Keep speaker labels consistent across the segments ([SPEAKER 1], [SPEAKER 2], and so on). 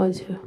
[SPEAKER 1] हजुर।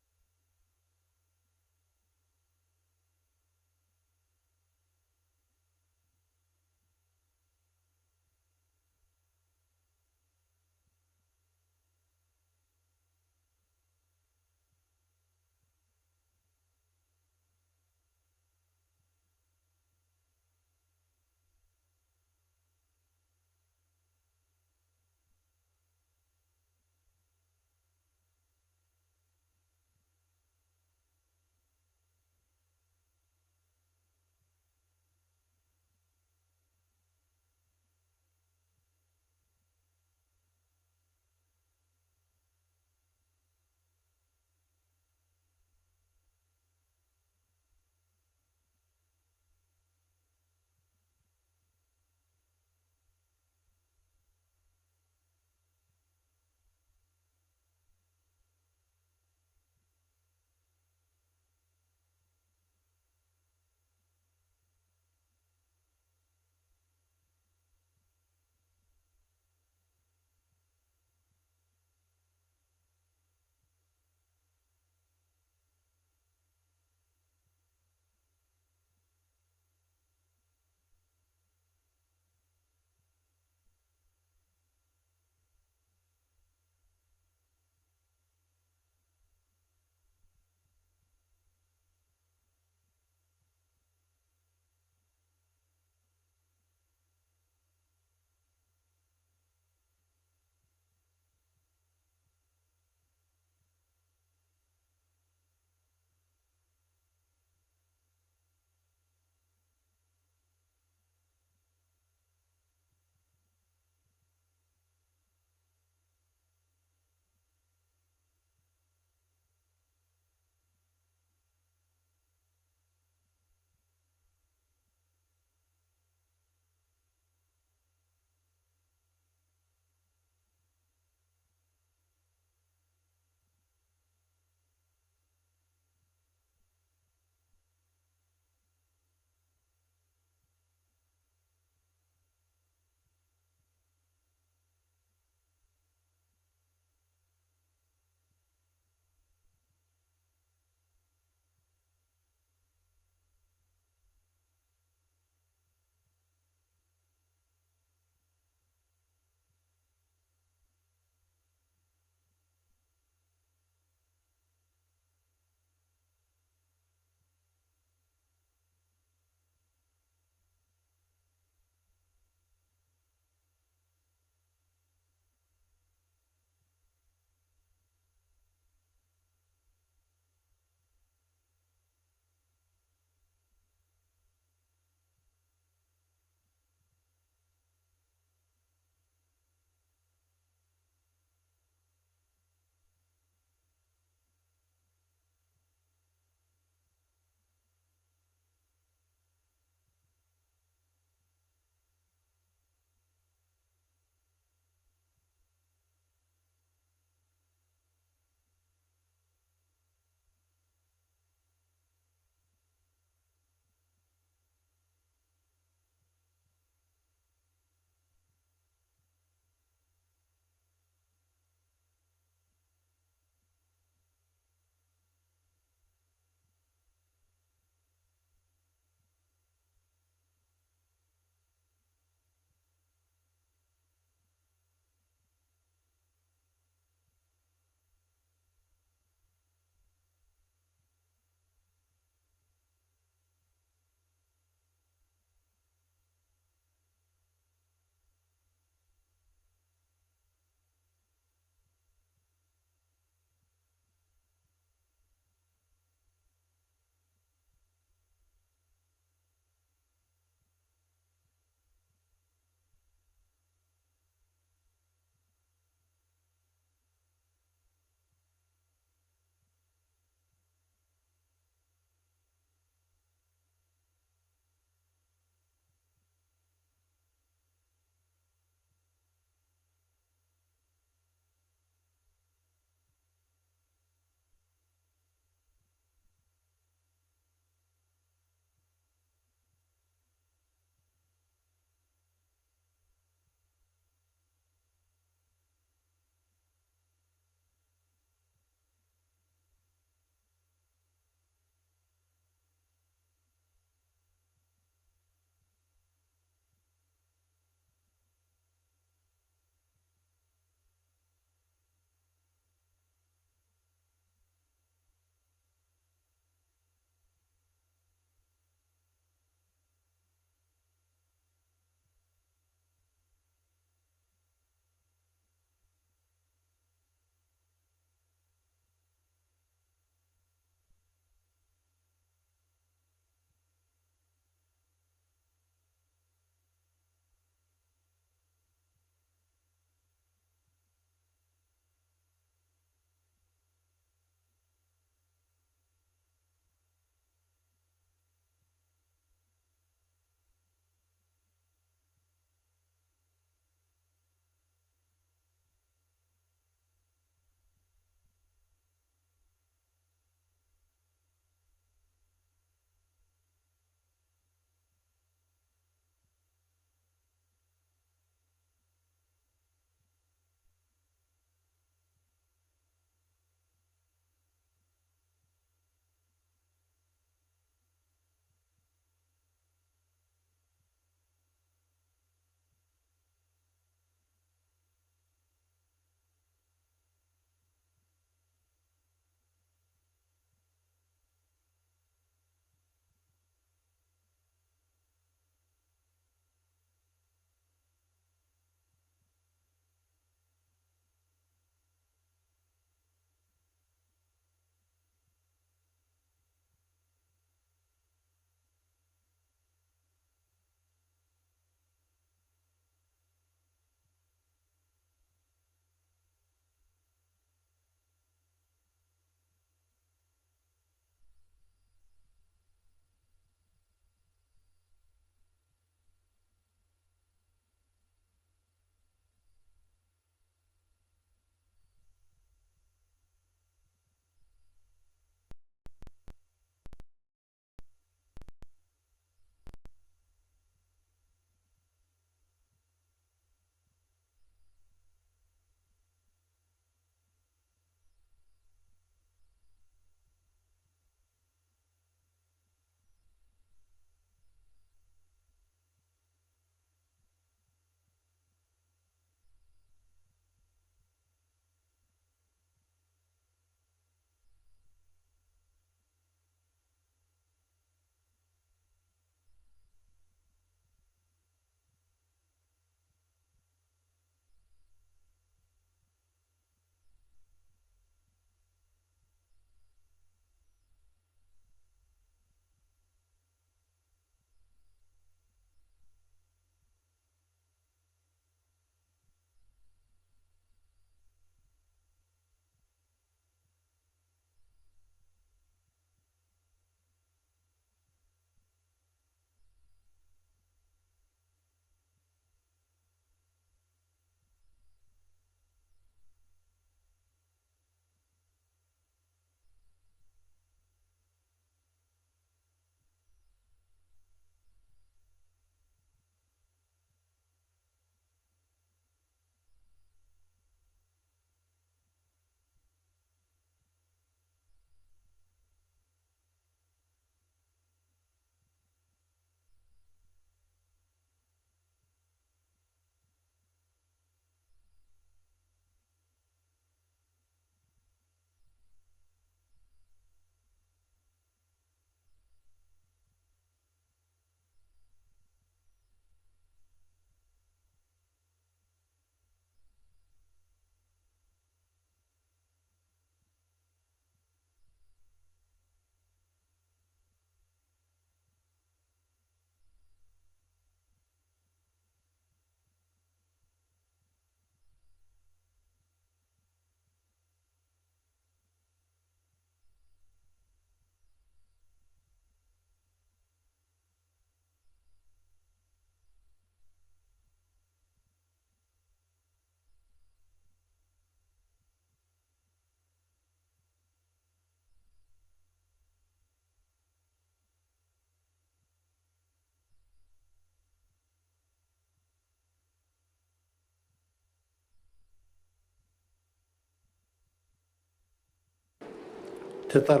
[SPEAKER 1] Tetar.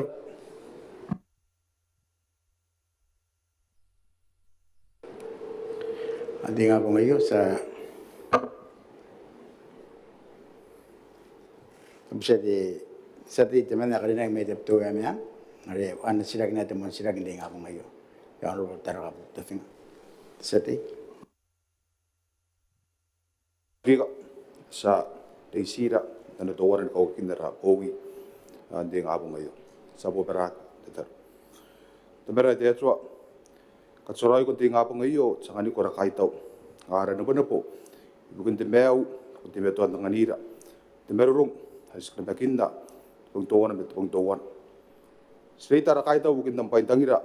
[SPEAKER 1] Andi nga po ngayon sa sa di teman na kanina may depto kami yan. Ngari ano sila na teman sila hindi nga po ngayon. Yung ano tara ka po tafing. Sa di.
[SPEAKER 2] Riga sa teisira na natuwaran ko kinara pogi hindi nga po ngayon. Sa poperat tetar. Tumera teatro katsoray ko tinga po ngayon sa kaniko ra kaitaw. Ngara na ba na po. Bukan timeu, kung timeto ang nganira. Timerong halis na bakinda pungtuan at pungtuan. Srita ra kaitaw bukan tampay tangira.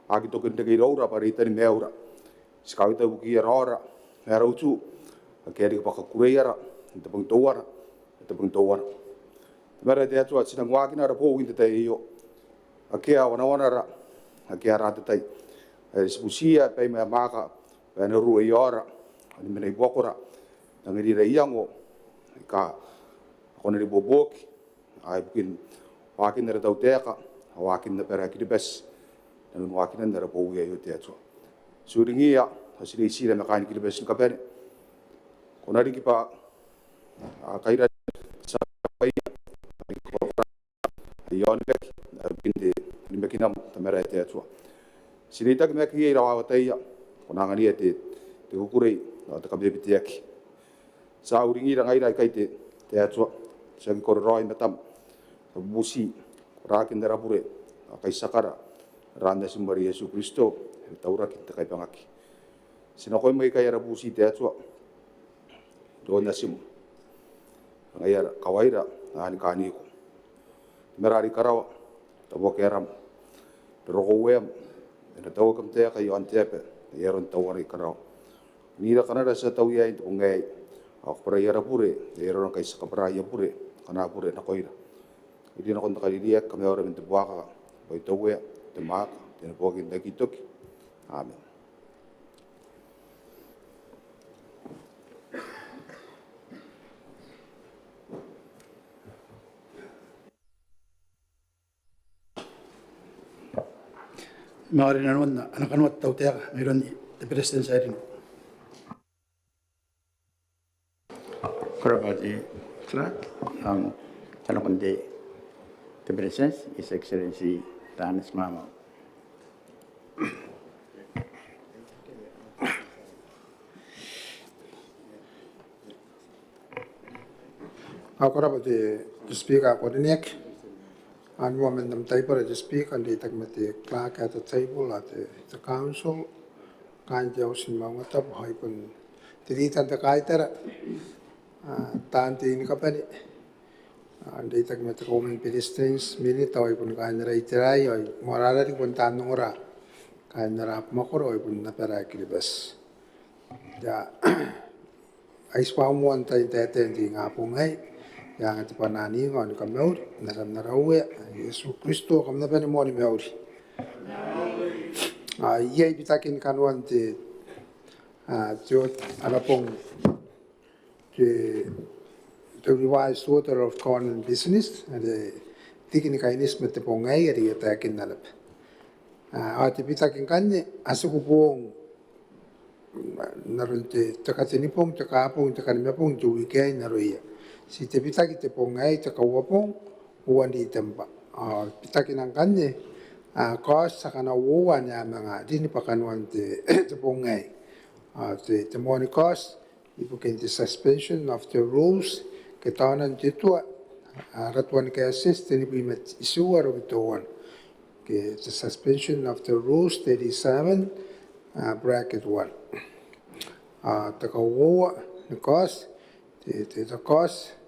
[SPEAKER 2] Agi to kinda gira parita ni meura. Skawita buki ora mera ucu. Kaya ka pakakureyara ito pungtuan ito pungtuan. Tumera teatro at sinang wakin na po hindi tayo iyo. Akia wana ra akia rata tayo. Sebusia pay maka pay ru iora ani menai bokora ngiri ra iango ka ako na ribobok ay bukin wakin na tau teka wakin na pera kidibes nan wakin na ra po yo teatro suringia asili sila makain kidibes ka pere konari ki pa kaira sa pay ion bek binde limekinam tamera teatro Sinita que me aqui era a bateia, com a ngania te kukurei, na te kabebe te aki. Sa uringi ra ngai rai kai te atua, sa ki kororoi matam, ka busi, rakin dera pure, kai sakara, randa simbari Yesu Kristo, taura ki te kai pangaki. Sina koi mai kai ra busi te atua, do na sim. Ngai ra kawaira, na ni kani ko. Merari karawa, tabo keram, rogowem, na tau kam te ka yo antepe yeron tawari karao ni ra kana sa tau ya itu ngai ak pra yara pure yeron kai sa pra ya pure kana pure na koira idi na kon ka dia ka me ora mente buaka boy tau ya te mak te po ki daki toki amen
[SPEAKER 1] Maaari na naman na anak-anuat tau teka, mayroon the president sa rin. Korabati, sila, ang tanong kundi the president, His Excellency Tanis Mama.
[SPEAKER 3] Korabati, Speaker Kodinek. And woman them table to speak and they take the clerk at the table at the council. Kind of in Maungatabu, Hypon. The lead at the Kaiter, Tanti in company. And they take the Roman pedestrians, minute or even kind of reiterai or morality when Tanora. Kind of rap mokoro, even the Paracribus. I found one time that ending up on yang ati panani ngon kam nauri naram narawe Yesu Kristo kam na bani moni nauri ye bitakin kanwan te jot alapong the revised order of common business the tikin kainis met te pongai ri takin nalap ati bitakin kanne asukupong narunte takatinipong takapong takanimapong tuwikay naruya si te pitaki te pongai te kawapong uwan di tempa pitaki nang kanye kos sakana uwan ya mga dini pakanuan te te pongai te moni kos ipukin the suspension of the rules ketawanan titua ratuan ke assist ni pimet isuwa ro bituan ke the suspension of the rules 37 bracket 1 te kawa ni kos te kos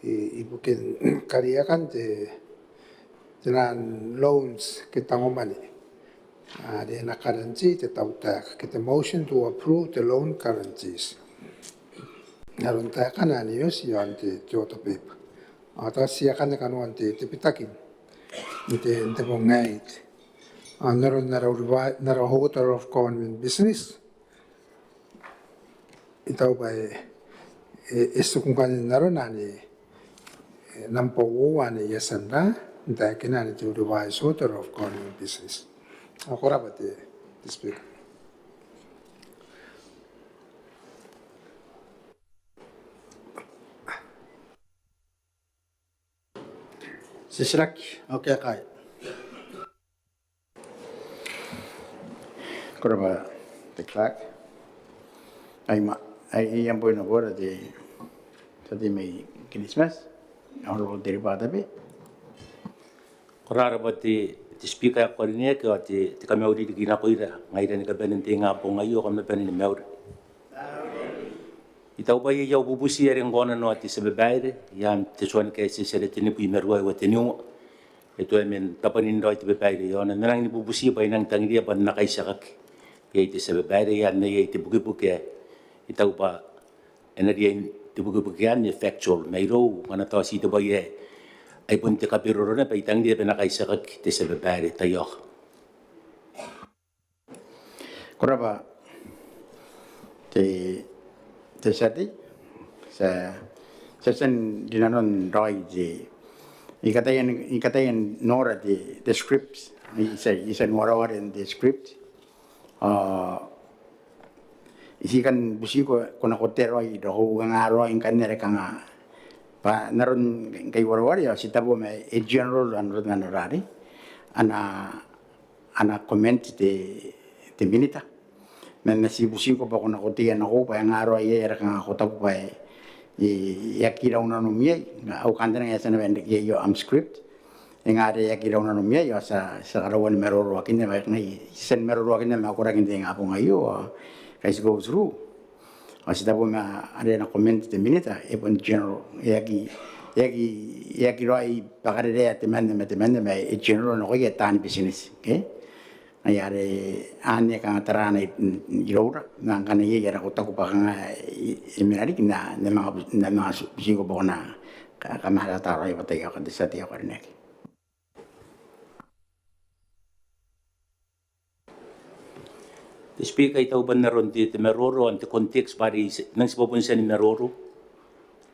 [SPEAKER 3] ibukin kariakan te tenan loans kitangomani de na currency te tauta kita motion to approve the loan currencies naron ta kanani yo si ante jota paper ata sia kan kanuan te pitakin te bongai naron naro order of common business itaw ba esto kung kanin naron ani number one yes and that can to revise order of government business. Akorabati, the speaker.
[SPEAKER 1] Sisirak, okay kay. Kuraba, the clock. Ay yan po yung nabora sa may Christmas. Ako diri pa tabi.
[SPEAKER 4] Korara ba ti speaker ko rin niya ko ti kami uri di gina ko ira ngai rin ka benin ti nga po ngayo kami benin meur. Itaw ba yaw bubusi rin gona no ti sa bebaire yan ti suan kay si sere ti ni pi merwa wa ti niyo. Ito ay men tapanin do ti bebaire yon nang ni bubusi ba nang tangi ba nakay sakak. Kay ti sa bebaire yan na ti bugi-bugi. Itaw ba enarian ti bugi-bugi yan factual mayro ngana to si to ba ye ay punti ka pero na pa itang di pa nakaisakak ti sa bebaire tayo.
[SPEAKER 1] Kuraba, ti sati sa san dinanon roy ti ikatayan nora the scripts isa nora in the script isikan busiko kuna kotero do ngaro in kanere kanga pa naron kay warwari si tabo me a general and rari ana comment te minita men si busiko pa kuna kotia na ko pa ngaro ay era kanga kotabo pa yakira una no mie au kandana ya sana vende yo am script engare yakira una no mie yo sa karawan meroro akine ba ngai sen meroro akine ma kora kinde ngapo ngayo guys go through asita po ma are na comment te minita e bon general yaki roi pakarere te mande me e general no ye tan business okay ai are ane ka tarana irora nang kana ye era ko taku pa nga e minari kina na mga sigo po na kamara taray patay ako sa tiyo ko rin.
[SPEAKER 4] Ti speaker itaw ba naron ti meroro ang ti context pari nang si popon siya ni meroro.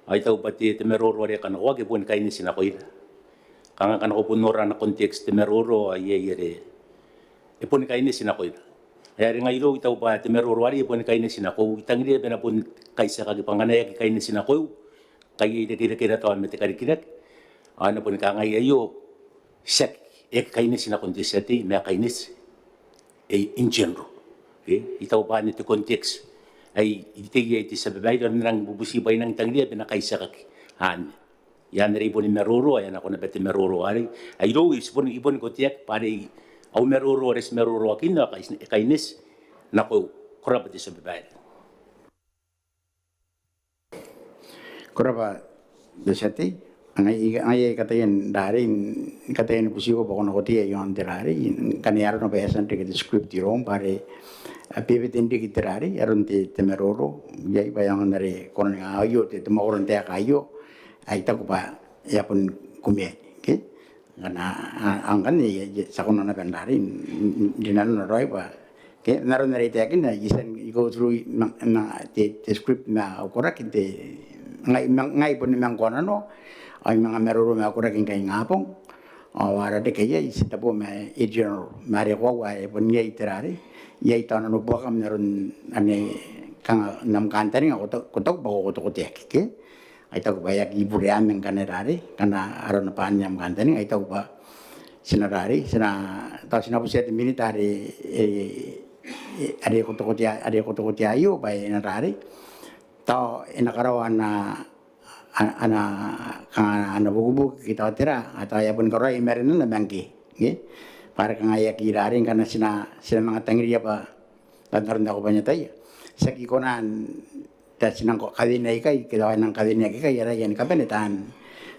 [SPEAKER 4] Ay itaw ba ti meroro ari kan wag ipon kay ni sinakoy. Kanga kan ko punora na context ti meroro ay yere. Ipon kay ni sinakoy. Ay ari ngayro itaw ba ti meroro ari ipon kay ni sinako. Itang di na pun kay sa kagi panganay kay ni sinakoy. Kay dikira taon met kay kinak. Ano pun ka ngayo sek kay ni sinako ti seti me kay ni in general. Okay? Itaw ba nito context ay itigay iti sa babae doon nang bubusibay ng tangliya pinakaisakak han yan rin po ni meroro ayan ako na beti meroro ay do is po ibon ko tiyak pare au meroro res meroro akin na kainis nako korabati sa babae
[SPEAKER 1] Kuraba desati ay katayan pusiko po kono kotia yon derari kaniyaro no besan te script rom pare pibitindi kitirari aron te meroro yai bayang nare kono ayo te tumoron te kayo ay ta ko pa yapon kumye ke kana angkan ni sa kono na bandari dinan no roi pa ke naron nare te akin isen go through na te script na okora kinte ngai pun mang kono no ay mga meroro me akora king kay ngapong wara de kaya isita po me general mari ko wa e pun yai terari yai tana no po kam naron ane kang nam kantari ako kotok ko to tek ke ay tag bayak ibure amen kanarari kana aron na pan yam kantari ay tag ba sinarari ta sinapo set military are ko to ayo bay narari ta inakarawan na ana bugu kita tira atau ya pun korai merin na bangki nge para kang aya kiraring kana sina mga tangiri apa tantaron ako banyak tayo sa kikonan ta sinang ko kadinay kay kita nang kadinay kay yara yan kapenetan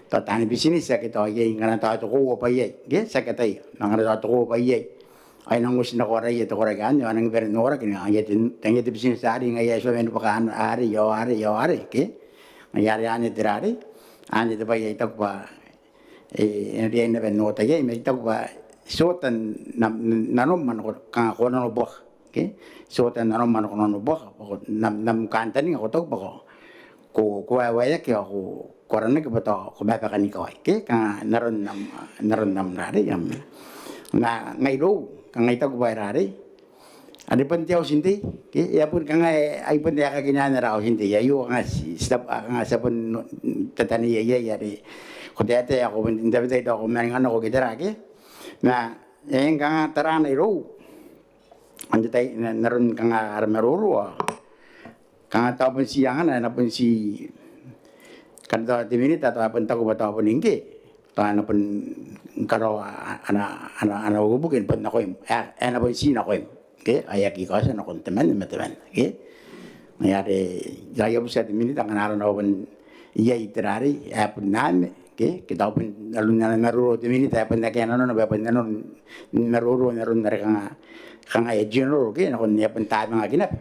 [SPEAKER 1] ta tani bisnis sa kita ay kana ta to ko pa ye nge sa katay nang ta to ko pa ye ay nang gusto na korai to korai kan yo nang berin ora kini ay tangi bisnis ari ngay so men pakan ari yo ke Mayari ane tirari, ane tu bayi itu apa, dia ini ben nota ye, itu apa, sotan nanom man kang kono no boh, okay, sotan nanom man kono no boh, nam kantani aku tahu boh, ko waya ke ko korana ke bato ko ba ka ni ko ke ka naron nam rare yam na ngai ro ka ngai ta ko ba rare ade pan tiao sinte ke ya pun ka ngai ai pan ya ka kinana ra sinte ya yo nga stap nga sa pun tatani ya de ko de te ya ko bin de de ko man ngano ko gedara ke na yang ka tarana ro ande tai naron ka ar meroro kang tao pun siang na pun si kan tao di minit atau apa entah ko tao pun ingke ta na pun karo ana bukin pun na ko ana pun si na ko ke ayaki ko sa na kon teman ke ya de jaya busa di minit ang ana na pun iya iterari ya pun nan ke kita pun alun na maruro di minit ya pun na kaya no ba pun na maruro naron na kang ay general ke na kon ya pun ta mga ginap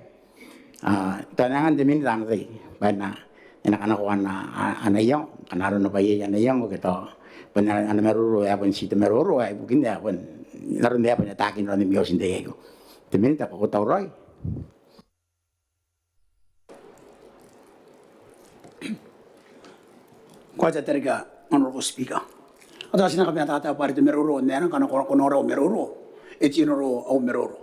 [SPEAKER 1] tanangan di minit lang tay bana anak-anak ko anayang kanaro na pa iya anayang ko kito pun ana maruro ya pun si maruro ay bukin ya pun naron ya pun atakin ron mi yosin de ko di minit ako ko tawroy
[SPEAKER 5] Kuaja terga honorable speaker. Ada sina kami ata pare de meroro ne kana kono ro meroro e chinoro au meroro.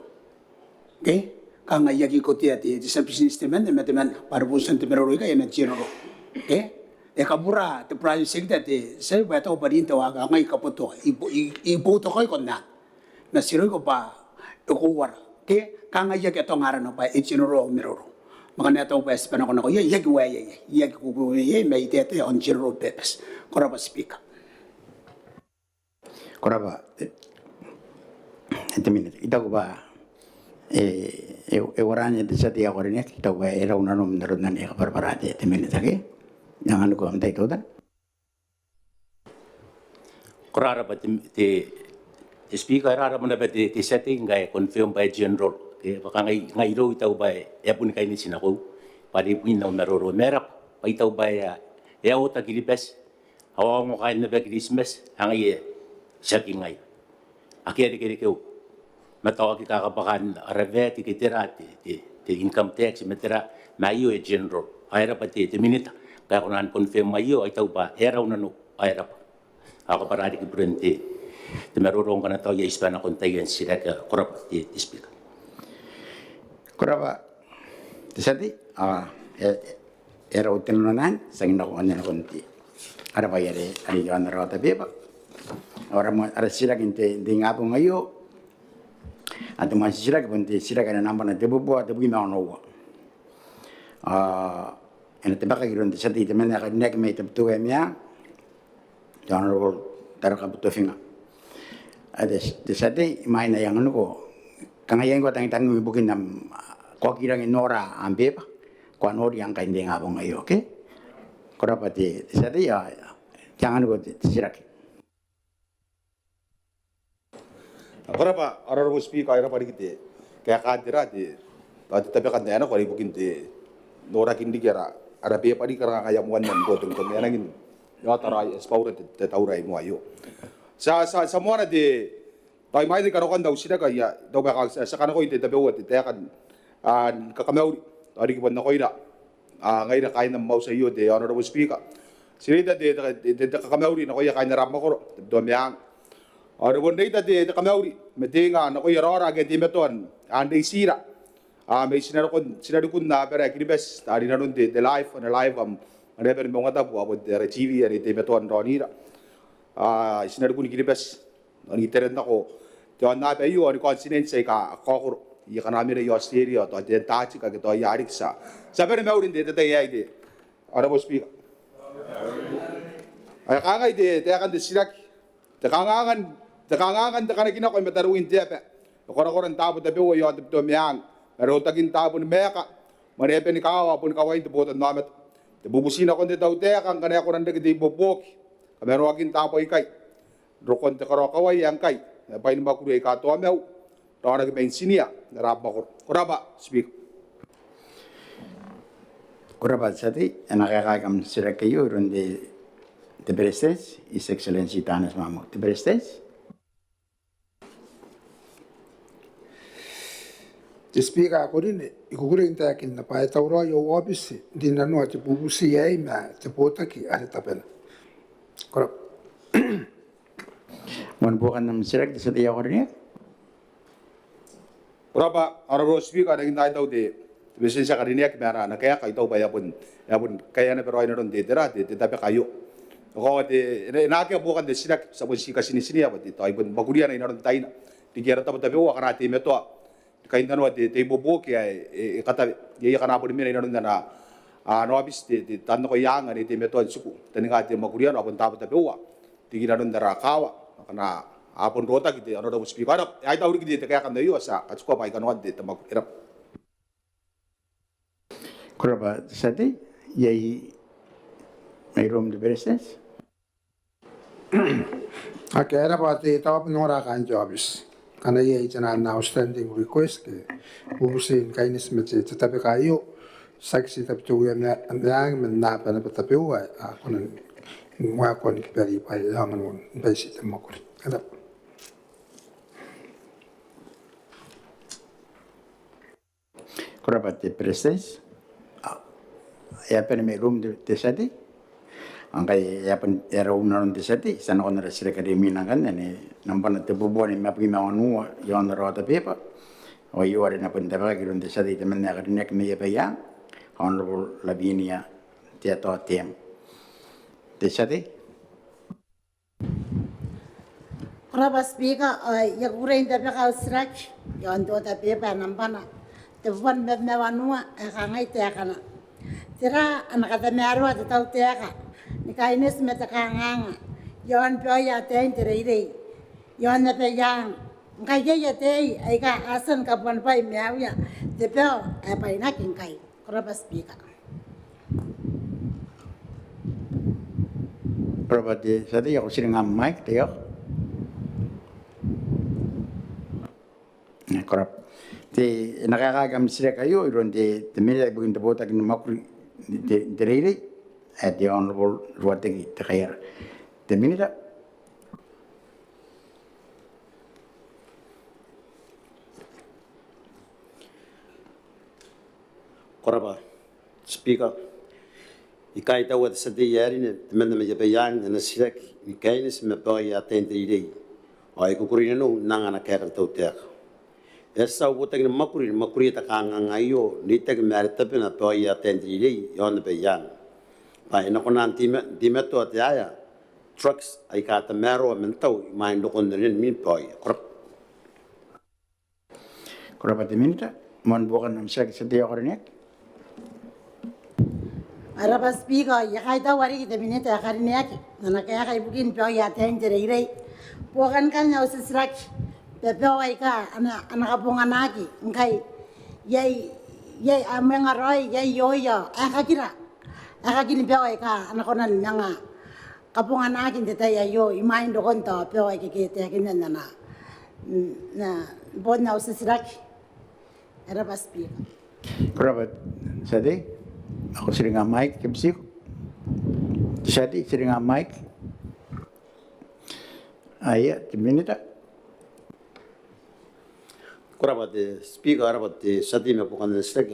[SPEAKER 5] Okay? Kanga yaki ko tia ti system de meteman para busan te meroro ka ena chinoro. Okay? E kabura te private sector te se ba to parinto wa ka ngai kapoto i poto ko na. Na siro ko pa ko war. Okay? Kanga yaki to ngara no pa e chinoro au meroro. Makanya tahu pas pernah kono ko ya gua ya ku ya mai tete on general purpose kora ba speaker
[SPEAKER 1] koraba ente minit ita ko ba orangnya di sati ako rin kita ko era una nom naron na niya barbarate ente minit ake yang anu ko am tay to da
[SPEAKER 4] Korara ba te speaker rara mana ba te setting ngai confirm by general ke baka ngai ro itau ba e pun kai ni sinako pari pun na meroro merap pa itau ba ya ota kilipes hawa mo kai na ba Christmas hangai saking ngai akere kere keu matawa ki kakabakan revet ki terati te income tax metera mayo e general aira pa te minita ka konan confirm mayo itau ba era unano aira pa ako paradi ki brente te meroro kana tau ya ispana kontayen sira ka korap te speaker
[SPEAKER 1] koraba di sati era util nonan sangin ako anya konti ada pa yare ari joan rota beba ora mo ara sira kinte di ngapo ngayo atu man sira kinte sira kana namba na debu bo debu na no ena te baka giron di sati te mena ka nek me te tu emia joan ro tar ka buto finga ade di sati mai na yang anu ko kangayeng ko tang bukin nam ko kirang inora ambe pa ko anori ang kainde nga bong ayo okay korapati sadi ya jangan ko siraki
[SPEAKER 2] korapa honorable speaker ira pari kite kaya kadira di tapi kan ana ko bukin de nora kindi kira ara pe pari kara kaya muan nan ko tung tung yana gin yo tarai spaura te taurai mo ayo sa mora de tai mai de karokan daw sira kaya daw ba sa kana ko ite tabe wat te kan an kakamauri ari ki banna ko ira ngai na kain na mau sa iyo de honorable speaker sirita de kakamauri na ko ya kain na ram ko do meang honorable data de kakamauri metinga na ko ya rora ge de meton ande sira may sinarukun na pera kiribes tari na nun de life on live reber Maungatabu abo de TV ari de meton ronira sinarukun kiribes ani teren ako to na pe yo ani conscience ka ko ya kana mire yo stereo to de tachi ka to ya riksa saber me urin de te ya ide ara bo speak ay kanga ide te kan de sirak te kangangan te kana kina ko metaruin te pe koran tabu te bo yo to meang pero tagin tabu ni meka marepe ni kawa pun kawain te botan namet te bubusina kon de daw te kan kana ko rande de bobok kamero akin tapo ikay rokon te karo kawai yang kai pa ni makuru ka to ameu Rara ke bensinia narap makor. Koraba speak.
[SPEAKER 1] Koraba sati anak kam sira kayo ronde te prestes His Excellency Tanas Mamo. Te prestes?
[SPEAKER 3] Te speaker ko rin ikukuring tayo kin na pa itaw yo office di na no te pupusi ay ma te pota ki ari tapena. Korap.
[SPEAKER 1] Mon bukan nam sirak di sa tiya ko rin.
[SPEAKER 2] Berapa orang speaker ada kita tahu di biasanya kali ini kemana nak kayak kita tahu banyak pun kayaknya berapa orang di daerah di tapi kayu kalau di nak bukan di sini sabun sini apa di tahu pun bagulian ini orang tahu di kira tapi wah karena tim itu kain tanah di bobo kayak kata ya karena apa di mana orang dana no habis di tanah yang ini tim itu suku dan nggak di bagulian apa tapi wah di kira orang dana kawa karena apun rota gitu ano daw speaker ada ay tahu gitu kaya kan dayo sa katsuko pa ikan wad dito magirap
[SPEAKER 1] Kuraba sati yai may room de business.
[SPEAKER 3] Akera pati itaw penora kan jobs. Karena ye jana na outstanding request ke pupusin kainis mete tetapi kayo saksi tapi tu yang menapa na tapi wa akunan wa kon kiperi pa yaman won besi temakuri. Kada
[SPEAKER 1] Kuraba de business. Ya pen may room de sati. Angkai ya pen ya room na de sati sana ko na sila kadimi na kan ni nampan na tebubo ni mapagi maunu yon rota pepa. O yore na pen taba giron de sati temen na kadnek me pa ya. Honorable Lavinia Tiato Tiem. De sati.
[SPEAKER 6] Kuraba speaker ya kurain tapi kau serak yon tu tapi apa nampana tepuan mewanua kangai tiakana tira anak kata meru atau tahu tiaka ni kainis meta kanganga yon pio ya ten tiri yon na pe yang ngai ya te ai ka asan ka puan pai meau ya te pio apa ina king kai kuraba speaker
[SPEAKER 1] Kuraba de sati ya ko siringa mic de yo. Korap. Te nakakagam sila kayo iron de temila bugin de bota kin makuri de rele at the honorable ruategi te kaya. Te minita.
[SPEAKER 7] Koraba speaker ikai tahu ada sedih hari ni teman teman jaga yang dan sirak ikai ni semua bagi aten diri. Ai kukurin nu nangan akar tahu tiak. Essa o botak makuri ta kanga ngayo ni tak mer tapi na to ya tendri yon be yang pa ina konan time to ya trucks ai ka ta mero men tau mai ndo kon rin min poi
[SPEAKER 1] Korapa te minita. Mon bukan nam sirak sedia kornek.
[SPEAKER 6] Araba speaker ya kai tahu hari kita minta hari ni aki nana kaya kai bugin pio ya ten tiri bukan kan ya usus serak Bebel ika anak kapungan lagi, engkai, yai amengaroy, yai yoyo, kira bebel ika anak konan yang kapungan lagi kita ya yo, imain dokon to, bebel ika kita kini na bon na usisirak, era paspi.
[SPEAKER 1] Korapa sati ako siringa mic kipsik. Sati siringa mic. Aya te minita.
[SPEAKER 7] Koraba de speaker araba de sati me bukan de stek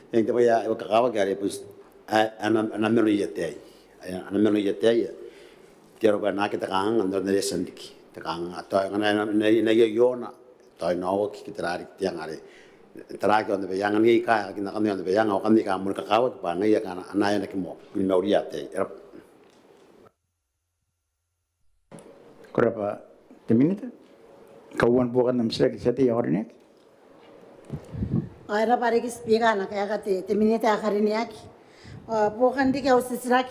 [SPEAKER 7] yang te ya o kakawa gare pus ana meno yete ana meno yete ya tiaro ba na kita kang andar de sandiki te kang ato ngana na yona to no ki kitrari tiang are taraki on de yang ngi ka ki na kan de yang o kan ni ka mun kakawa ba na ya kana ana ya na ki mo kun me oriate
[SPEAKER 1] Korapa te minita. Kawan bukan nam sirak sati ya kornek.
[SPEAKER 6] Era para que speaker na kaya kate te minita hari ni aki, bukan di kau usisirak,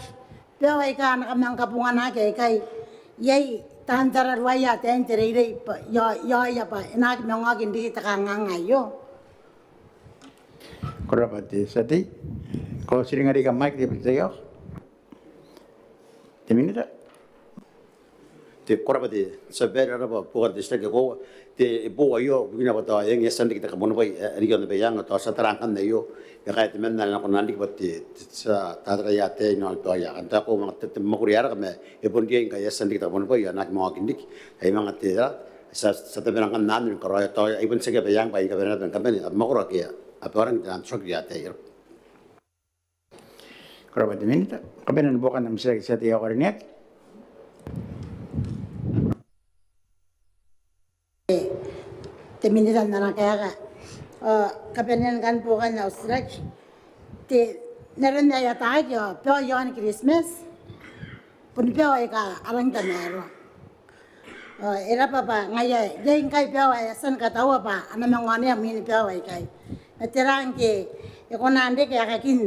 [SPEAKER 6] bebel ika anak kapungan lagi kai, yai tantara ruaya ten tiri ya pa enak mengagin di takangang ayo.
[SPEAKER 1] Korapa te sati. Ko siringa di ka mic de percaya. Te minita.
[SPEAKER 7] te koraba de saber araba bukan de stek ko te bo yo bina bata yang yasan kita kamu bai rigan be yang to satarang kan yo ya kait men na ko nandik batti sa tadra ya te no to ya kan ko mang te makuri ara me e bon dia ga yasan kita kamu bai ya nak mo kindik ai mang te ra sa tabi ng kanan ko ro to ibon sige bayang bay ka bena ben kaben at makura kaya at orang dan truk ya tayo
[SPEAKER 1] Kora ba diminita? Kabenan bukan nam sila sa tiya ko rin yak?
[SPEAKER 6] Teminitan na lang kaya ka. Kapanin kan po ka na Australia. Naroon na yata kayo, pero yon Christmas. Punpeo ay ka, arang tamero. Era pa pa, ngaya, yung kay peo ay san katawa pa, ano mga niya, mini peo ay kay. Natirang ki, ako nandi kaya kakin,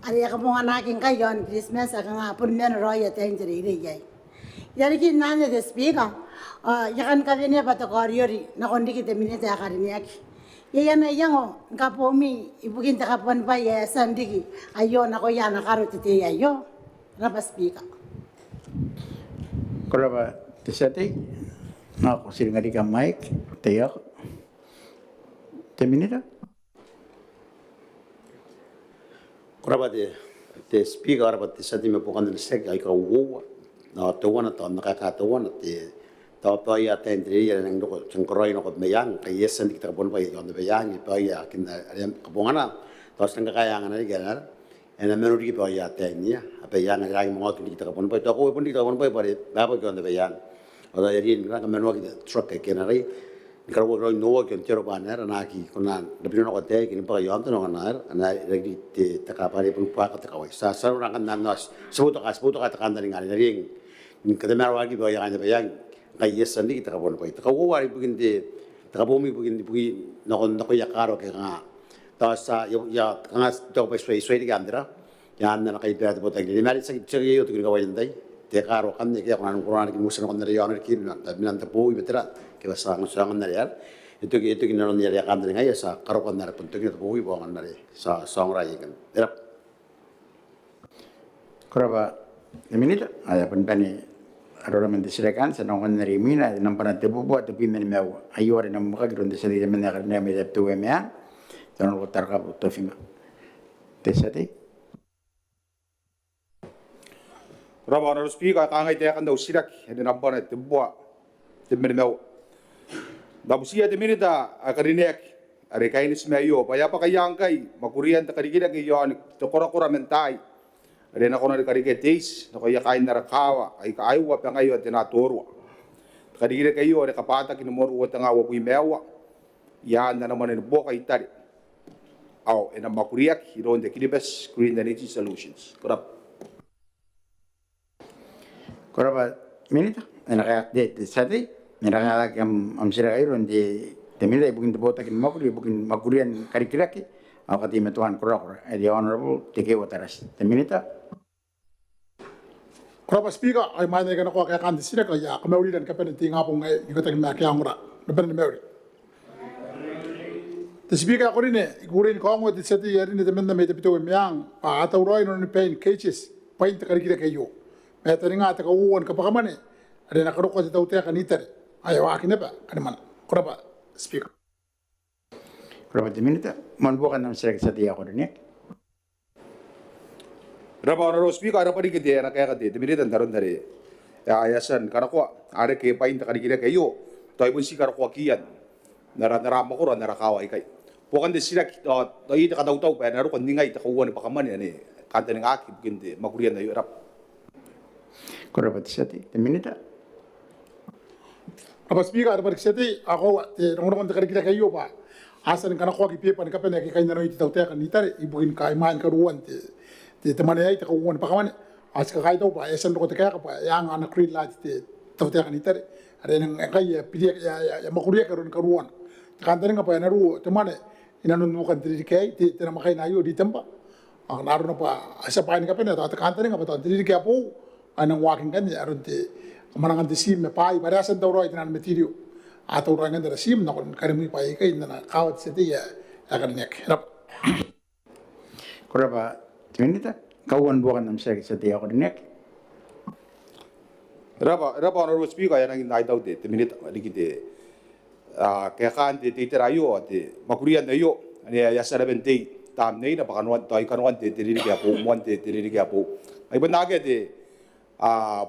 [SPEAKER 6] ari ako mga nakin kay yon Christmas, ako nga punmen roya tayong tiriri kay. Yari ki nanya de speaker, yakan kami niya patokoryori, na kundi kita minita yakarinig. Yan na yan o, nga po mi, ibugin ta kapuan pa, sandigi, ayo na ko yan, nakarot iti ayo. Rapa speaker.
[SPEAKER 1] Kora ba tisati? Ako sila nga di ka mic, tiyak. Diminita?
[SPEAKER 7] kuraba de speaker ba sa di me bukan sek ay ka wo na tawana ta nakakatawana te ta pa ya tendri ya nang ko sangkroy no ko mayang kay yesan di kita bon pa yon de bayang pa ya kin kabungana ta sang kayangan na gana ena menuri pa ya tenya apa yang ngai mo ko di kita bon pa to ko pun di kita bon pa ba ba yon de bayang ora yerin na menwa ki truck ke na rai kalau orang Noah kan cero banar, anaki, kena lebih nak kata, kini pakai yang tu nak banar, anak lagi takapari pun puak kata kawai. Sasa orang kan nanas, sebut kata kan dari ngali ring, kata merah lagi bayang ada bayang, kaya sendiri kita kapon pai. Takau wari begin di, takabumi begin nak ya karo ke nga, tasa ya nga tak apa suai di kandira, yang nak kaya berat buat lagi. Mari sakit ceri itu kini kawai jendai, tekaro kan ni kaya orang musuh nak dari yang kiri, tapi nanti pui betul. Kaya sangan nari yar itu kinaron nari akan dari ngaya sa karokan nari puntuk itu bui buangan nari sa songrai kan terap
[SPEAKER 1] Kora diminita? Ada pun pani arora man disirakan sa nongan nari mina nampan tebu buat tepi men mau ayo ari nam maka giron desa di men nakar nami dep tu emea tanon ko tarka to finga tesati
[SPEAKER 2] Raba na speaker kangay te kan daw sirak hindi nampan tebu temen mau Dabusia de minita akarinek are kainis mayo paya pa kayang kay makurian ta karigida kay yon to kora mentai are na kono karige days no kaya kain narakawa ay kaaywa pa ngayo tinaturo karigida kayo are kapata kinumor wa tanga wa pui mewa yan na naman ni boka itari aw ena makuriak hiron de kilibes green energy solutions korap
[SPEAKER 1] ba minita ana kaya de sati Niranga am sira iron di temida bukin bota kin bukin magurian karikiraki ako kati metuan kura the honorable teke wataras teminita
[SPEAKER 8] Kurapa speaker ay mana kana ko kaya kan disira kaya kamawli dan kapen tinga po ngai ikota kin makya mura naben mewri The speaker ko rin igurin ko ngo disati yari ni temen na mete pito myang pa atawroy no ni pain cages pain ta karikira kayo meta ringa ta ko won kapakamane ada na karo ko ta utia kanitare Ayo akin ba kanman kurapa speaker
[SPEAKER 1] Kurapa diminita man bukan nam sira sa tiya ko rin
[SPEAKER 2] Raba na speaker ara pa rin kiti na kaya kati minita daron dari ayasan kana ko are ke pain ta karigida kayo toy bun sikar ko kiyan narama ko narakawa ikay bukan de sila to ita kadaw pa naro kan ningay ta kuwan pa kaman ani kanta ning aki bugindi magurian na yurap
[SPEAKER 1] Kurapa tisati diminita
[SPEAKER 8] Apa speaker ada berkesati ako nong tekar kita kayo pa asan kana ko ki pepa ni kapen ki kain naro iti tawte kan itare ibuin ka iman ka ruan te teman ay ta kuwan pa kaman as ka kaito pa asan ko te kaya pa yang anak kri la te tawte kan itare ada nang kay pidi ya makuriya karon ka ruan kan tani nga pa naru teman inanon mo kan diri kay te na makay nayo di tempa ang naru na pa asa pa ni kapen ta kan tani nga pa diri kay po anang walking kan aron te Kamanangan di sim na pai barasan daw roy tinan material atau rangan da sim na kon karimi pai kay na kawat sa tiya akan nek rap
[SPEAKER 1] Kurapa diminita kawan bukan nam sira sa tiya ko rin
[SPEAKER 2] Raba na speaker yan ang inay daw de minita alikite kaya kan de titirayo ate makurian na yo ani ya sa 70 tam nei na pakanuan toy kanuan de tiriri kaya po mon de tiriri kaya po ay banage de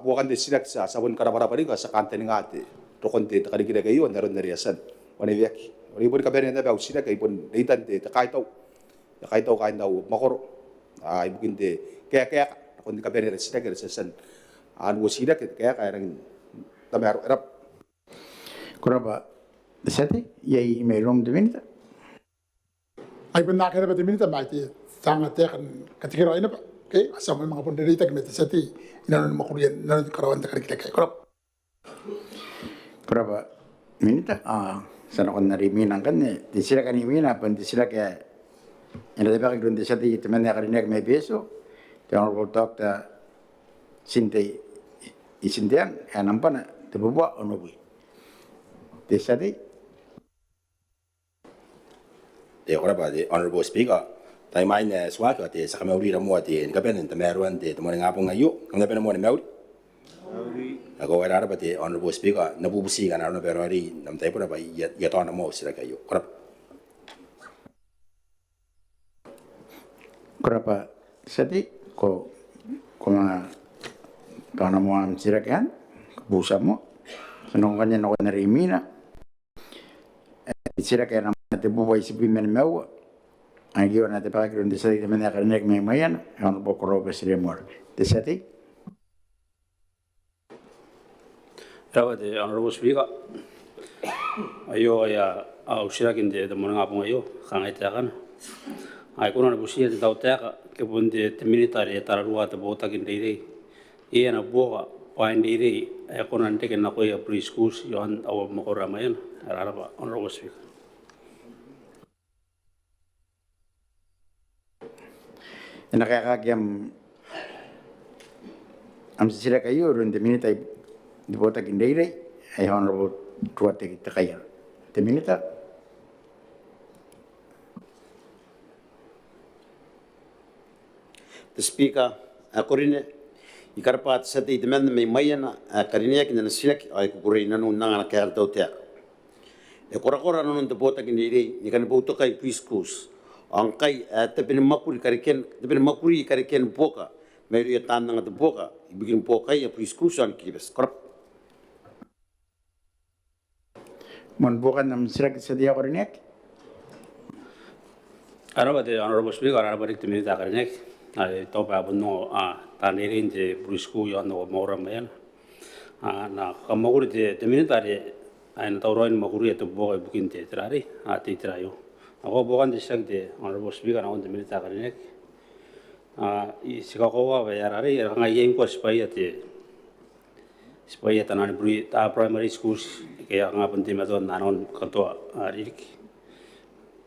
[SPEAKER 2] bukan de silak sa sabon karabara pa rin sa kanta ni ngate rokon te takari kira kayo naron nariasan wane viaki ori pun kabere na ba usira kay pun deitan te kaitaw kain daw makoro ibu kinte kaya rokon kabere resida kaya sesan an wasira kaya rang tamar rap
[SPEAKER 1] Kuraba, sati, yay may rom de minta.
[SPEAKER 8] Ay pun nak kena minta mati sangat ya kan ketika ini pak, okay, asal memang pun dari tak mesti sati, ina non makurian, ina non karawan tak kita kayak korap.
[SPEAKER 1] Kuraba, minta, sana kon nariminang kan di sila kanimina, pun di sila kaya, ina diba kagdun di sati, teman na karinig may beso, the honorable doctor, sinte, isintian, kaya nampan na, tibubuwa, onobi. Di sati,
[SPEAKER 9] Kuraba, the Honorable Speaker, tayo main na swak at sa kamauri na mo at kapen ng tameruan at mo nga pong ngayo, ang napen mo ni Mauri. Ako ay rara pati Honorable Speaker, nabubusi ka na rin pero ari nam tayo po na ba yato na mo sila kayo.
[SPEAKER 1] kuraba, sati, ko mga kano mo ang sirakan, busa mo, sanong kanya na ko narimina, sila kaya naman natin buhay si Pimen Mewa. Ang giwan natin pakakirun di sa teman na karinig may mayan, ang po kuroba si Remor. Di sati,
[SPEAKER 10] Rawate Honorable Speaker. Ayo ya usirakin de mo nga pong ayo kangay takan. Ay kuno na busiya de tautaka ke bunde te military tararua te botakin de iya na boga pain de ay kuno nte ken na ko ya preschools yon aw mo ko ramayan araba Honorable Speaker.
[SPEAKER 1] nakakagyam am sila kayo rin de minita di bota kindeire ay honorable tuwate kita kaya de minita
[SPEAKER 7] The Speaker, ako rin ikarpat sa titiman na may mayan karinya kina nasilak ay kukurin na nung nanganak kaya daw tiyak. Kora-kora na nung tapota kiniri, ni kan buto kay preschools. Ang kay tapin makuri kariken boka, may riyatan nga boka, ibigin po kay preschools ang kibes. Korap.
[SPEAKER 1] mon bukan nam sila sa dia ko rin
[SPEAKER 10] Rawate Honorable Speaker araba rik te milita karinek. Ay to pa bunno tanirin de preschools yon no mo ramayan. Na kamaguri te military ay natawroin makuri ito boka ibukin te trari ati trayo. Ako bukan disag de Honorable Speaker na on de milita karinek. Isikakowa bayarari ngayon ko spaya tanan primary schools kaya nga punti maton nanon kanto ririk.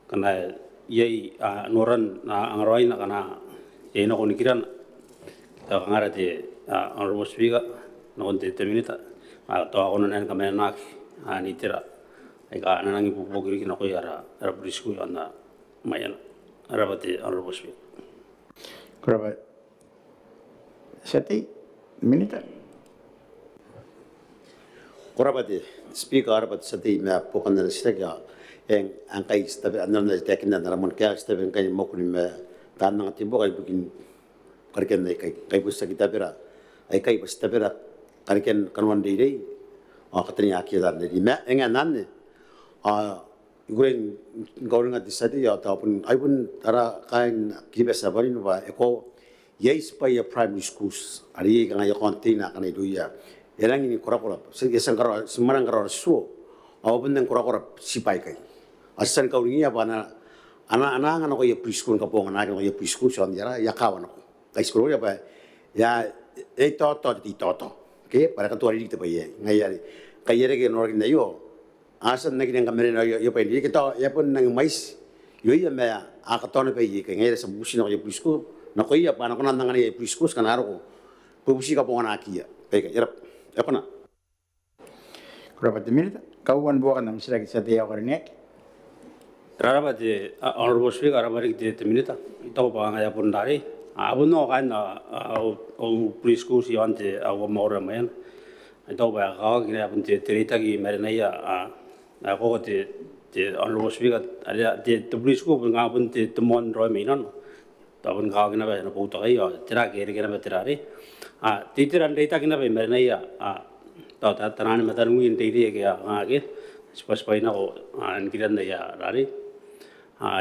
[SPEAKER 10] Kana yai noran na angaroy na kana yai na kunikiran ta ngara de Honorable Speaker na on de minita to ako na kamay nak ni tira ay ka nanang ipupugiri na ko yara preschool na mayan arabati Honorable Speaker.
[SPEAKER 1] kuraba sati minita
[SPEAKER 7] Korapati, Speaker arapat sa ti me pokan na sitega ang kay stabi anon na tekin na ramon kaya stabi kay mo kun me tanang timbo kay bugin kariken na kay busta kita pera ay kay busta pera kariken kanwan dei katanya akila na di me enga nanne guren gawin nga disadi ya tapon ay pun tara kain kibesa bari no ba eko yes pa ya primary schools ari nga ya kontina kanay duya Erang ini kora-kora, segesang kara semarang kara suo, awal benda kora-kora sipai kai. Asan kau ini apa anak-anak anak kau ya preschool kapong anak kau ya preschool soal jara ya kawan aku. Kai sekolah ya apa ya toto, oke? Pada kan tuari di tempat ya, ngayari. Kai ya lagi orang ini yo, asan lagi yang kamera yo pendi kita ya pun nang mais, yo ya me akatone peyi kai ngayari sebusi nak ya preschool, nak kau ya apa anak kau nantang ya preschool kan aku, pebusi kapong anak kia, pekai ya. Apa nak?
[SPEAKER 1] kuraba de minita kawan bukan nam sila sa dia ko rin
[SPEAKER 10] Rarabati Honorable Speaker araba rik te minita ito pa nga yapon dari abon no kan o preschool si ante aw mo ramayan ito ba ka gina yapon te terita gi merenaya ako te Honorable Speaker ada te preschool nga pun te temon roy minon tapon ka gina ba na puto kayo tira kiri gina ba tirari titiran data gina ba merenaya tau ta tanani matanungi ndiri ke ngage spas paina o an kiran ya rari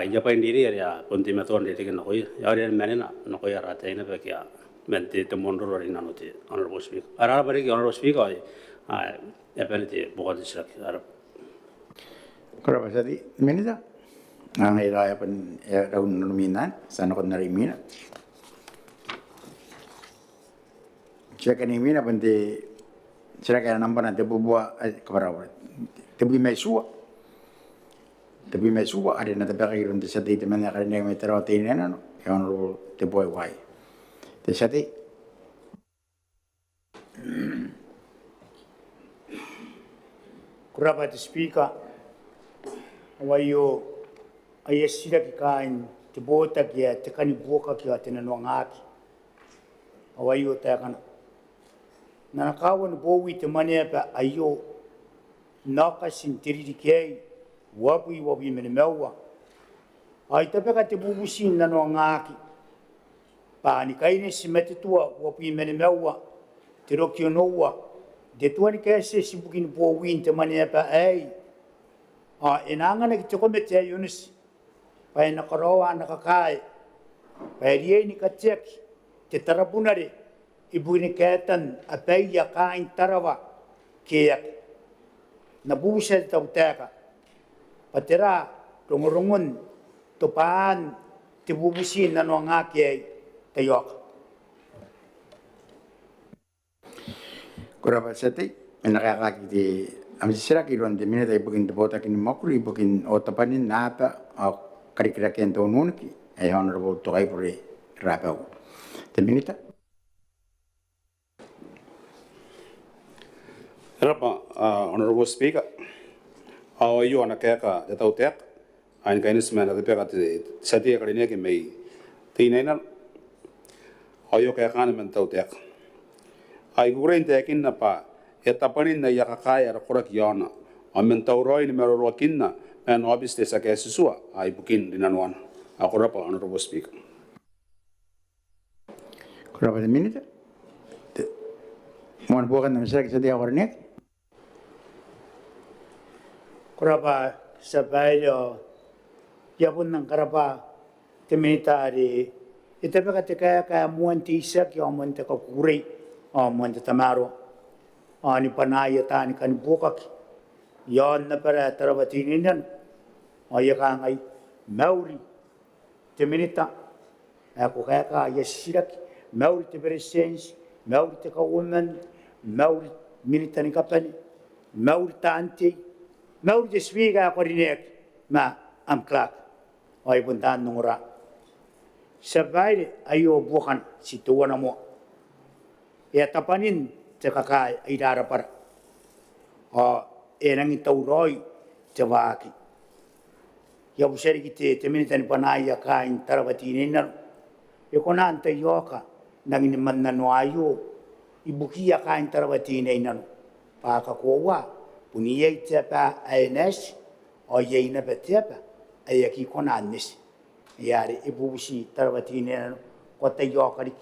[SPEAKER 10] ya pa ndiri ya konti maton ndiri ke noy ya ren manena noy ya rata ina pe kya mente te mondro ri nanote honorable speaker ara bari honorable speaker ya penite bogad sirak ara
[SPEAKER 1] Kuraba sadi minita. Ang ilaya pan raun numinan sana kon narimina. Siya kanimina pante siya kaya namba na bubuwa kaparawa. Tebu mesua. Tebu mesua ada na tabaki ron sa tita man na kanya may taraw tina na no. Yon ro tebu wai. Te sati.
[SPEAKER 11] Kuraba te speaker. Wayo ai sira ki kain te bota ki te kani boka ki te no ngaki. Wayo te kana. Na kawan bowi te Maneaba ayo naka sintiri di kei wapi mene mewa. Ai te peka te bubusi na no ngaki. Pa ni kaine si mete tua wapi mene mewa te roki onoa. De tuani kese si bukin bowi te Maneaba ai. Inangana ki te komete ai unis. Pai na koroa na kakai. Pai rie ni katiaki. Te tarabunare. Ibu ni kaitan a pai ya kain tarawa. Kiak. Na busa te tau teka. Patera rongorongon. Topaan. Te bubusin na no ngaki ai. Te yoka.
[SPEAKER 1] Kuraba sati. Nakakaki di Ami sira ki ron de minute ibukin de bota kin makuri ibukin o tapanin nata o karikira ken to nunki e honorable to ai pure rapau. Te minute.
[SPEAKER 2] Rapa, honorable speaker. Au yu ana keka de tau tek. Ain kainis mana de peka te sati ka ne ke mei. Tinena. Au yu keka ana men tau tek. Ai gurein tekin na pa e tapanin na yakakai ara korak yana. Amen tauroi ni mero rokinna and obviously sa kaya susua ay bukin dinanuan. Ako rapa honorable speaker.
[SPEAKER 1] Kuraba de minute. Mon bukan na sira ki sa dia kornek.
[SPEAKER 11] Kuraba sa bayo yapun ng karaba te militari. Ito pa te kaya muanti isa ki muanti ka kurei muanti tamaro. Ani panaya tani kan bukak. Yon na para tarabatininan. Ay ka ngay Mauri. Te minita. Ako kaya ka yasirak. Mauri te presensi. Mauri te kauman. Mauri minita ni kapani. Mauri taanti. Mauri te swiga ako rinek. Ma am klak. Ay puntaan nung ra. Sabay ayo bukan si tuwa na mo. E tapanin te kakai ay darapar. Enang itauroi te waki. Ya buseri ki te minita ni panaya kain tarabatinin. E konan te yoka nang iniman na nuayo. Ibukia kain tarabatinin. Pakakowa. Puniyay te pa ANS. O yay na pa te pa. Ay aki konan nis. Yari ibubusi tarabatinin. Ko te yoka rik.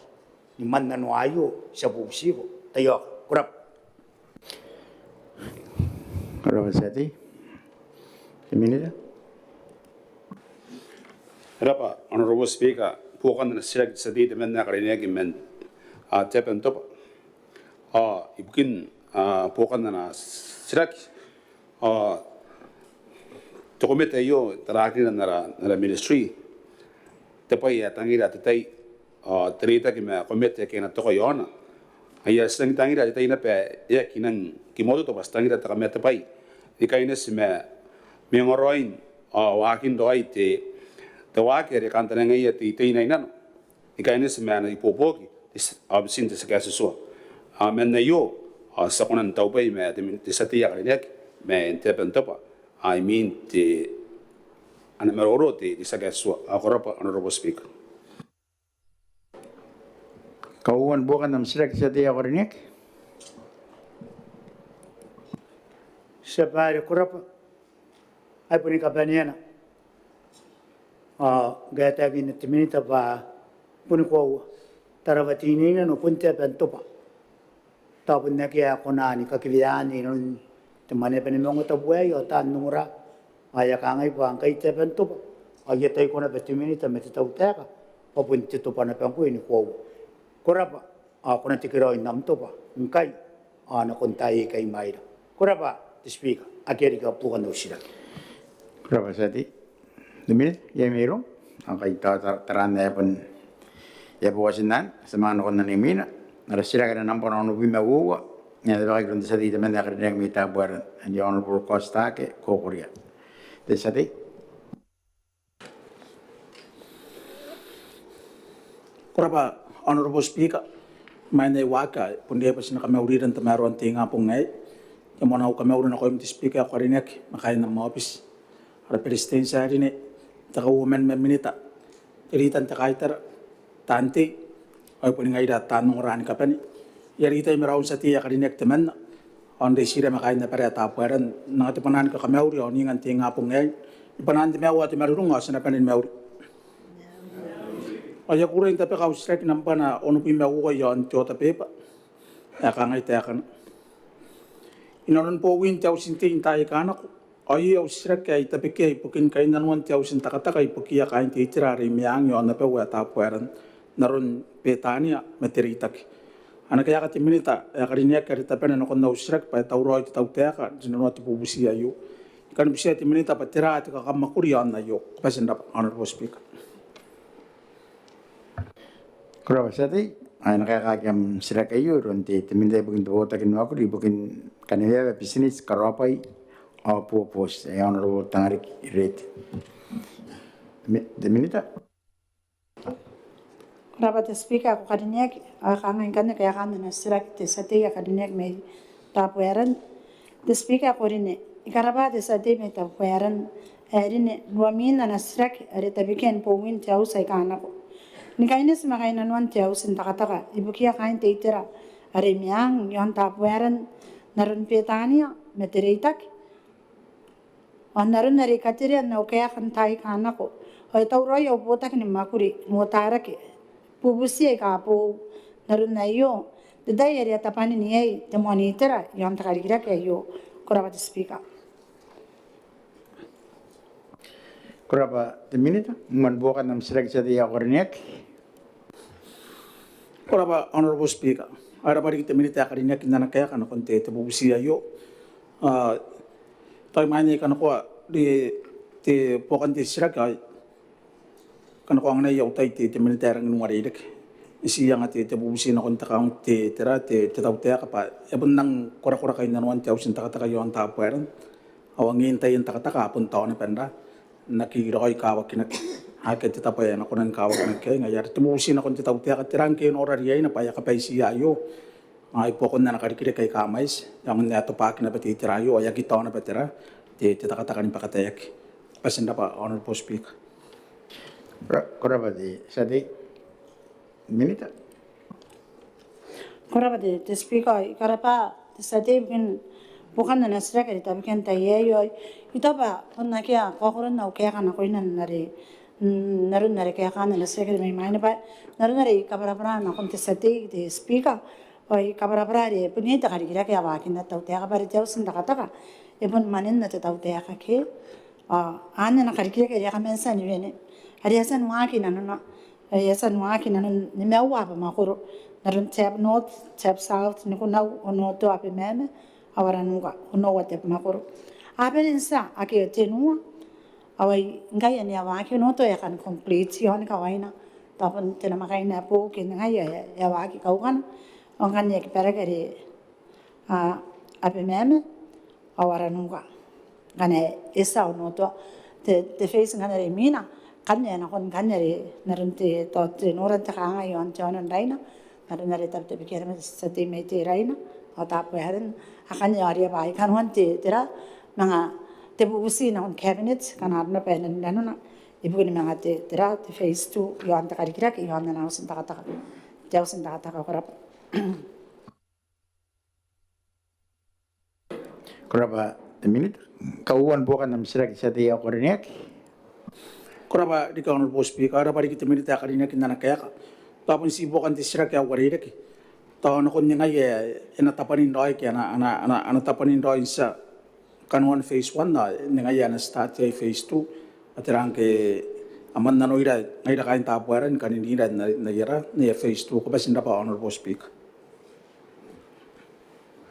[SPEAKER 11] Ni man na nuayo sa bubusi ko. Te yoka. Kurap.
[SPEAKER 1] Kuraba sati. Te minute.
[SPEAKER 2] Rapa honorable speaker. Pukan na sira sa di men na karinig men tepen top. Ibukin pukan na sira to komite yo taraki na ministry. Tepai ya tangira tetai terita ki me komite ke na to ko yona. Aya seng tangira tetai na pe ya kinan kimodo to bastangira ta me tepai. Ikaines me ngoroin wakin doi te wake re kantana ngai te ina ina. Ikaines me na ipopoki absin te saka so. Men na yo sa konan taupai me te satia kare me tepen topa. I mean te ana meroro te saka so. Akorapa honorable speaker.
[SPEAKER 1] Kauan bukan nam sira ki sa dia kornek.
[SPEAKER 11] Sabay kurapa. Ay puni kapaniana. Gaya gini te minita ba puni ko tarabatinin no punte pentopa. tapon na kaya ko na ni kakiviani nun temane pa ni Maungatabu yo tan nura aya ka ngai pa kai te pentu aya tai ko na betimini ta meti tau teka papun te to pa na pangku ini ko korapa ako na tikiro inam to pa ngai ana kontai kai mai korapa te speaker akeri ka pukan no shira
[SPEAKER 1] Kurapa sati. Demi ya miro. Angkai taran ya pun ya puasinan semana kon nani mina. Nara sira kana nampa no bima uwa. Ya de bagi kon sati temen ya kana mita buar and honorable Costa ke ko Korea. De sati.
[SPEAKER 5] Kurapa honorable speaker mainai waka pundia pas na kamauri dan tamaruan tinga pungai yang mana kamauri na ko imti speaker ko rinek makai na office ada presidensia hari ni taka women minita iritan takaitar tanti ay puningai da tanong ran kapani yari ita meraun sati ya karinek teman on de sira makai na para taparan na tepanan ka kamauri on ingan tinga pungai ipanan de mewa te marurunga sana panin meuri aya kurang tapi kau strike nampak na onu pimba uga yon jota pepa ya kangai te akan inonon po win tau sinti intai kanak aya strike ai tapi ke pukin kain nanwan tau sinta kata kai pukia kain ti tirari miang yon na pe wa ta pueran narun petania materitak ana kaya kati minita ya karinya kari tapi na kon na strike pa tau roi tau te aka jinonwa ti pubusi ayu kan bisa ti minita pa tirati ka kamakuri yon na yo pasen dap honorable speaker.
[SPEAKER 1] Kurapa sati. Ayan kakakam sila kayo ronti teminda bukin to takin ako di bukin kanila business karapai o pupos ayan ro tangarik rate. Deminita.
[SPEAKER 12] Kurapa te speaker ako kadinyek kangen kanne kaya kanne na sila te sati ya kadinyek me tapueran te speaker ako rine ikaraba te sati me tapueran rine luamina na sila ari tabiken po win tau sai kanako. Ni kainis makainan wan tiaw sin takataka ibukia kain teitera are miang yon tapueran narun petania metereitak on narun nari katire na kaya kantai kanako hoy tawroy o botak ni makuri motara ke pubusi ka po narun na yo dai area tapani ni ai te monitora yon takarigira ke yo korabat speaker
[SPEAKER 1] Kurapa deminita man bukan nam sila sati ya kornek.
[SPEAKER 5] Kurapa honorable speaker ada bari kita minita karinya kinana kaya kana konte te bubusi ayo tay mani kana ko di te pokan ti siraka kana ko ang nayaw tay te minita rang nuari dek isi yang ati te bubusi na konta kaung te tera te tau te kapa ebon nang kora kay nanuan tiaw sin taka yo ang tapueran awangin tay ang taka pun taon na penda nakiroy kawak kinak hake te tapayan ako ng kawak ng kaya ngayar tumusin ako te tau te katirang kayo orariyay na paya kapay siya yo ay po ko na nakarikiri kay kamais yung neto pa akin na pati tirayo ay agitaw na patira te takataka ni pakatayak pasin na pa honorable speaker.
[SPEAKER 1] Kurapa di sati minita.
[SPEAKER 12] Kurapa di te speaker karapa te sati bin bukan na nasira kaya tabi kan tayo ito ba kung nakiya kokoron na kaya kana ko inan narun nari kaya kana nasira kaya may main pa narun nari kabarabara na kung te sati te speaker oy kabarabara di punita kari kira kaya wakin na tau teka pari tiyaw sin takataka ipun manin na tau teka ke ana na kari kira kaya kamensa ni wene ariasan wakin na ariasan wakin na ni mewa pa makuro narun tap north tap south ni kunaw ono to api meme awara nuga ono wate makuro aperensa ake tenua awai ngai ani awaki no to yakan complete yon kawaina tapon tena makai na po kin ngai ya waki kaukan ongan yak peragari ape meme awara nuga gane esa ono to te face ngane mina kanne na kon kanne narunte to te noranta kanga yon jonan raina narunare tapte bikere sati mete raina atap heran akan yari bai kan wanti tera mga tebusi na on cabinet kan harna penen nanuna ibu ni mga tera te phase 2 yon ta kari kira yon na usin ta kata jauh sin ta kata korap
[SPEAKER 1] Kurapa minute kauan bukan nam sila sati ya kornek.
[SPEAKER 5] Kurapa di honorable speaker ada bari kita minita karinya kinana kaya tapon si bukan ti sira kaya warirek Tahu nak kuning aja, ina tapanin doi kaya ana tapanin doi sa kanuan phase 1 na ningali ana start kay phase 2 at rang ke aman na noira ngaira kain tapuaran kaninira na yara na phase 2 ko basin pa honorable speaker.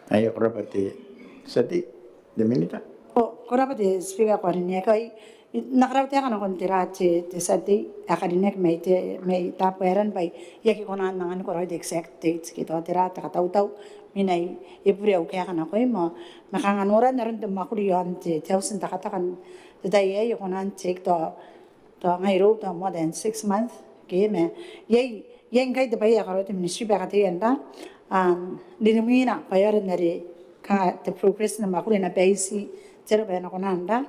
[SPEAKER 1] Ayo korapati sati de minita.
[SPEAKER 12] Korapa de speaker ko rin niya kay nakarap tayo ka na kontira te sati akadinek may tapuaran bay yaki ko na nangan ko the exact dates kito tira takataw-taw minay ipuri au kaya ka na ko mo makanganura na rin tumakuli yon te tawsin takatakan today ko na take to ngairo to more than 6 months kaya me yang kay de bay akaro te ministry ba kati yanda dinumina payaran nari ka the progress na makuli na basi tero ba na konanda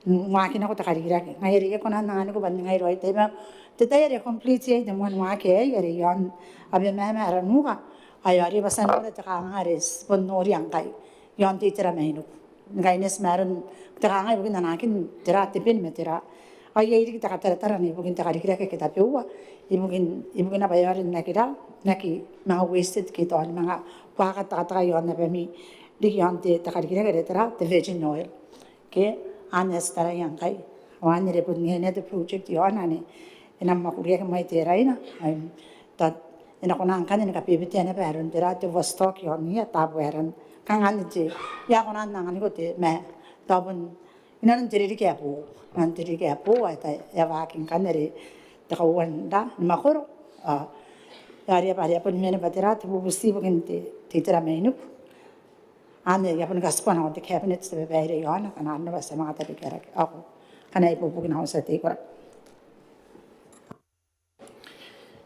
[SPEAKER 12] ngaki na ko takarira ngairi ko na nangani ko ban ngairo ay tema tetayari complete ay demon ngaki ay yari yon abe mama aranuga ayari basan na takangares ponori ang kay yon titira mainu ngaines maron takangay bugin nanakin tira tipin metira ay yari kita katara ni bugin takarira ke kita pewa ibugin na bayarin na kita naki mga wasted kita on mga pakataka yon na pemi di yon te takarira ke tira the virgin oil ke anes tara yang kai wani re pun ngene the project yon ani ina makuria ke mai tera ina tat ina kona kan ina kapibiti ana baron tera te vostok yon ya tabueran kan ani je ya kona nangani ko te me tabun ina nan teri ke apu ata ya wakin kan re ta kawanda makoro yari pun mene batera te busi bugin te tera menu ane ya pun gaspon on the cabinet se beire yon kan anna basa mga tabi kara ako kana ipupugin ako sa te kora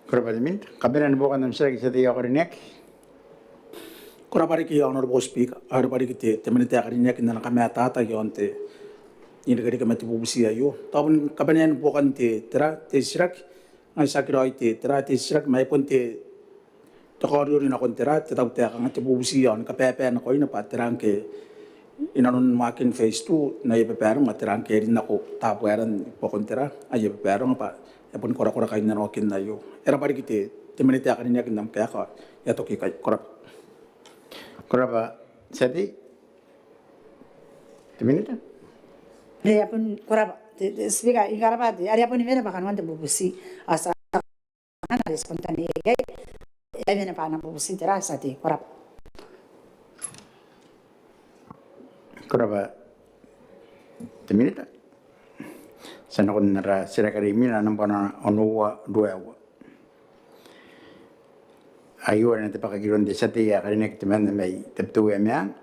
[SPEAKER 1] Korapati minta. Kabiran bukan nam sila kisati ako rinek.
[SPEAKER 5] Korapari ki honorable speaker korapari ki te menite akarinya kinana kamaya tata yon te ini kadi kamati bubusi ayo tabun kabanyan bukan te tera te sirak ngai sakiroi te tera te sirak mai pun te takoriori na kontera te tau te akangati bubusi yon kapepe na ko ina pa terang ke inanon makin phase 2 na ipeperong at terang ke rin ako tapueran po kontera ay ipeperong pa yapon kora kain na rokin na yo era pari kite te menite akarinya kinam kaya ka yato ki kay korap
[SPEAKER 1] Korapa sati de minita.
[SPEAKER 12] ya pun korapa speaker ikarapa de ari pun mena bakan wante bubusi asa ana spontane ya mena pa na bubusi tera sati korap
[SPEAKER 1] Korapa de minita. Sana ko nara sila karimina nang pana onua dua. Ayo na te pakagiron de sati ya karinek te man may teptu emya.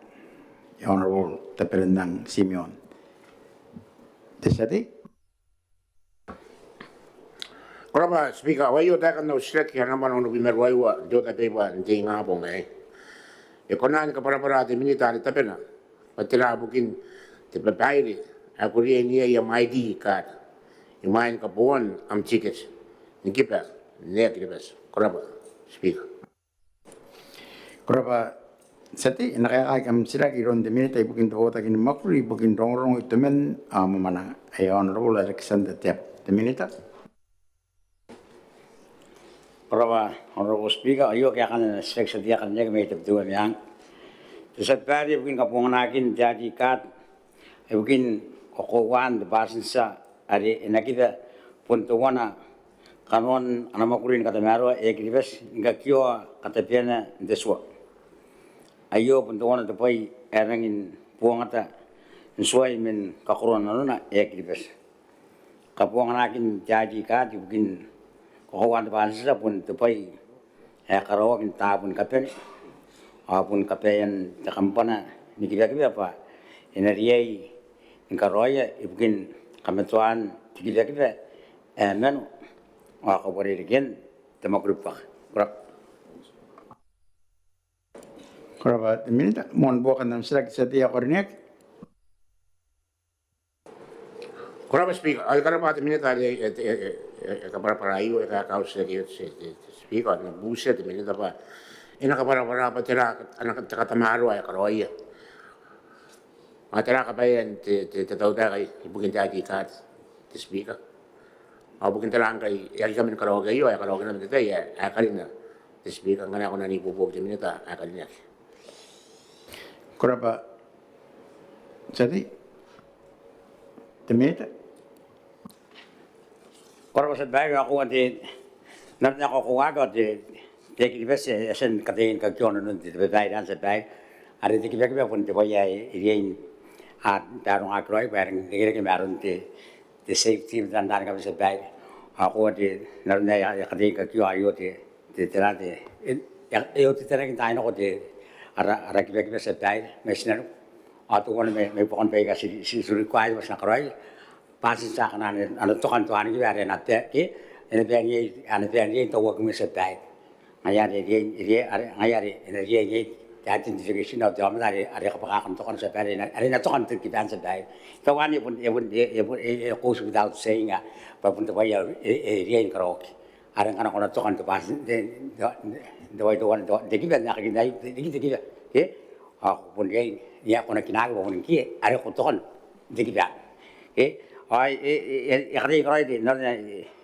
[SPEAKER 1] Honorable Tapelendang Simeon. De sati.
[SPEAKER 13] Korapa speaker, wayo takan no strek ya naman ono bimerwaiwa do ta pepa ndi ngapong e konan ka para te minita ni tapena patira bukin te papairi aku ri ni ya ID card imain ka bon am tickets ni kipa ne kibas korapa speaker
[SPEAKER 1] Korapa sati nakaya kam sila kiron de minita ibukin to ta kin makuri ibukin rongrong itu men mamana ay honorable Alexander Tep de minita.
[SPEAKER 14] Korapa honorable speaker ayo kaya kan section dia kan jaga may teptuan yang Sesat pari bukin kapungan akin jadi kat bukin kokowan de basin sa ari enakita puntuana kanon anamakurin kata maro ekribes inga kio kata piana deswa ayo puntuana te pai erangin puangata nsuai men kakuron nana ekribes kapungan akin jadi kat bukin kokowan de basin sa pun te pai karawakin tabun kapen apun kapean takampana ni kira-kira apa enariai ingkaroya ibugin kametuan kira-kira men ako berikan temakrupak kurap
[SPEAKER 1] Korapa minita mon bukan nam sila kisati ako rinek.
[SPEAKER 13] korapa speaker ay korapa te minita de ka para ayo ka causa ke speaker na buset te minita pa ina ka para patira anak katamaro ay karoya matira ka pa yan te tau kay ibugin jadi kat te speaker bugin talang kay yaki kami karoga iyo ay karoga na dito ay karin na te speaker ngana ko nani bubog te minita akalinya
[SPEAKER 1] Kurapa jadi temeta
[SPEAKER 14] Korba sa bayo ako ati narna ko kuwa ko ati teki bes esen katin ka kyon nun ti bay dan sa bay ari teki bek bek pun ti boya iriin at darong akroi parang ngire ke maron ti safety dan dan ka sa bay ako ati narna ya katin ka kyo ayo ti tera ti yo ti tera kin tayo ko ti ara ki bek bes sa bay mesna atu kon me pokon bay ka si require mas na kroi pasin sa kanan ano to kan tuan ki bare na te ki ene ben ye to wak mi se tai ngaya ye ngaya ene ye identification of the amla are ka pa kan to kan se bare na are na to kan ki ban se tai to wan ye goes without saying pa pun to ya ye krok are kan ko to kan to pas de wai to wan de ki ben na ki dai de ki ke pun ye ya ko na ki na ko ki are ko to kan de ki ban ke ay ikari di narnya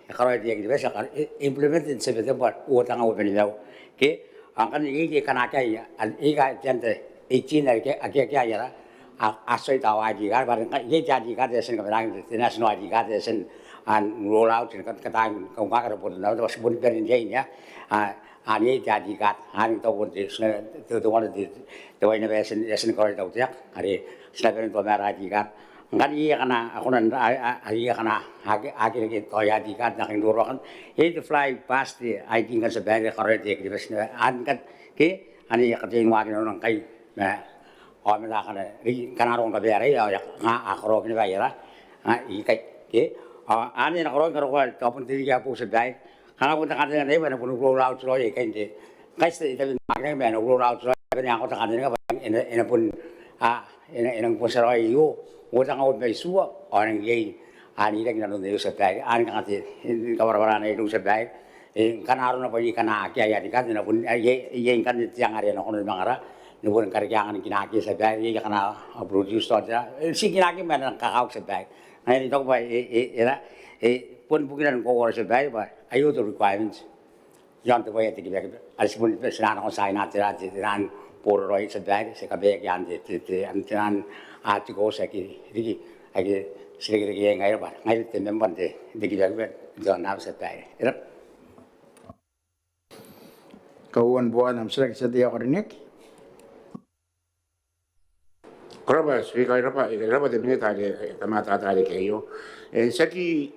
[SPEAKER 14] ikari di yang dibesa kan implementin sebetulnya utang apa ni tahu ke angkan ini kan aja ya ini kan gente izin dari ke aja ya asal tahu aja kan barang ini jadi kan desen kebenaran nasional aja kan desen an roll out kata kau nggak kerapot tahu terus pun berin ya ini jadi kan ini tahu pun di tuh ini desen kalau tahu ya hari selain itu merah aja kan ngan iya kana ako nan iya kana agi to ya di kan naking duro kan it fly past the I think kan sa bag kare di bes an kan ke ani ya katin wa kan nang kai na o me la kana kana ron ka bere ya nga akro ni ba ya i kai ke ani na ron ka ro ka pun ti ya pu sa bag kana pun ta kan ne ba na pun roll out ro ye kan de kai sa ita ma ne ba na roll out ro ba ni ako ta kan ne ba ina pun ina pun sa ro yo utang out may suwa orang ye ani lagi nanu de sa pai ani kan ati kawara na itu sa pai kan aro na pagi kana kya ya di kan na pun ye kan tiang ari na kono mangara ni pun kar kyangan kinaki sa pai ye kana produce to ja si kinaki man ka kauk sa pai ai to ba era pun bukinan ko sa pai ba ayo to requirements yan to ba ya tiki ba alis pun sana ko sai na tira tiran por roi sa pai se ka be yan te an ati ko sa ki rigi agi sile rigi ngai ba ngai te memban de digi ba don na sa pai era
[SPEAKER 1] kauan buat nam sila sa dia karinek
[SPEAKER 13] koraba speaker rapa de minita de tamata ta de keyo saki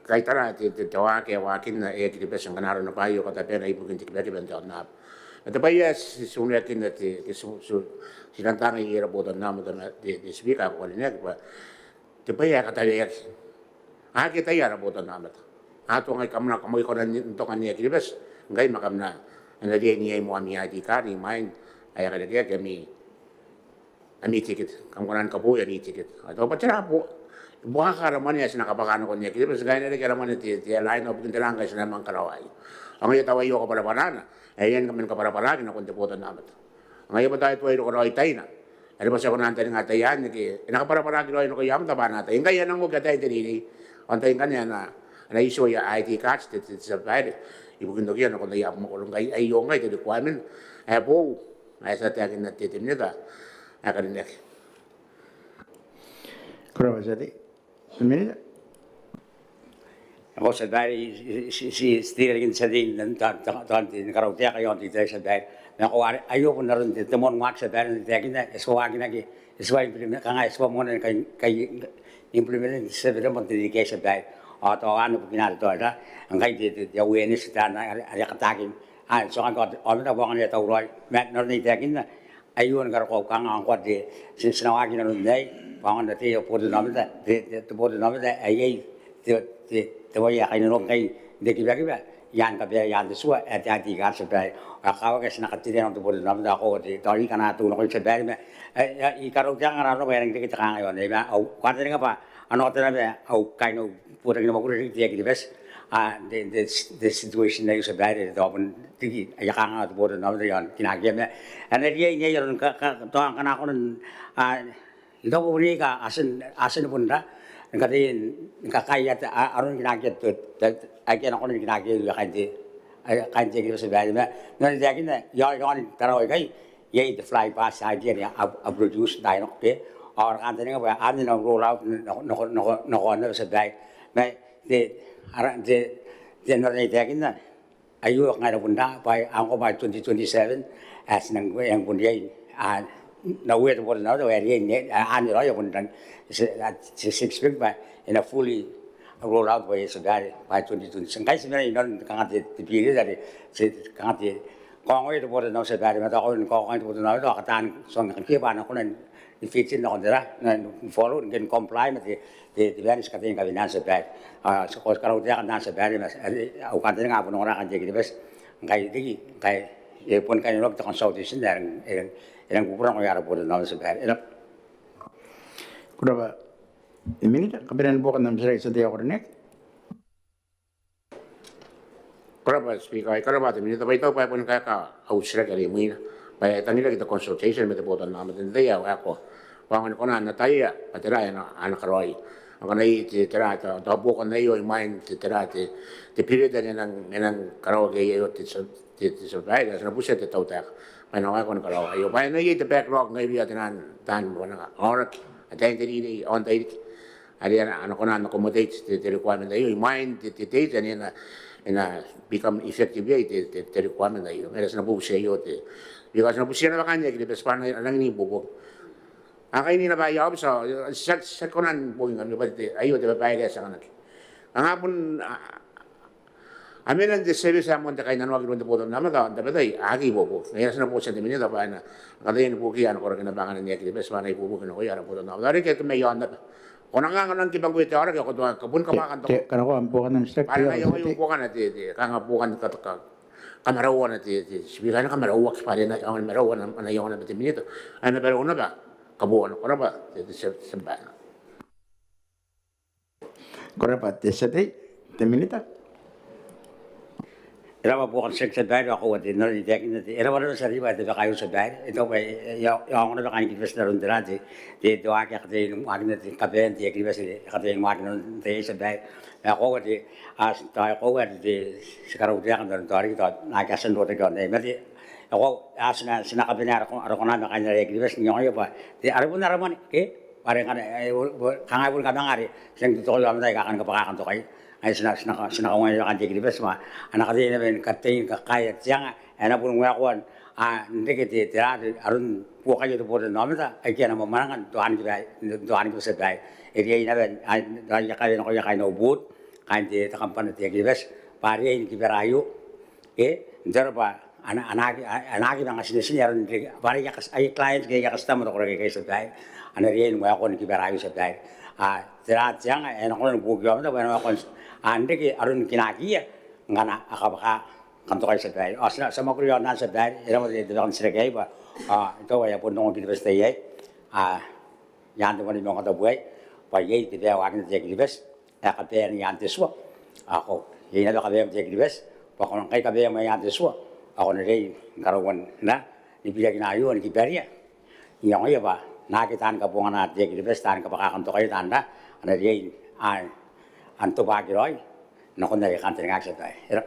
[SPEAKER 13] kaitara te tawa ke wakin na ki besan kanaro na payo kata pena ibu kinti ki ben don na te paya sunya kin te sinantang i era bodan na mo de speaker ko ne ba te paya kata ya kita ya bodan na mata ato ngai kamna kamoy ko nan to kan ki bes ngai makamna ana de ni mo ami adi kari main aya kada ke mi ani ticket kamuran kapo ya ni ticket ato pachara po buah kara mani asina kapakano ko niya kaya gaya na kaya mani ti line up din lang kasi naman karaway ang iya tawa iyo kapara parana ayan kami kapara paragi na kunti po namat ang iya ba tayo tuwa ko raway tayo na ano ba siya ko nantan nga tayan ki nakapara paragi raway no kaya amta ba natin yung kaya nang huwag tayo tinili antayin kanya na iso ya ID cards sa pwede ibu kindo kaya na kung tayo mo kulong kaya ayo nga ito requirement ay po ay sa tayo kinatitim nito akan ini
[SPEAKER 1] kurang jadi sebenarnya
[SPEAKER 14] ako sa dai si stiring sa din tan tin karaw tiya kayo ti sa dai na ko ayo ko naron ti temon mak sa dai ti kina eswa kina ki eswa implement kanga eswa mo na kay implement sa dai mo ti ke sa dai ato ano kina to da ang kay ti ya awareness ta na ari katakin so kan ko on ta bang ni ta uroi met naron ti kina ayun karo ko kang ang kwat di sinawagi na nun dai pangan na tiyo po din namin po din namin ay tiyo ya kay nung kay di kiba yan kabe yan deswa at ati ka sa bay akaw kasi nakatili ng po din namin ako di tori ka na tulong ko sa bay ikaro diyan nga ro bayang di kita ka ngayon di ba o kwat nga pa ano ta na o kay no po rin mo ko rin di kibes the situation na yung sa bahay ito apun tigi ayakang at po rin namin yan kinagyan na and then niya yun to ang kanako nun ito po rin ka asin po na nagkatiin nakakayat aron kinagyan to agyan ako nun kinagyan yung kanti kain jadi bahasa bari ma na jadi na yon tarawih kai ye the fly past idea ya a produce dai nok pe or kan tani ka an no roll out no bahasa bari ma de no jadi na ayu ngai da bunda by ang ko by 2027 as nang yang pun ye na we to what now the area an ro ya bunda 6 week by in a fully roll out by so that by 2020 kai sima ni non kang ati pili dari kang ati kong we to what now so that ma ta ko kong to what now to ka tan song kan ke ba na ko nan di fitin na ondera na follow gen comply ma di vanis ka tin ka binan so that so ko ka ro ya kan so that ma au kan tin nga bu no ra kan je ki bes kai di kai e pon kai no ta consultation dan yang kurang ya ra bu no so that
[SPEAKER 1] Kuraba, minita kabiran bukan nam serai setia kornek.
[SPEAKER 13] Koraba speaker, koraba te minita bai tau pai pun kaya ka au sira kali muina. Pai tani lagi ta consultation me te botan nama te dia wa ko. Wangan kona na tai ya, patera ya ana karoi. Ang nei te tera ta bu ko nei oi mind te tera te period ni nang karo ke yo te so bai da na buset te tau ta. Pai na wa kon karo. Yo pai nei te backlog nei bia tan bona. Ora atende di on dai ada anak anak accommodate the requirement ayo mind the data and become effective the requirement ayo meres na bu seyo te because na bu siya na kanya kini bespan lang ni bubo ang kaini na ba yob so sa konan bu ngam ba ayo te ba ga sa kanak ang hapon amilan de service amon ta kainan wag ron de bodon nama da dai agi bobo meres na bu sa de minita ba na kadayin bu kiyan ko na bangan ni kini bespan ay bubo kino ya bodon nama dari ke me yon Kona nga nang kibang kuwi teora kaya kutuan kabun kamakan to.
[SPEAKER 1] Kana ko ampukan ng stek.
[SPEAKER 13] Para nga yung bukan ati kanga bukan ka kamerawan ati sibigan na kamerawan pare na yung kamerawan na yung na bitimito. Ay na pero una ba kabuan ko ba iti samba.
[SPEAKER 1] Kuraba tesete teminita.
[SPEAKER 14] Era bukan seksa bayar ako wati no di tek ni era wala sa riba de kayo sa bayar ito ba ya ang na kan kibes na ron dirati de do ak kate ng magna de kaben de kibes de kate ng magna de sa bayar ako wati as ta ako wati de sikaro de kan ron tori to na ka sen do de kan de mati ako as na sinakaben ako ko na kan de kibes ni yo ba de arbo na ramon ke pare kan kangay pun kadang ari sing to yo amday ka kan kapakakan to kay ay sinakawan yung kanti kibes ma anak kati na ben kati kakaya tiyang ana pun ngakwan hindi kiti tira arun po kayo to po na namita ay kaya naman manangan doan ko sa bay iri na ben ay kaya na ko kaya na ubut kanti takampan ti kibes pare yung kiberayo ndero pa anaki mga sinisin yaron pare ay client kaya customer ko kaya sa bay ana rin ngakwan kiberayo sa bay tira tiyang ana ko nang bugyo na ba na ande ki arun kinaki ya ngana akabaka kanto kay sa dai asna sa makuriyo na sa dai era mo de kan sira kay ba ito ya pun nong kibes tay yan de mani nong Maungatabu pa ye de wa kan de kibes ka pe ni yan teswa ako ye na ka pe de kibes pa kon kay ka pe ma yan teswa ako na rei karawan na ni biya kinayo ni kiberia yang ya ba na kitan ka bunga na de kibes tan ka baka kanto kay tanda ana rei anto bagiroi nakon dari kantor ngaksa tayo.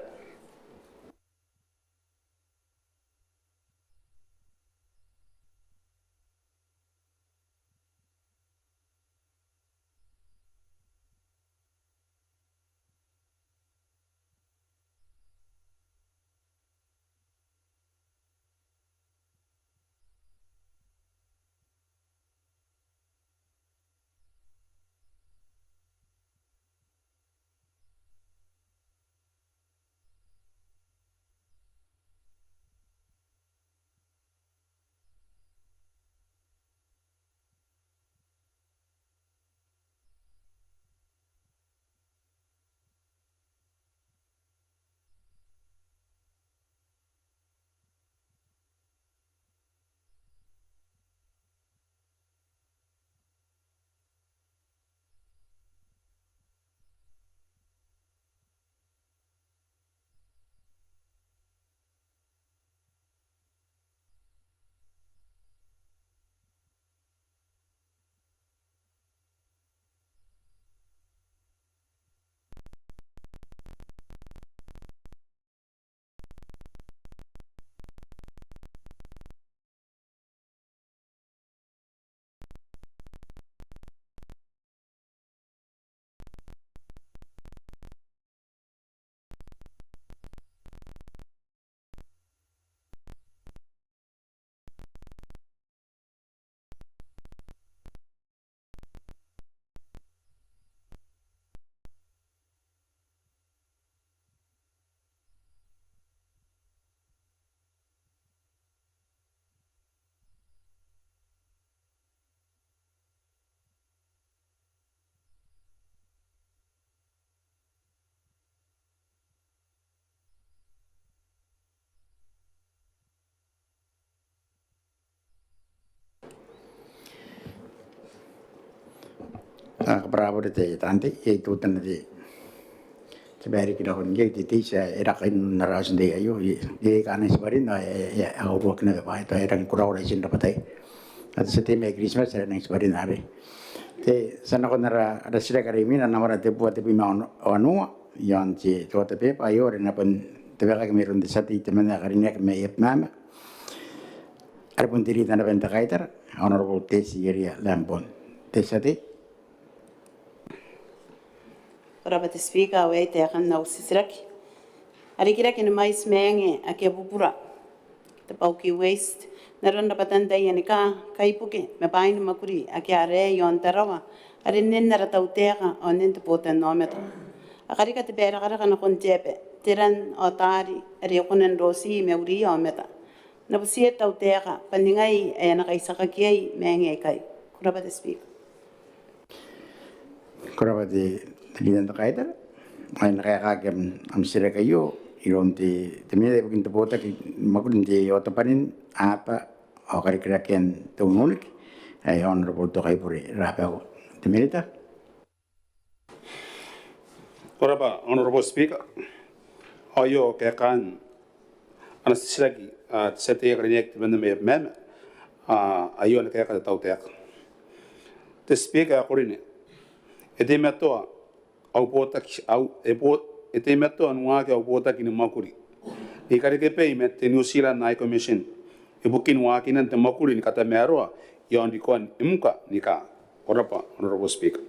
[SPEAKER 1] bravo de tante e tutto de sebari kita kon ge ti sa era kain naras de ayo ye kan sebarin ya au na ba to era kurau ra sin dapat at sa time Christmas era nang sebarin are te sana kon nara ada sira kari mina namara te buat te pima onu yan ti to te pe ayo re na pun te ba ka mirun de sati te mena kari nek me yep mama ar pun diri tanda benta kaitar honorable te siria lampon te sati
[SPEAKER 15] Korabate speaker we te kan na usisiraki. Ari kira kina mais menge ake bupura. Te pauki waste na ronda patanda yani ka kaipuke me paini makuri ake are yon tarawa. Ari nenna ra tauteka o nen te poten no meta. Akari ka te bera kara kana kon tepe. Tiran o tari ari kunen rosi me uri o meta. Na busie tauteka paningai e na kaisaka kiai menge kai. Korabate speaker.
[SPEAKER 1] Korabate lidan ta kaitar ay nakakagam am sira kayo iron ti temine bukin to bota ki makun ti otapanin apa o karikiraken tungulik ay honorable to kay puri rapaw temine ta
[SPEAKER 2] Koraba, Honorable Speaker, ayo kekan anasilagi sete karinek tibanda me mem ayo na kaya tau tek. The Speaker akorine ete meto au pota au ete meto anua ke au pota kini makuri. I kare ke pe met te New Zealand High Commission. E bukin wa kinan te makuri ni kata meroa yon di kon imka ni ka. Korapa, Honorable Speaker.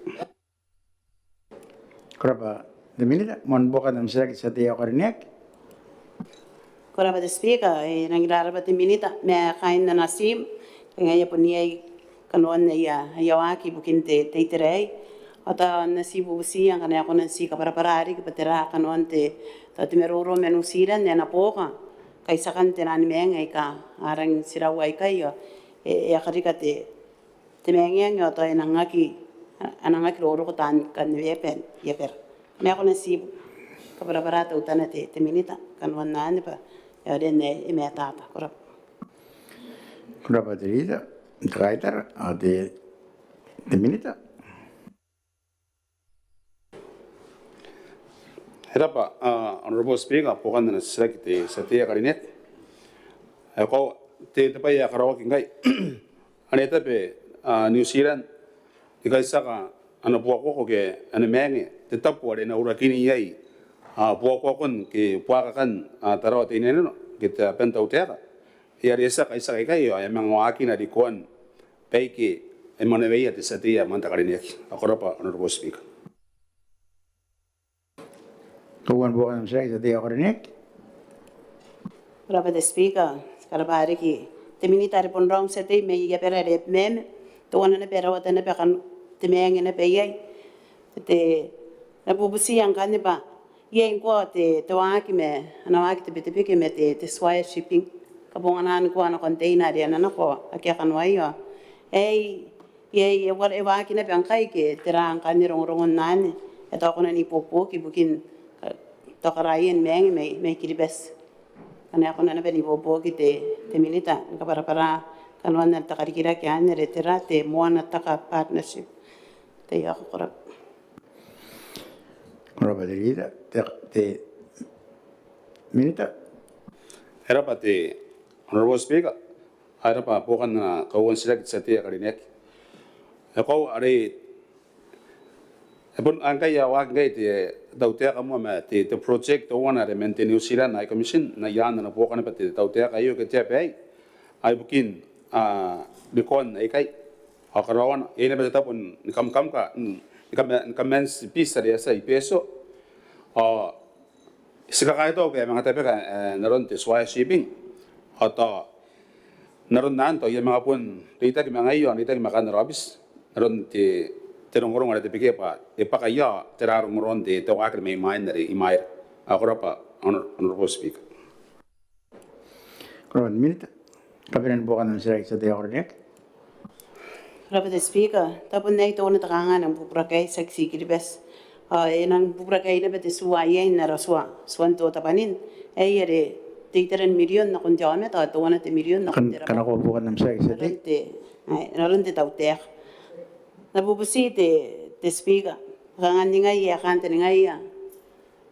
[SPEAKER 1] korapa temine ta mon boka nam sira ki sate karinek
[SPEAKER 15] Korabate speaker e nangira bate minita me kain na nasim ngaya punia kanon ya yawaki bukin te terei ata nasibu busi yang kana ako nasi kapara-parari kapatera kanon te tati meroro menusira nena poka kaisa kan te nani menga ka arang sirawai kai e akarika te menga ngo to enangaki anangaki roro ko tan kan yepen yeper me ako nasibu kapara-parata utana te minita kanon nane pa ya denne e me tata
[SPEAKER 1] korapa terida kaitar ade temine ta
[SPEAKER 2] Herapa, Honorable Speaker, pokan na select te sate karinet. Ako te pai akarawa kingai. Aneta pe New Zealand ikai saka ana puako ko ke ana menge te tapu are na urakini yai puako kon ke puaka kan tarawa te neno ke te penta utera. Ia resa kai saka kai ya mangwaki na di kon peike e maneveia te sate ya manta karinet. Akorapa, Honorable Speaker.
[SPEAKER 1] tuan boka nam sira ki sate karinek
[SPEAKER 15] Korabate speaker karabari ki te minita re ponrong sete me ya pera re mem to wana ne pera wata ne pe kan te menge ne pe yai te na bubusi yang kan ne ba yen ko te waki me na waki te bete ke me te swire shipping ka bonga na ko na container ya na ko akia kan wai yo ye war e waki ne pe an kai ke te ran kan ni rong nane e to ko na ni popo ki bukin to karayen menge me kiribes kana ako na beni bobo ki te milita ka para kan wana ta karikira ki ane retira te moana ta ka partnership te ya ko
[SPEAKER 1] korapa terida te minita
[SPEAKER 2] Herapa te Honorable Speaker, herapa pokan na kawan select sate karinek. Ako are Epon angkai ya wak ngai te tautea kamu ma te project to wana re maintain New Zealand High Commission na yana na pokan pa te tautea kayo ke te pe ai bukin dikon ai kai akarawan ene ba tapon kam ka kam mens pisa re sa ipeso sika kai to ke mga tepe ka naron te swire shipping ata naron nan to ye mga pun rita ki mga iyo rita ki makan rabis naron te terong-rong ada tepike pa kaya terarong ron de to akre may main dari imair akora pa honorable speaker
[SPEAKER 1] korapa minita kapinan boka nam sira ki sate karinek
[SPEAKER 15] Korabate speaker tapon nei to na takanga ng puprakai saksi kiribes enang puprakai na bete suwaye na raswa swanto tapanin ere titeren million na kun jame ta to na te million na kun tera
[SPEAKER 1] kana ko boka nam sira ki sate
[SPEAKER 15] naron te tautek na bubusi te te speaker kangan ningai ya kan te ningai ya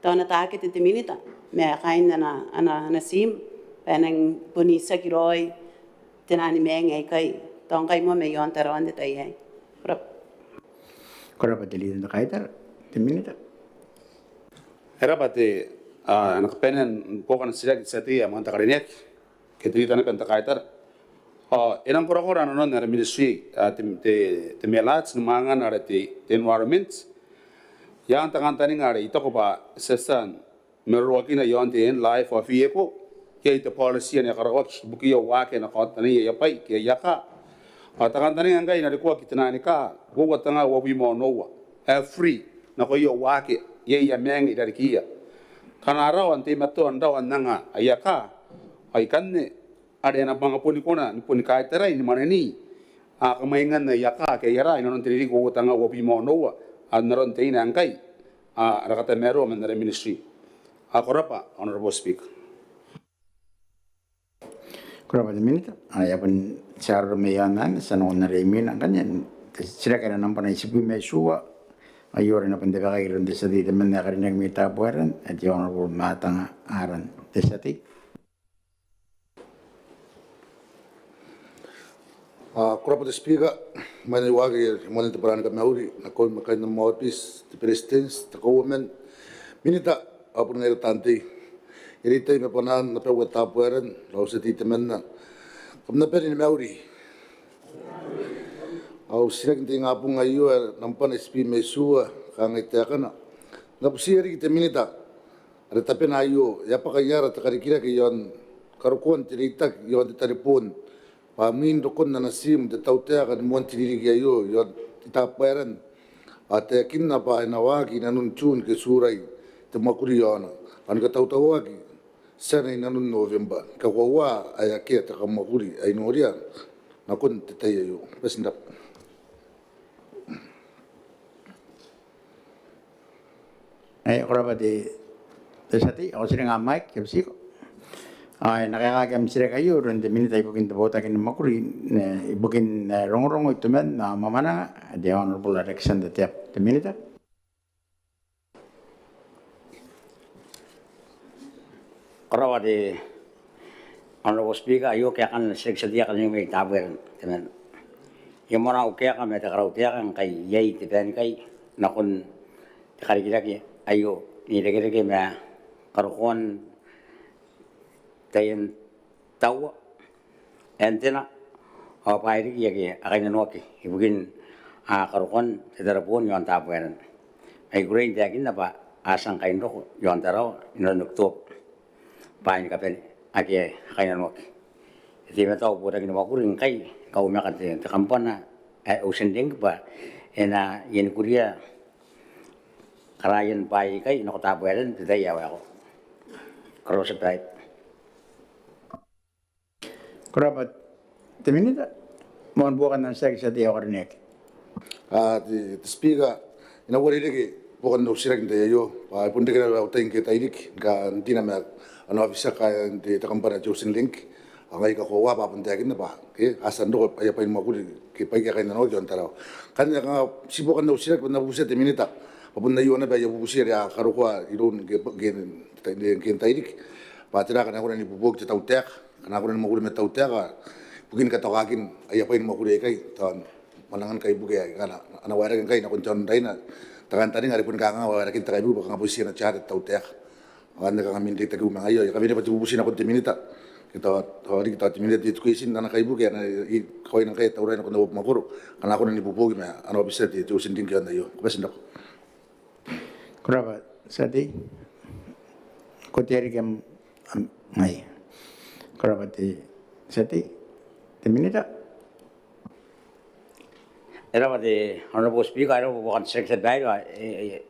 [SPEAKER 15] tauna take te minita me kain na sim penang bonisa kiroi tenani mengai kai tong kai mo me yon taron de tai
[SPEAKER 1] Kora pa tili na kaitar, timinita.
[SPEAKER 2] Era pati anak penen pokan sila sati ang mga takarinek ketrita na pentakaitar. Enang kora non na ministry te melats numangan ara te environment. Yang tangan tani ngare ito ko pa sesan meroki na yon te en life of yepo. Kaya ito policy na karawak bukiyo wake na kontani ya pai kaya yaka. Tangan tani ngai na rikuwa kitanani ka wo tanga wo bi mo nowa. Free na ko yo wake ye ya mengi dari kia. Kana rawan te mato andawan nanga ayaka ay kanne ada na banga puni kona ni puni kai terai ni mana ni kamaingan na yaka ke yara ina non tiri ko tanga wo bi mo nowa naron te ina angkai rakata mero man dari ministry korapa honorable speaker.
[SPEAKER 1] Kurang pada minit, ayah pun cara meyanan, sanong narimin angkan yang sila kena nampak nasi pun mesua, ayor na pun dekat kira desa di temen nak kena mita buaran, ati honorable matang aran desa ti.
[SPEAKER 16] Kurang pada speaker, mana wagi mana terperan kat Mauri, nak kau makan nama mouthpiece, the president, the government, minita apa ni tanti. Irita me panan na pe wata pueran lau se ti temenna kamna pe ni Mauri au sirek ti ngapung ayu nampan sp mesua kang ite kana na pusiri te minita ada tapi na ayu ya pakayara takarikira ke yon karukon tirita yon telefon pamin dokon na nasim de tautea kan mon tiriri ayu yon kita pueran ate kinna pa na wagi nanun chun ke surai te makuri yon an ka tautau wagi sana ina nun November ka wawa aya kia ta kamaguri ay noria na kun tetaya yo pesndap
[SPEAKER 1] Kurang pada desa ti, aku sering ngamai, kebsi ko. Nakakagam sila kayo, ron de minit ay bukin tabota kin makuri, bukin rong itu men na mamana, the honorable election the tiap the minute.
[SPEAKER 14] Karawa di honorable speaker ayo kaya kan sedia kan yung may taber teman yung mana ukaya kan may takarau tiya kan kay yay tipan kay nakon takari kita ayo ni deke may karukon tayen tawa entena apa ini kaya akan nanoki ibugin karukon tedarapun yung taber ay green tiyakin na pa asang kain roko yung taraw inanuktup pain kapen ake kainan wak ti mata ko ra ginawa ko rin kay kau makan ti kampana usending ba ena yen kuria karayan pai kay nakatabaran ti dayaw ako karo sa pai
[SPEAKER 1] Kurapat teminita mon bukan ng sex sa tiyaw karinek
[SPEAKER 16] the speaker ina wari lagi bukan no sirag dayo pa punta ka na utain kita idik ka tina me ano bisa kaya di takampana Josin Link ang ay kakuha papuntakin na pa ke asan do ay pa makuli ke pa kaya na no jon taraw kanya nga sibukan no sirag na buset de minita papunta yo na ba yo busir ya karuha iron ke idik pa tira kana ko ni bubog ta tautek kana ko ni makuli met tautek bugin ka tawagin ay pa makuli kay tan malangan kay bugay kana ana wara kay na kun jon dai na tangan tani ngari pun kanga wara kin tagay bu baka busir na chat tautek anda kang minta kita gumang ayo kami dapat bubusin ako minita kita hari kita minita itu kuisin anak ibu kaya na kau yang kaya tauran ako na makuro karena ako na nibubugi na ano bisa itu sinding kaya na yo kebesin dok
[SPEAKER 1] Kurang sati kotiari kem ay kurang sati teminita
[SPEAKER 14] era pati honorable speaker era bukan section baik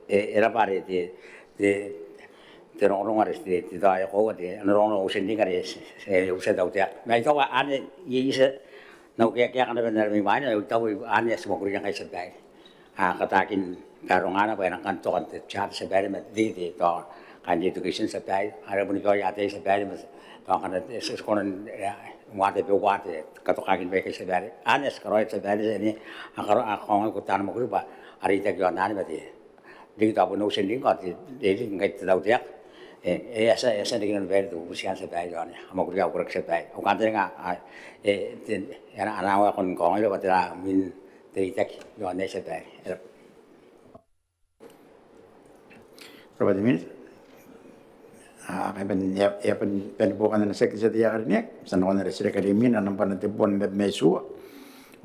[SPEAKER 14] era pare ti terong ares ti dai ko ti norong usending ares usen tau tia mai to ane yise no kaya kan benar mi mana tau ane semua kuriang kai sebai katakin karongana pa nang kanto kan chat sebai me di to kan education sebai ara buni ko yate sebai me to kan sekolah wate pe wate katokakin be ke sebare anes karoy sebare ini akaro akong ko tan mo ba ari ta gyo nan ba ti di ta bo no sen ding ka ti de ngai ta dau tek esa de gin ver du sian sebare yo ne mo ko ya ko sebare o kan te nga tin ana wa kon kong lo ba ta min te ta yo ne sebare
[SPEAKER 1] Berapa minit? Kaya pen bukan na sekli sa tiya karniyak, sa nakon na resira karimin, anong panatipon na may suwa.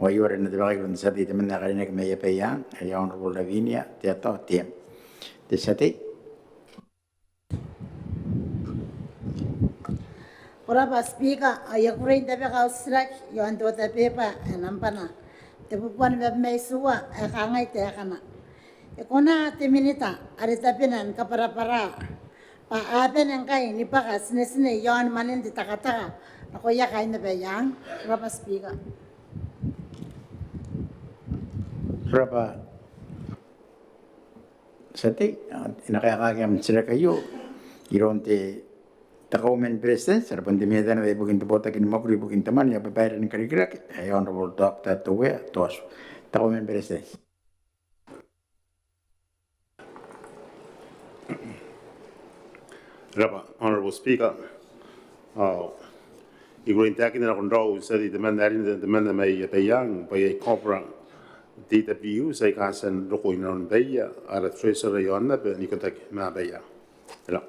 [SPEAKER 1] O iwarin na tibakay kung sa tita man na karniyak may yapayang, ay Honorable Lavinia, tiyato, tiyam. Tisati.
[SPEAKER 6] Ora ba speaker ayakure tabe ka usrak yo ando tabe pa nampana te bukan may suwa kangai te kana ekona te minita ari tabe nan kapara para pa aben ang kai ni pa sine yon manen di takata ako ya kai na bayang ora ba speaker
[SPEAKER 1] Berapa? Sati, inakayakagam sila kayo, ironte takaumen president, sa pandemya na bukin tapota kin makuri bukin taman, ya papayaran ng karikirak, ay Honorable Dr. Tuwe, tos, takaumen president.
[SPEAKER 2] Honorable Speaker, igro intakin na kung raw sa di teman narin teman na may payang pay corporate data view sa ikasan loko inon baya ara treasurer yon na ni kontak ma baya. Hello.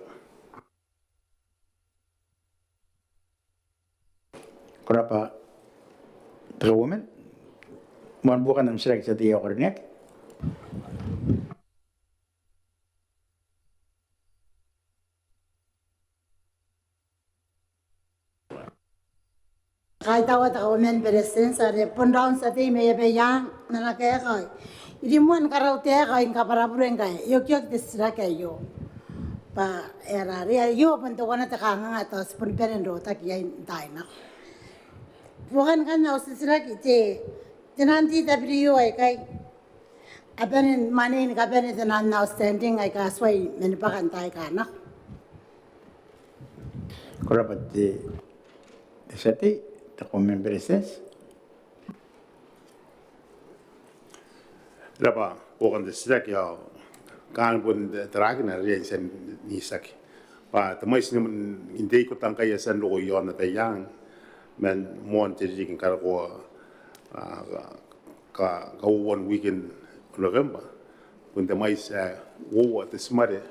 [SPEAKER 1] Kenapa? Terwomen, mohon bukan dalam selek setiap orangnya.
[SPEAKER 6] kai tawa ta omen president sa re pondon sa te me bayang na kaya kai idi mon karau te kai kapara buren kai yo kyo te sira kai yo pa era re yo pento wana ta kanga ta spun peren ro ta kiai dai na bukan kan na usira ki te nanti ta brio ai kai aben mani ni kaben te nan now standing ai ka swai men pa kan tai ka na
[SPEAKER 1] Kenapa di seti takaumen president?
[SPEAKER 2] Lapa bukan de sidak ya kan pun teragi na rian sen ni sak pa tamai sin indei ko tangka ya sen lo yo na tayang men mon te jikin kar ko ka won weekend November pun tamai sa wo te smare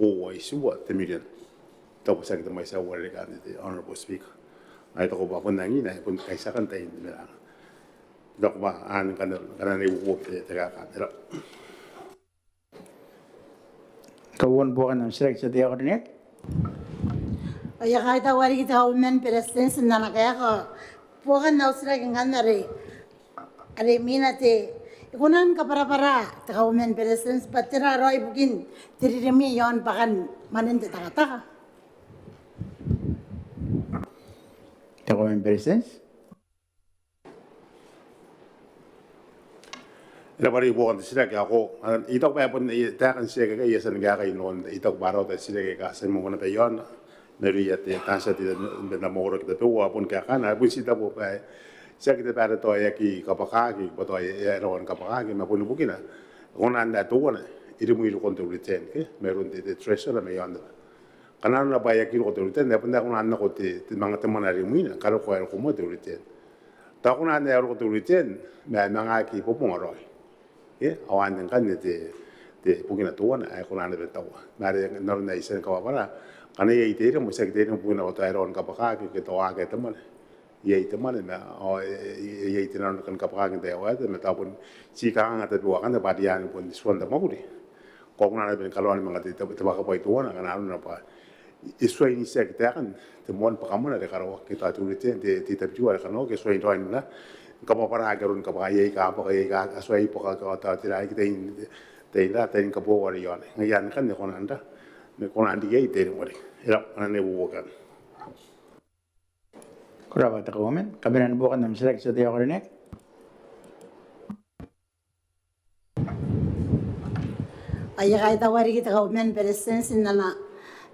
[SPEAKER 2] wo isu te million to sa kita mai sa wo re kan the Honorable Speaker ai to ko ba pun nangi na pun kaisa kan tai na dok ba an kan ni wo te ka kan
[SPEAKER 1] Kawan bukan dalam selek setiap orangnya.
[SPEAKER 6] ya kai ta wari kita omen president na kaya ka bukan na usira kan na re are minate ikunan kapara-para ta omen president patira roi bukin tiririmi yon pakan manen te takata
[SPEAKER 1] Takaumen president?
[SPEAKER 2] Labari bukan sila kaya ako itok pa pun takan siya kaya yasan kaya kay noon itok baro ta sila kaya kasan mo na payon nariyat ya tansa ti na moro kita tu pun kaya kana pun sita po pa siya kita para to ya ki kapakagi po to ya ron kapakagi mapun bukin na kung nanda to na iri mo ilo konti return ke meron ti treasurer may yon kanan na ba ya ki konti return na punda kung nanda ko ti mga teman ari mo na karo ko ay ko mo ti return ta kung nanda ya ko ti return may mga ki po pongoroy awan yang kan de bukan tuan ay kung ano bentaw mari naron na isen kawapara kana ye ite mo sa ite mo puna ota ron kapaka ke to aga teman ye ite man na o ye ite naron kan kapaka ke wa te metapun si ka nga te bukan te padian pun suanda mo di ko kung ano ben kalon mga te ba ka pa tuan kana ano na pa iswa ini sa kita kan te mon pa kamuna de karo kita tulite de tita jua kan no ke so ino na kamu pernah agarun kapayai ka aswai poka ka ta tirai kita te la te ka bo wari yon ngayan kan ne konanda ne konandi ye te wari ila ane bu kan
[SPEAKER 1] Kenapa takaumen? Kabinan bukan dalam selek setiap orangnya.
[SPEAKER 6] Ay kai ta wari kita omen president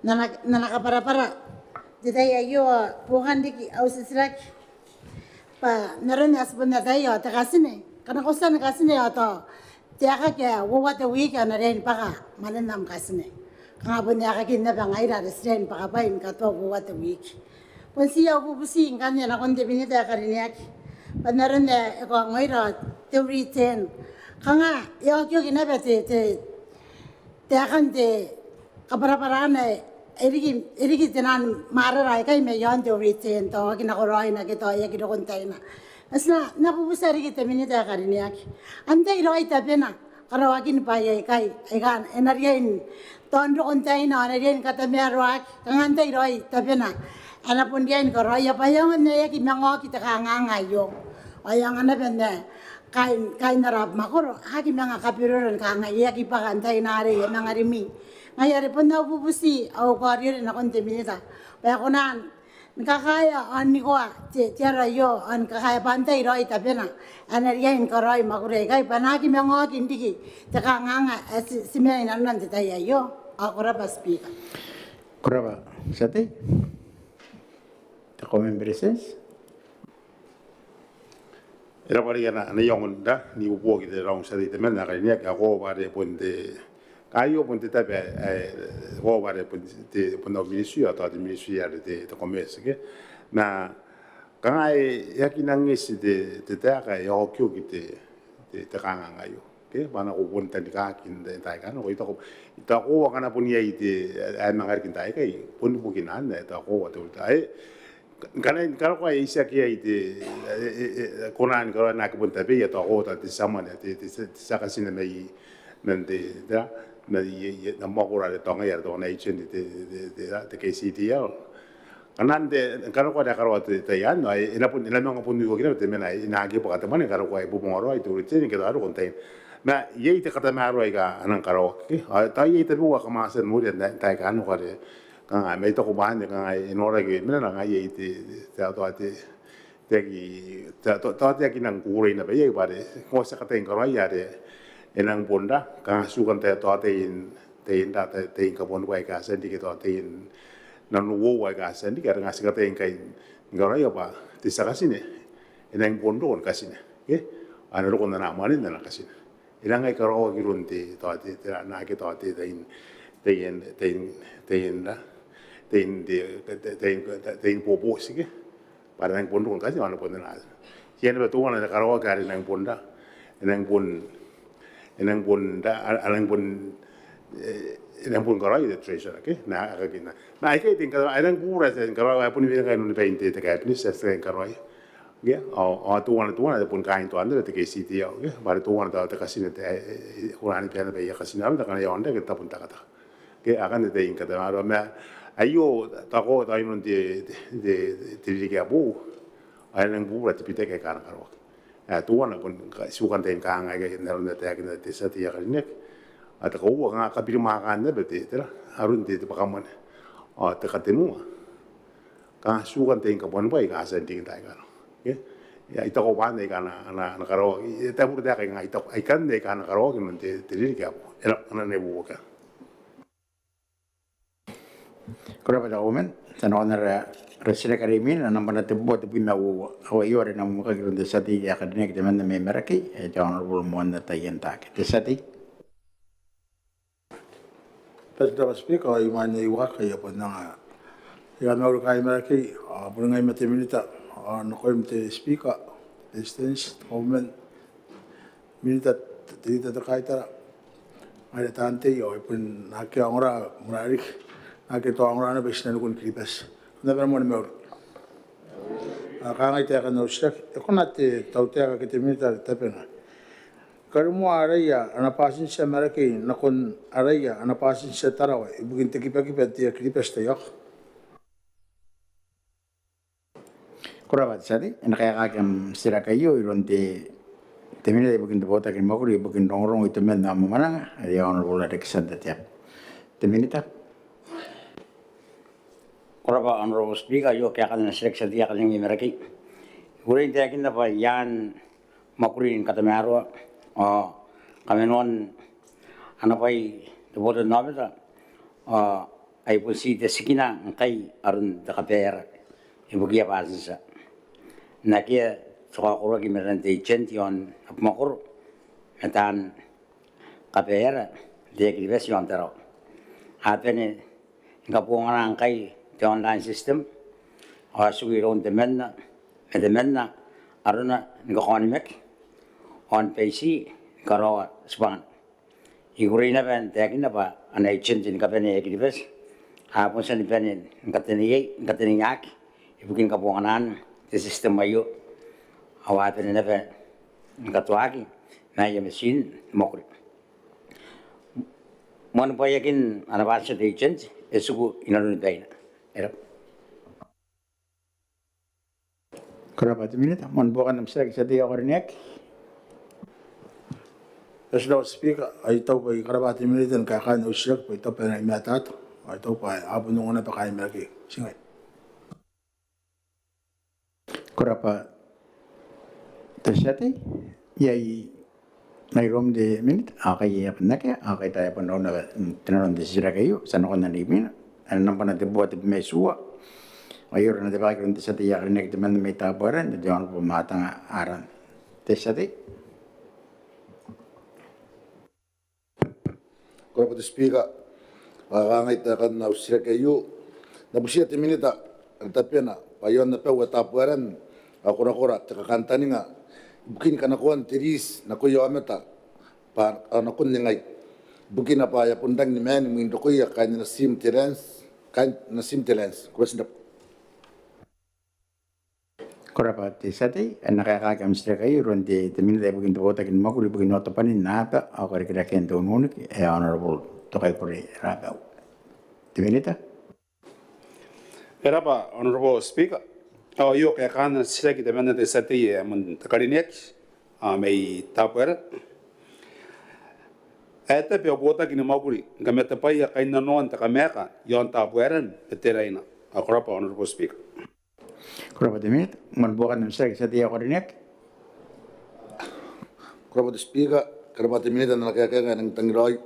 [SPEAKER 6] nana kapara-para Jadi ayo bukan di ausisrak pa naran as bun na tayo ta kasine kana kosan kasine ato tiaka ke wo te week na ren pa mananam kasine nga bun ya ka kin na ba ngai ra ren pa pa in ka to wo te week pun siya bu busi nganya na kon de binita ka rin yak pa naran ne ko ngai ra te return kanga yo kyo ki na ba te akan te kapara-parane erigi tenan mararay kay me yon te return to kinakoroy na kito ya kinukuntay na asna napupusa rigi te minita ka rin yak ante iroy tabi na karawagin pa yay kay ikan enaryain tondo kuntay na enaryain katamerwak kangante iroy tabi na anapun diyan koroy ya payangan na yak imango kita kangangayo ayang anapen na kain narap makoro haki mga kapiroran kangay yak ipakantay na rin mga rimi ngayari po na upupusi au kwaryo rin akong timinita kaya ko na nakakaya an ni ko tiyara yo an kakaya pantay ro itabi na anaryahin ko ro makuray kay panaki mga kindiki taka nga simay nanon titaya yo ako ra pa speaker
[SPEAKER 1] Kuraba, sati? Tako membreses?
[SPEAKER 2] Era pari ana yongon da ni upo ki de raung sadi te mena ka ni ka go bare ponte kayo ponte tabe go bare ponte ponto ministry ata de ministry ya de commerce ke na kangai yakinangis de ta ka yo kyo ki te kanga ngayo ke bana ko ponte di ka kin de ta ka no ita ko kana punya ite ai mangar kin ta ka pon bukin an ta ko wa to ta Kana ko isa kia ite konan ko na ko punta be to ko ta sama ne te sa ka sine mai nante da na na mo ko ra to nga ya to na ichen te ke CTL kanan de kana ko da karo te ya no ina pun ina nga pun ko kina te mena ina ge pa ta mane karo ko ai bu mo ro ai to te ni ke da ro kontain na ye te kata ma ro ai ga anan karo ke ta ye te bu ka ma sen mu de ta ka no ko de nga mai to ko ban de nga inora ge mena nga ye te ta to te ki nang ku re na be ye ba de ko sa ka te nga ya de enang bonda ka su kan te to te da te ka bon wa ka sen di ke to te nan wo wa ka sen di ka nga sa ka te kai nga ra ya ba te sa ka sine enang bondo kon ka sine ke ana ro kon na ma ni na ka sine enang ai ka ro ki run te to te na ke to te tein popo sige para nang pon kasi ano pon na yan ba tuwa na karawa kari nang ponda nang ponda alang pon karawa de treasure ke na akakina na ai kai ting karawa alang pura sa karawa pun bi kai no painte te kai ni sa karawa ge o tuwa na pon kai to ande te ke city ya ge para tuwa na ta kasine te kurani pe na be ya kasine na kana ya onda ke ta pun ta kata ke akan te in kata aro me ayo ta ko ta ino de ke abu ai nang bu ra te pite ke kana karo tuwa na kon su kan te ka nga ke na ronda te ke te sa te ya ne ata ko nga ka bir ma kan ne be te ra arun te pa kaman te ka te mu ka su kan te ka bon bai ka sa ting ta ka ke ya ita ko ban ne ka na karo te bu te ka nga ita ai kan ne ka na karo ke te ri ke abu era na ne bu ka
[SPEAKER 1] Kuraba da omen, tan honor resile karimin na nambana te bo te pima wo awa yore na mo ka gronde sati ya kadine ke teman me meraki e honorable mo na tayenta ke te sati
[SPEAKER 8] President Speaker, imani waka ya pana ya na ro kai meraki bu ngai mate minita no ko mte speaker distance government minita te kai ta ai tante yo pun na ke ora murarik ake to angora na besna kun kripas na ver mon meur ka ngai te ka no sek e kona te taute ka te minita te pena karmo araya ana pasin se marake na kon araya ana pasin se tarawa bugin te kipa te kripas te yak
[SPEAKER 1] kuraba sati en kaya ka kam sira kayo ironte temine de bugin de bota ke moguri bugin rongrong itu men na mana ya honorable Alexander tiap teminita
[SPEAKER 14] Koraba honorable speaker yo kaya kan selection dia kan yang mereka kuring dia kinda pa yan makurin kata maro kami non anak pai devote nabita ai pusi de sikina kai arun de kapera ibu kia pasisa na kia Sokakura ki meran te chen yon apmakor metan kapera de ki ves yon tero. Atene ngapungan kai the online system. Asugi ron temenna aruna ngakonimek on PC karo span. Igurina ben tekin ba anai chen jin kapene ki ves. Hapon sa nipenin ngakateniyak ibukin kapunganan the system ayo. Awatan na ba ngatuaki na yung machine mokri. Mon pa yakin anabasa de agent esugu inarun daina. Era.
[SPEAKER 1] Kerabat minute, mon bukan namsrek sa dia kornek.
[SPEAKER 8] Eslo speaker ay tau pa karabat minute ang kakan usrak pa ito pa na imatat ay tau pa abon nung na pa kay merki singay.
[SPEAKER 1] Kerapa tersate yai nairom de minute akai ya penake akai taya pun na tenaron de sira kayu sanokon na limin an nampan na buat mesua ayur na de bakron tersate ya renek de man meta baran de jangan pematang aran tersate
[SPEAKER 16] Kalau pada speaker, orang itu akan usir kayu, na busia ti minita, tapi na payon na pe watapuaran, ako na kora, takakanta ni nga, bukin ka na kuan tiris, na kuyo ameta, pa na kun ningay, bukin na pa ya pundang ni men, minto kuya kain na sim tirens, kuwas na.
[SPEAKER 1] Kerapa tersate nakakagam sira kayu ronde temin de bukin to takin makuli bukin to panin napa ako kira ken to nunik honorable to kai pore raba teminita.
[SPEAKER 2] Era pa, Honorable Speaker. Yo kaya kan sila kita mana de sati mun takarinek may tapera. Eta pe bota kini makuli gameta pa ya kain na non takameka yon taperan peteraina. Akora pa Honorable Speaker.
[SPEAKER 1] Kerapa teminita mon bukan namsrek sa dia kornek.
[SPEAKER 16] Kalau pada speaker, kalau pada minita na kaya ng tangiroy,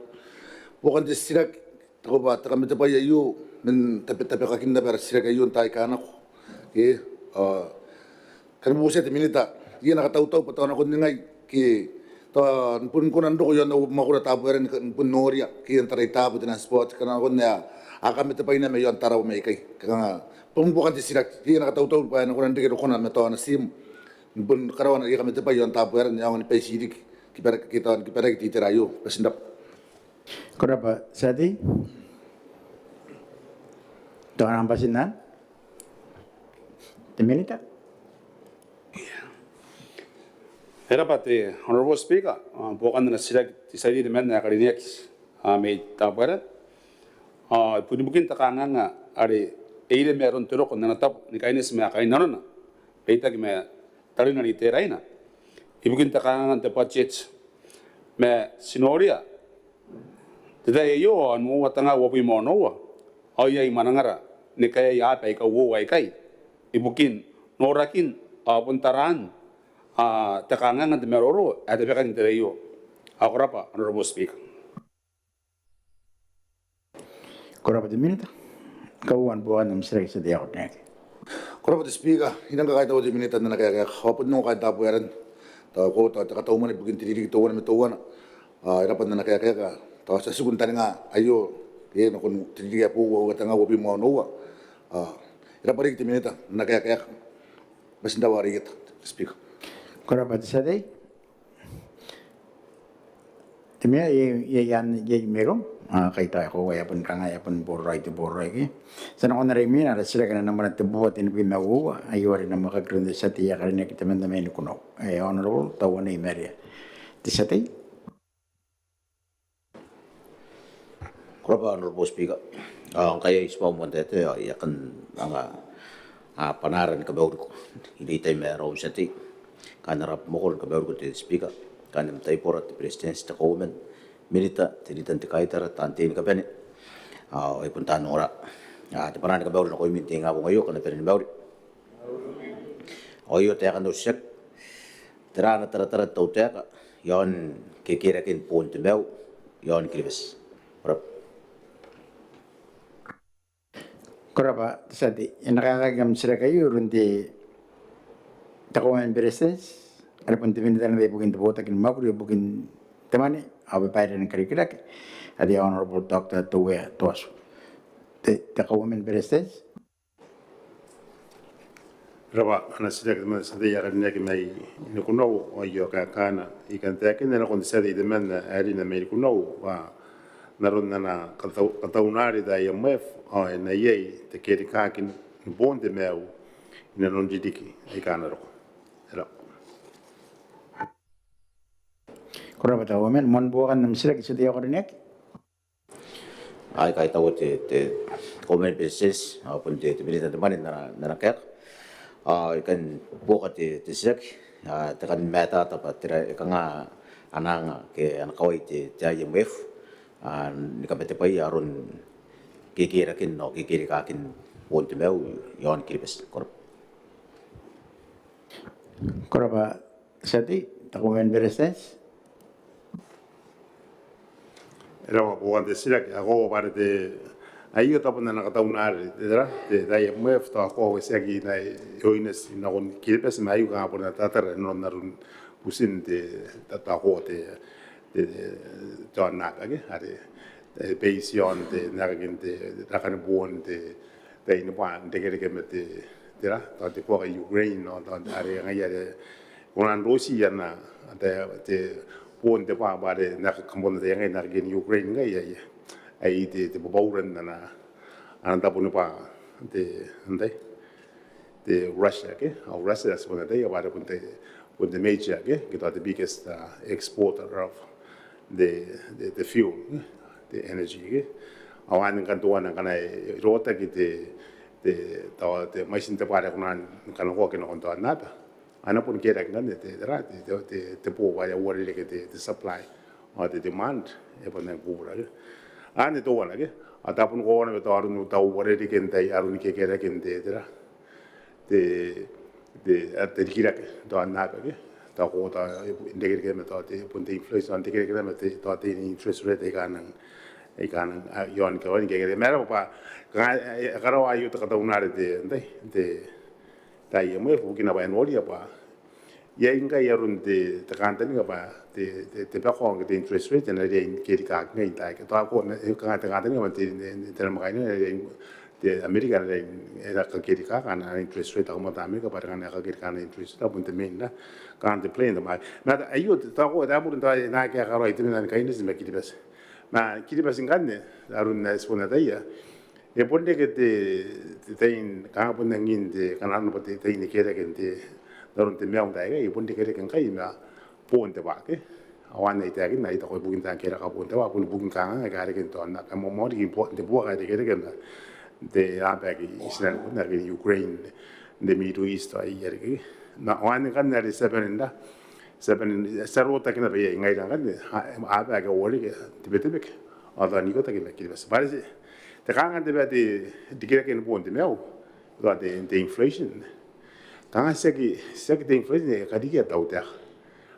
[SPEAKER 16] bukan di sirak, tako ba, takamita pa yayu, men tapi kakinda para sirak kayu tay kanak. Okay, kan busa ti minita, iya nakataw-taw patawan ako ningay, ki pun kunan do ko yon na makura tapueran pun noria, ki ang taray tapo tinan spot, kana ako niya, akamita pa ina may yon taraw may kay, kaya pumbukan ti sirak, iya nakataw-taw pa na kunan dikiro kunan matawa na sim, pun karawan iya kamita pa yon tapueran, yung ni paisidik, kita titirayo, pasindap.
[SPEAKER 1] Kerapa sati? Tuan ampasinan? Teminita?
[SPEAKER 2] Era pa te Honorable Speaker, bukan na sila tisay di men na karinek may tapera. Pwede mungkin takangan nga ari eile meron turo kung nanatap ni kainis may kain nanon na. Peita ki may tali na ni teray na. Ibugin takangan te budget may sinoria. Today yo an mo watanga wapi mo no. Ay manangara ni kaya yata ikaw ay kay. Ibukin norakin puntaran takangan ng meroro at bekan tereyo. Ako ra pa Honorable Speaker.
[SPEAKER 1] Kerapa teminita? Kauan bukan namsrek sa dia kornek.
[SPEAKER 16] Kalau pada speaker, hinang kakay tawo di minita na kaya kapag nung kakay tapueran, ko takataw mo na bugin tiririg tawa na mitawa na, irapan na kaya ka, tawa sa suguntan nga ayo, kaya na kung tiririg po ko nga wapi mo nowa, irapan rin ti minita na kaya mas ndawari kita speaker.
[SPEAKER 1] Kerapa tersate? Temia yan merom kaita ko kaya pun kangaya pun borai tu borai ki. Sana ko na rin mina sila kana naman at buhat in pinawa ayori na makagrundo sa tiya karena kita mendamen kuno. Honorable tawa na imeria. Tersate?
[SPEAKER 7] Kerapa Honorable Speaker? Kaya ispaw mo dito yakan ang panaran kabaur ko. Hindi tayo mayroon sa ti. Kanarap mo ko kabaur ko ti Speaker. Kanam tayo po at Presidents ta Kauman. Milita, tinitan ti kaitara, tantiin ka pene. Ay puntaan ora. Ti panaran kabaur na ko iminti nga po ngayon, kana pene ni Bauri. O iyo tayo kan usyak. Tira na tara tau tayo. Yon kikirakin po ti Baw. Yon kilibas.
[SPEAKER 1] Kerapa tersate? Yang nakakagam sila kayo rundi Takuan bereses, ada pun timin dan be bukin tebota kin makuri bukin temane, abe pairen karikirak, ada Honorable Dr. Tuwe Tuasu. Takuan bereses.
[SPEAKER 2] Raba ana sida que man sida ya garne que mai no kuno o yo ka kana I kan ta que na kon sida de man ali na mai kuno wa na ron na ka taunari da IMF o na ye te ke ka kin bon de meu na non didiki ai kana ro era
[SPEAKER 1] Kora bata wamen mon bukan nam sida kisudi ya garne.
[SPEAKER 17] Ai kai tahu te komen beses apun te berita teman na kek ikan buka te sek tekan meta tapi tera ikanga ananga ke anak kau te IMF ni kami te pai arun kikira kin no kikiri kakin pun te meu yon kiribes kor.
[SPEAKER 1] Kora ba sati takuan bereses.
[SPEAKER 2] era bukan te sida que ago para te aí eu tava na kataunari te da IMF ta ko se aqui na yoines na kon kirpes mai ga por na tatar no na run pusin te ta ko te John na ke are pension te na te ra kan buon te ina pan te ke me te ra ta te ko Ukraine no ta are ngai are konan Russia na te buon te pa bare na kambon te ngai na ke Ukraine ngai ai te bauran na anda pun pa te andai te Russia ke au Russia as pun te bare pun te major ke kita the biggest exporter of the fuel the energy ke awan kan tuan kan ai rota ki te mai sin te pare kan ko ke no kon to nada ana pun ke kan te ra te po va ya wori ke te supply or the demand e pun na kubra ke ane to wana ke atapun ko na to arun ta wori ke ntai arun ke ra ke te ra te kira ke to nada ke ta ko ta indikir ke me ta te pun te inflation te ke me te ta te interest rate e kan yon ke wan ke mera pa karo ayu ta ta unare te ta ye mo fu kina ba enoli pa ye inga yarun te kan ta ni ba te pa ko ke interest rate na re ke ka ngai ta ke ta ko ka ta ni ma te ma ni te America era ka ke ka na interest rate ma ta America pa kan ka ke ka na interest ta pun te men na kan te plane ma na ayu ta ko da pun ta na ke ka ro ite na ka ni me ki bas ma kiri basin kanne arun na spona daya e ponde ke te in ka pun ngin de kanan po te ni kere ke te darun te meong dai e ponde kere kan kai ma ponte ba ke awan nei ta ke nai ta ko bukin ta kere ka ponte ba pun bukin ka ga ke to na ka mo mo di important de bo ga de kere ke na de a ba ke Israel na ke Ukraine de Middle East ai yere ke na awan kan na de seven sarota kina be ngai kan a ba ga wori ke tibete ke ala ni ko ta ke ki bas parece te kan de be de kire ke no ponte meu do de inflation kan se ki de inflation ka di ke ta uta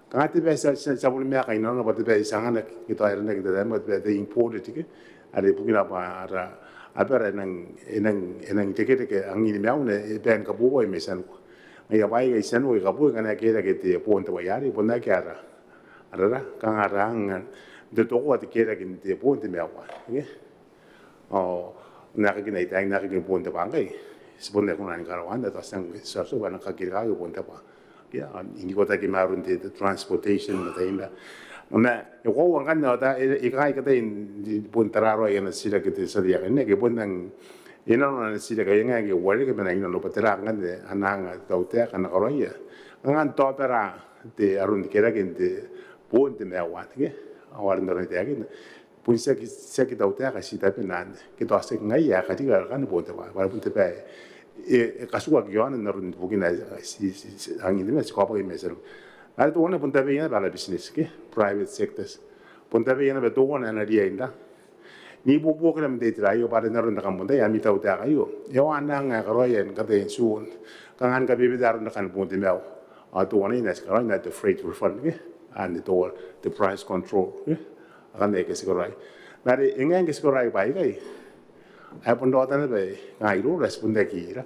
[SPEAKER 2] kan te be sa bol me ka ina no ba te be sa ngana ki to era ne ke de mo de imported ke are bukina ba ara abera nang te ke angi meu ne ben ka bo me san ngai vai ga sen we ga bu ga na ke da ke te ponte wa yari pona ke ara ara ka ara ngan de to wa te ke da ke te ponte me wa ke o na ke nei tang na ke ponte ba ngai sponde ko na ni ka wa nda ta sang sa so ba na ka ke ga ponte ba ke ni ko ta ke ma run te transportation na ta na e ko wa ngan na ta e ka te ponte ra ro na sira ke te sa ya ne ke ponang ina no na sida ka yenga ke wali ke bena ina no patera ngan de ananga tautea kana koroya ngan to pera te arun kera ke te ponte me awat ke awar no te ke pun se ki tautea ka sita penan ke to ase ngai ya ka tiga kan ponte ba ponte pe e kasua ke yon na run bugina si angin me ko pa me sero ala to one ponte be ina bala business ke private sectors ponte be ina be to one na dia inda ni bu ke lam de tra yo pare na ron ka mon ya mi tau ta yo yo anang ka ro yen ka te sun ka ngan ka bi dar na kan pun te meu a to ni na ska na the freight refund ke and the price control ke kan de ke ska rai na de ngen ke ska rai bai kai a pun do ta ne be ngai ro responde ki ra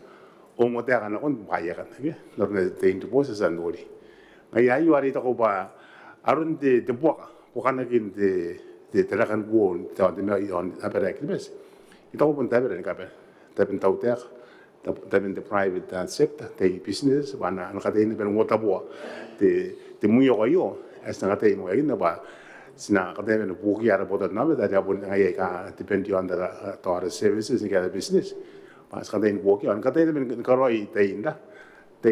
[SPEAKER 2] o mo te kana kon paya kan ge no ne te into pose san dori ngai ai wari to ko ba arun te buaka bukan kin te terakan buon te on te me on apere kibes ito ko punta beren ka te pen tau te te pen the private sector te business wana an ka te ni ben ngota bo te muyo ko yo as na te mo ina ba sina ka te ben buki ara boda na be da ja bon ngai ka depend on the to services ni ka business pas ka te ni buki an ka te ben ka roi te inda te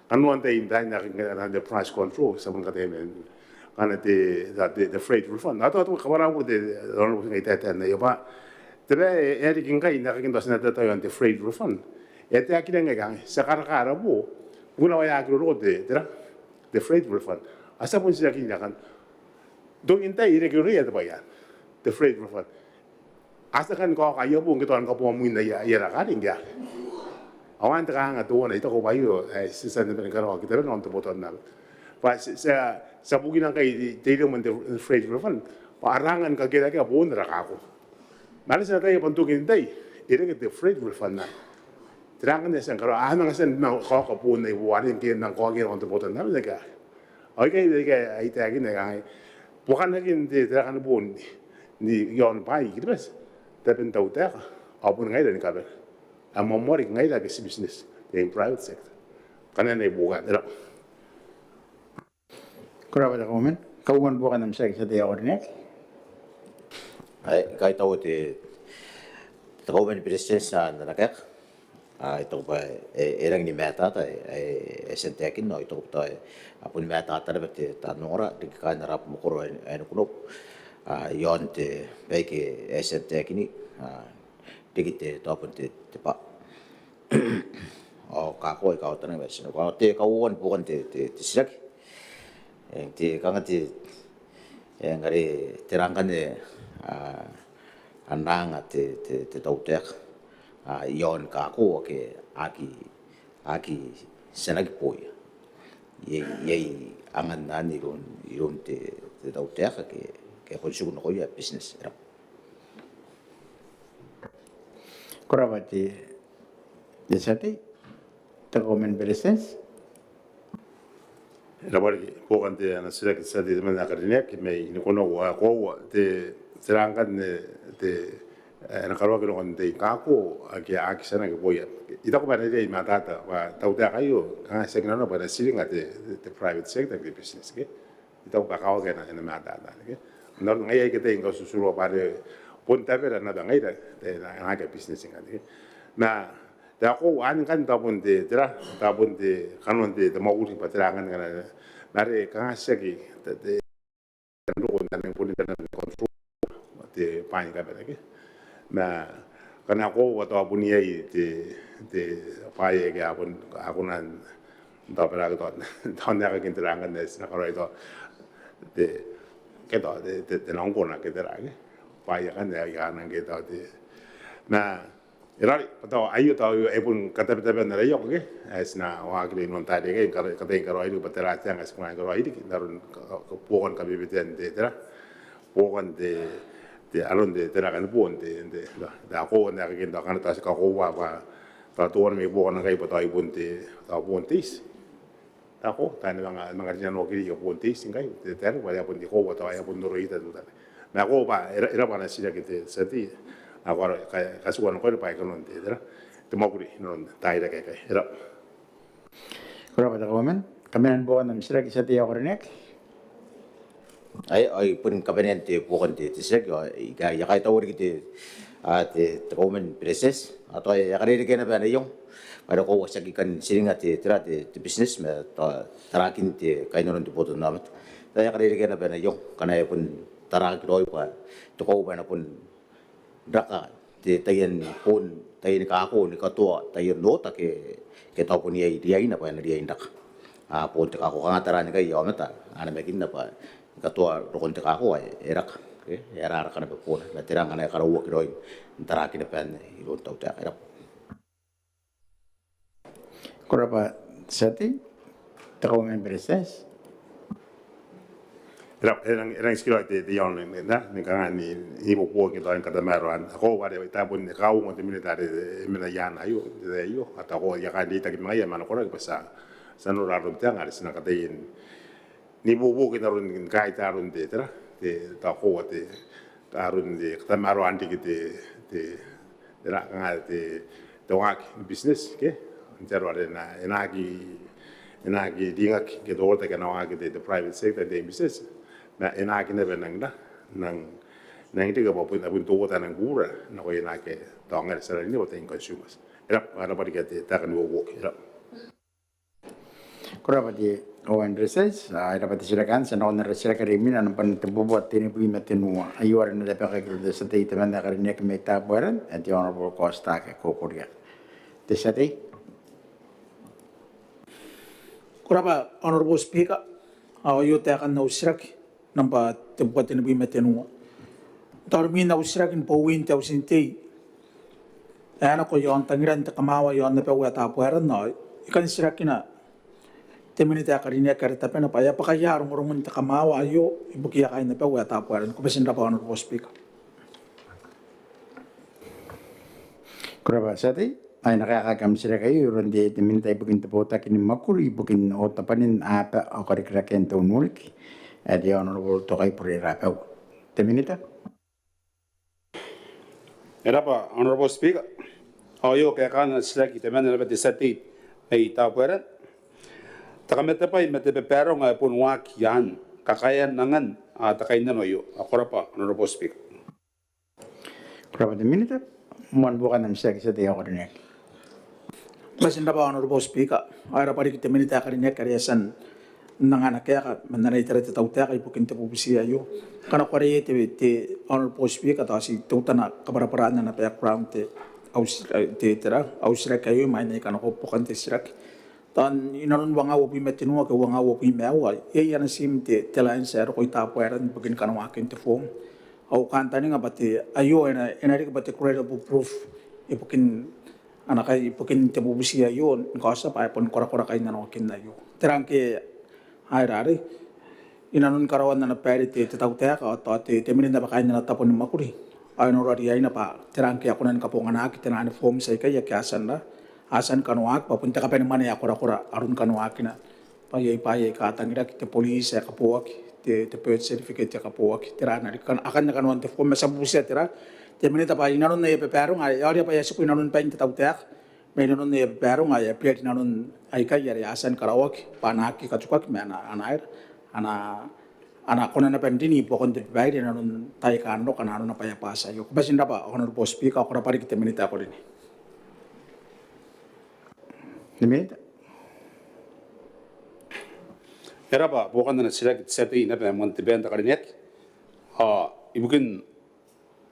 [SPEAKER 2] anuan te inda na the price control sa mon ka te ben kana the freight refund na to ka bara ko te ron ngai te na yo ba Tere eri kingai na kin dosna ta yon the freight refund. Ete akira ngai gang sakara kara bo. Una wa ya kro de tera the freight refund. Asa pun sia kin kan. Do inta ire kro ya ba ya. The freight refund. Asa kan ko ka yo bu ngi ton ko po mu na ya ra ka ring ya. Awan ta nga to na ito ko ba yo si sa ne ben ka ro ki tere non to boton na. Pa sa bugi nang kai te mo the freight refund. Pa arangan ka kira ka bo na ka ko. Malas na tayo pantukin tayo, ito the freight refund na. Tirangan niya siyang karo, nang siyang nakakapun na iwanin kayo ng kawagin ang tubutan namin na ka. Okay, ay tagin na kaya, bukan na kin tirangan na buon, ni yon pa, ikitibas. Tapin tau tayo, apun ngayon ni kaber. Ang mamori ngayon lagi si business, yung private sector. Kanan na ibukan, ito.
[SPEAKER 1] Kurang pada komen, kauman bukan nam sa tayo ordinate.
[SPEAKER 17] Ai kai tau te komen presidents na nakak ito ba erang ni meta ta esentekin no ito ta apun meta ta bete ta nora de ka na rap mo koro en kuno yon te beke esentekini digite to apun te pa o ka ko ka ta na bes no ka te ka won bukan te sirak te ka ngati ngari terangkan de ananga te tautek yon ka ko ke aki senagi poia ye angan nani ron te tautek ke konsumo no ya business era
[SPEAKER 1] Kurabati desati ta komen bereses
[SPEAKER 2] Rabari bukan te ana sila ki sa di mana karine ki me ni kono wa ko te serangkan te ana karwa ki non te kako aki sana ki boya ita ko ba ne mata ta wa tau te ayo ka se kana no ba siringa te private sector ki business ke ita ko ba ka ga na mata ta ke no ngai ke te ngo susuro ba de pun ta vera na ngai te na ga business ke na da ko an kan ta pun te tra ta pun te kanon te mo uri pa tra kan kana mare ka segi te ro na ne pun na control te pain ka bele na kana ko wa ta pun ye te pai ke apun akunan ta pera ko ta na ka kin tra kan ne na ko ro te ke ta te nong ko na ke tra ke pai kan ne ya na ke ta te na Irari, patao ayo tao epun kata na rayo ke, na wakili non tadi ke kata yang karo itu batera tiang as kunai karo itu darun pokon kami beten de tera, pokon de alon de tera kan pon de da ko na ke ndo kan ta ka ko wa ta tuan me pokon ngai patao ipun de ta pon tis. Ta ko ta ni mga rian wakili ko pon tis ngai de tera wa ya pun di ko wa ta ya pun noro ita tu ta. Na ko ba era ba na sila ke seti agora kasuan ko pa ko non te te moguri non tai da kai era
[SPEAKER 1] kurang pada komen kamenan bukan nam sira ki sa tayo ordinate
[SPEAKER 17] ai pun kabanen te bukan te sirak ya kai tau te te komen preses atau ya kare ke na ba yung para ko wasa ki kan siringa te te business me tarakin te kai non te boto namat ya kare ke na ba yung kana pun tarak roi pa to ko ba na pun Raka te tayan pun tayan kako ni katua tayan lota ke tau pun yai dia ina pa na dia indak pun te kako kangataran ni kai yomata ana mekin na pa katua rokon te kako ai erak ke era kana pa pun na terang ana karo wo kiroi taraki na pa ni ron tau ta erak
[SPEAKER 1] kurapa sati ta komen bereses
[SPEAKER 2] erang skilo te yon na ni kanga ni ibu po ki doin kata meruan ko wale ta bun ni kau mo te militare mina yana yo de yo ata ko ya ka di ta ki maya mana ko ka sa sanu rarum te ngari sina kata in ni bu ki narun kai ta run te tra te ta ko te ta run de kata meruan ti ki te ra nga te wak business ke intero na enagi dingak ke do te kana wak te private sector de business na enaki nebe nang tiga bapun abun tuwa tanang gura na ko enaki tonga sa ni wata in consumers era para pari ke ta kan wo era
[SPEAKER 1] Kurapa di Owen Research, ada pati silakan, sana silakan remin, anu pan tempo buat ini bui matenua. Ayu ada nada pakai kerja sate itu mana kerja nek meta buaran, nanti honorable Costa ke kokoria. Desate.
[SPEAKER 5] Kurapa honorable speaker, ayo akan nausirak nampak tempat ini bui matenua. Tarmin nausirak in pauin tau sinti. Ana ko yon tangiran ta kamawa yon na pawa ta buaran no. Ikan sirakina teminita karinya karita pena pa ya pakaya rumun ta kamawa ayo ibukiya kay na pa wa ta puaran ko besin pa honor speaker
[SPEAKER 1] Kurapa sate ay nakakakam sila kayo ronde teminita ibukin tapota kini makul ibukin o tapanin apa o karikraken to nulik adi honorable to kay purira pa teminita
[SPEAKER 2] era pa honorable speaker ayo kaya kana sila ki temen na pati sate ay ta puaran takameta pa imete pero nga pun wak yan kakayan nangan takay na noyo akora pa honorable speaker
[SPEAKER 1] Kurapa teminita mon bukan nam sila sa tiyo ko rin
[SPEAKER 5] besin pa honorable speaker ay rapari kita minita karinya kariyasan nanganak kaya ka mananay tara tawta kay bukin tapubusi ayo kana kwari te honorable speaker ta si tutana kabaraparaan na background te tera ausra kayo may kana ko pukan te sirak tan inanon wanga wo bimetinu ka wanga wo bimewa e yana sim te telain ser ko itapo eran bugin kan wakin te form au kantani nga bati ayo ena ri bati credible proof e bukin anakai bukin te bubusi ayo ngasa pa pon kora kay nano kin ayo terang ke airari inanon karawan na peri te tau te ka te minda bakay na tapon makuri ay no rari ay na pa terang ke akunan kapongan ak tenan form sai kay yasan na asan kanuak papunta ka pa naman ya kura arun kanuak na payay ka tangira kita polis ya kapuak te birth certificate ya kapuak tira na kan akan na kanuan te form sa busia tira te minita pa inanon na ipepero nga yari pa yasi ko inanon pa yung tatawteak may inanon na ipepero nga ya piyat inanon ay kay asan karawak panaki katsukak may ana kona na pendini pokon te bayad inanon tayo kano kanano na payapasa yo basin na pa honorable speaker ako na pari kita minita ko rin
[SPEAKER 1] teminita
[SPEAKER 2] era pa bukan na sila sate na pa monte benta karinet ibukin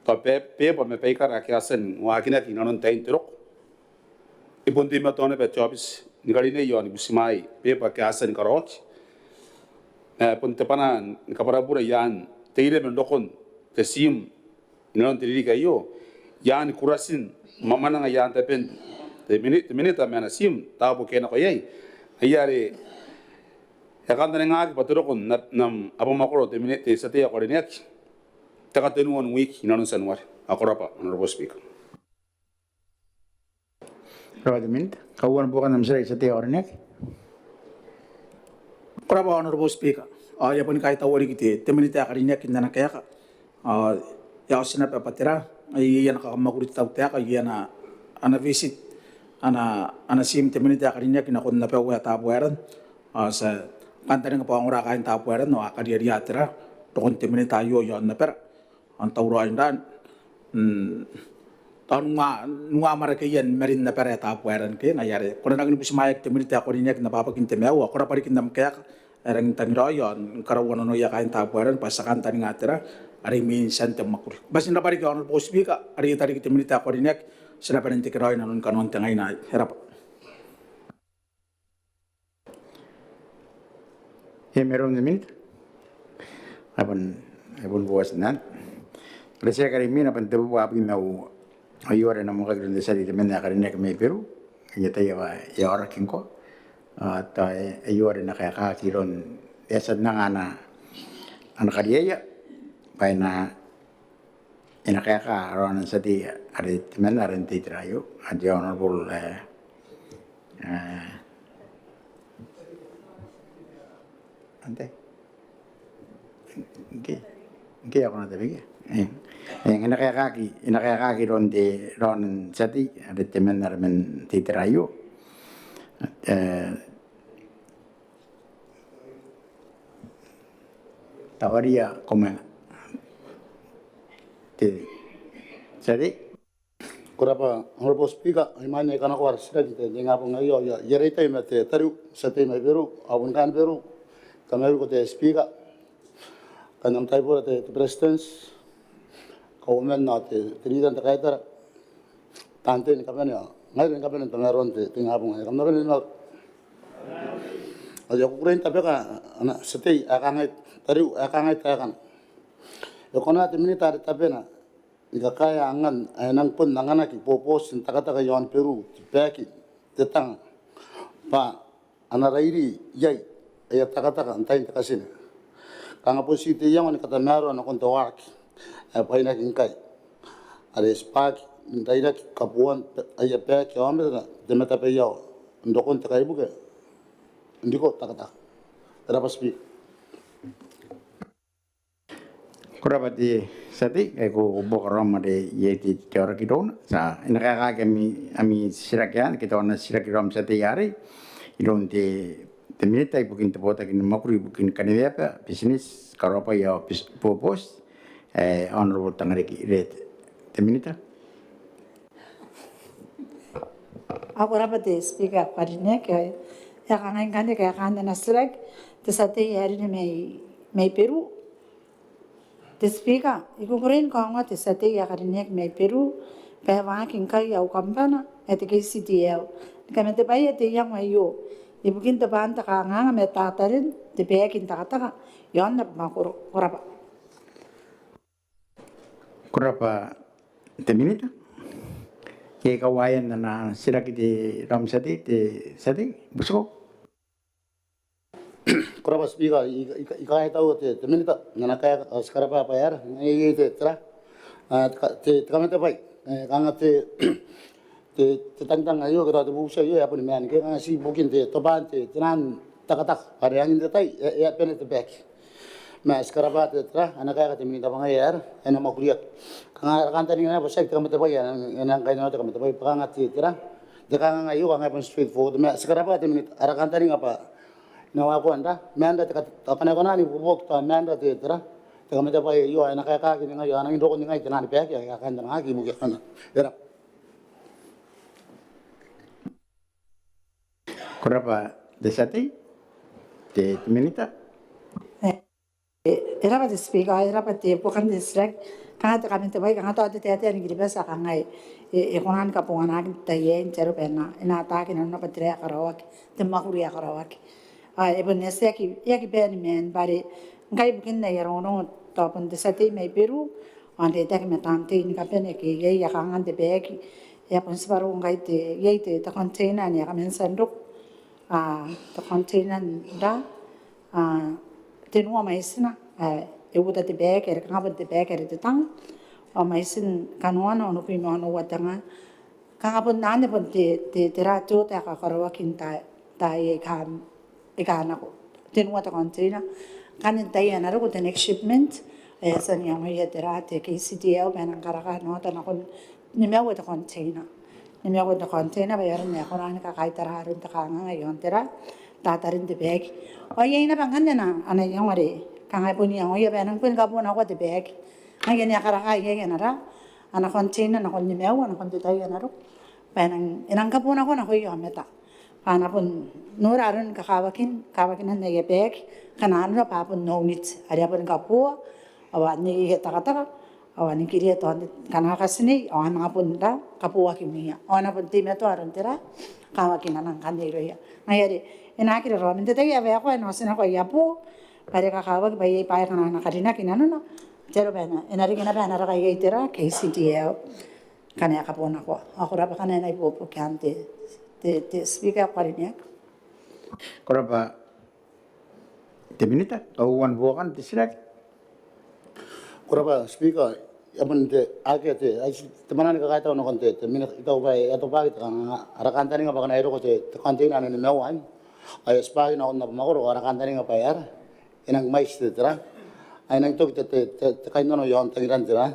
[SPEAKER 2] to pe pa me pe kara kiasen wakina kinanon tain tirok ibon di matone pe jobs ni karine yon busimai pe pa kiasen karot punte pana kaparabura yan teire men dokon te sim inanon tiri kayo yan kurasin mamana nga yan tepen te minita mena sim tabo kena ko yai ayare yakan tane ngaki paturokon nam abo makoro te minute sate ya korenet takatenu on week inanon sanwar akora pa honorable speaker
[SPEAKER 1] Kurapa teminita kawan bukan nam sila sa tiyo ko rin
[SPEAKER 5] Kurapa honorable speaker ya pun kay tawari kiti teminita karinya kinana kaya ka ya sinap patira ay yan nakakamakulit tawta ka yan ana visit ana sim teminita karinya kinakon na pewa tapueran sa kanta nga pa ang rakain tapueran no akadia diatra tokon teminita yo yon na pera ang tauro dan tahun nga marakayan merin na pera tapueran ke ngayari kuna naging busimayak teminita karinya kinapapakin temewa kuna parikin nam kaya erang tangira yon karawan no ya kain tapueran pasakan tani ngatira ari minsan temakuri basin na parik yon posbika ari tari teminita karinya sila pa nanti kirain nanon kanon tengay na hirap.
[SPEAKER 1] Meron na minute. Apun buwas nan. Kasi karimin apan tabu api mau ayore na mga grande sa dito men nakarinig may pero yata ya orakin ko. At ayore na kaya kakiron esad na nga na anak dia pai na ina kaya ka aroan sa di ari temen arin titrayo aja honorable ante okay ako na tabi ina kaya kaki ron sa di ari temen arin titrayo tawaria como jadi
[SPEAKER 16] Kurapa, Honorable Speaker, imanya kana ko arsira dite denga po ngayo ya yere tay mate taru sa tay may beru abun kan beru kameru ko te speaker kanam tay po te presidents kaumen na te tridan ta kaitar tante ni kamanya ngai ni kamanya tamaron te denga po ngayo kamna ni ma aja ko kuren tapi ka ana setay akangai taru akangai ta kan yo kona te militar tapi na ika kaya angan nang pun nangana ki popos in takataka yon Peru peki tetang pa anarairi yai ya takataka antai takasine kanga po siti yang ni kata maro na konto wak pa ina kinkai are spak ndai na kapuan aya peki ombe na demeta pe yo ndokon takai buke ndiko takataka terapa speak
[SPEAKER 1] kurapati sati ko bokaram de yeti teora kidon sa inaka ami sirakyan kita ona sirakiram sati yari idon te minita bukin te bota kin makuri bukin kaneva business karopa ya popos honorable tangareki red te minita
[SPEAKER 12] Ako rapati speaker parinya kaya ya kangen kande kaya kande nasrek te sati yari ni may Peru te speaker iku kurin konga te sati ya karinya may Peru kaya wakin kaya au kampana ete kay CTL kaya te baye te yang ayo ibukin te banta ka nganga me tatarin te bekin takataka yon na kurapa
[SPEAKER 1] te minita ke kawayan na siraki di ram sati te sati busko
[SPEAKER 16] Kurapa speaker ikai tahu te minita nana kaya sekarang apa ya ini te tra te kami te baik kanga te tentang ayo kita te busa ayo apa ni man kanga si bukin te toban te tenan tak ada yang te tai ya pene te back mas sekarang apa te tra anak kaya te minita bang ya ena mau kuliah kanga kan tadi na bosek kami te baik ena kaya na te kami te baik kanga te tra de kanga ayo kanga pun street forward mas sekarang apa te minita arakan tadi apa nawa ko anda manda te kana kona ni bubok ta manda te tra te kami te pai yo ana kaya ka ki ngai ana ndo ko ngai tana ni pek ya kan tana ki mu ke kana era
[SPEAKER 1] kurapa de sati te minita
[SPEAKER 12] era pa te speaker era pa te bukan distract kanga te kami te bai kanga to te ni gribasa kanga konan ka pungana te yen chero pena ina ta ki na pa tre karawak te makuri karawak ibon yaki beni men bari ngai bukin na yarono to pun de sati mai Peru ande tak me tante ni kapene ke ye ya kangan de beki ya pun sebaru ngai te ye te ta container ni kamen sanduk ta container da te no mai sina e uta te beki er kanga de beki er te tang o mai sin kanuana no pi no watanga kanga pun nane pun te rato ta ka karwa kinta ta ye kam ikana ko tinwa ta container kanin tayo na ro ko the next shipment san yang hoy terate ke CTL banang karaka no ta na kon ni mewa ta container ba yaran ne ko ran ka kai tararun ta kanga ngayon tera tatarin de bag o ye na bangan na ana yang ware kanga pun yang hoy banang pun ka pun ako de bag ngayon ya karaka ye na ra ana container na kon ni mewa na kon tayo na ro banang inang ka pun ako na hoy yo meta ana pun nurarun kawakin na ye bag kanan ra pa pun no nit ari pun kapu awan ni taka awan ni kiri to kana kasini awan nga pun da kapu kimia awan pun ti meto aron tera kawakin nan kan ni roya ngayari ina kiri ro min te ya ve ko no sina ko ya pu pare ka kawak bai pa kana na karina kinano no jero bana ina ri kina bana ra ye tera KCTL kana ka pona ko ako ra pa kana na ipo kante te speaker parinya
[SPEAKER 1] kurapa te minita kawan bukan te sirak
[SPEAKER 16] Kurapa speaker yaman te ake te ai temanan ka kaita no konte te mina ita upai ato pagi te arakan tani ngapa kana ero ko te konte na ne mewan ai spagi na onna magoro arakan tani ngapa yar inang mais te tra ai nang to te kain no yon tangiran tra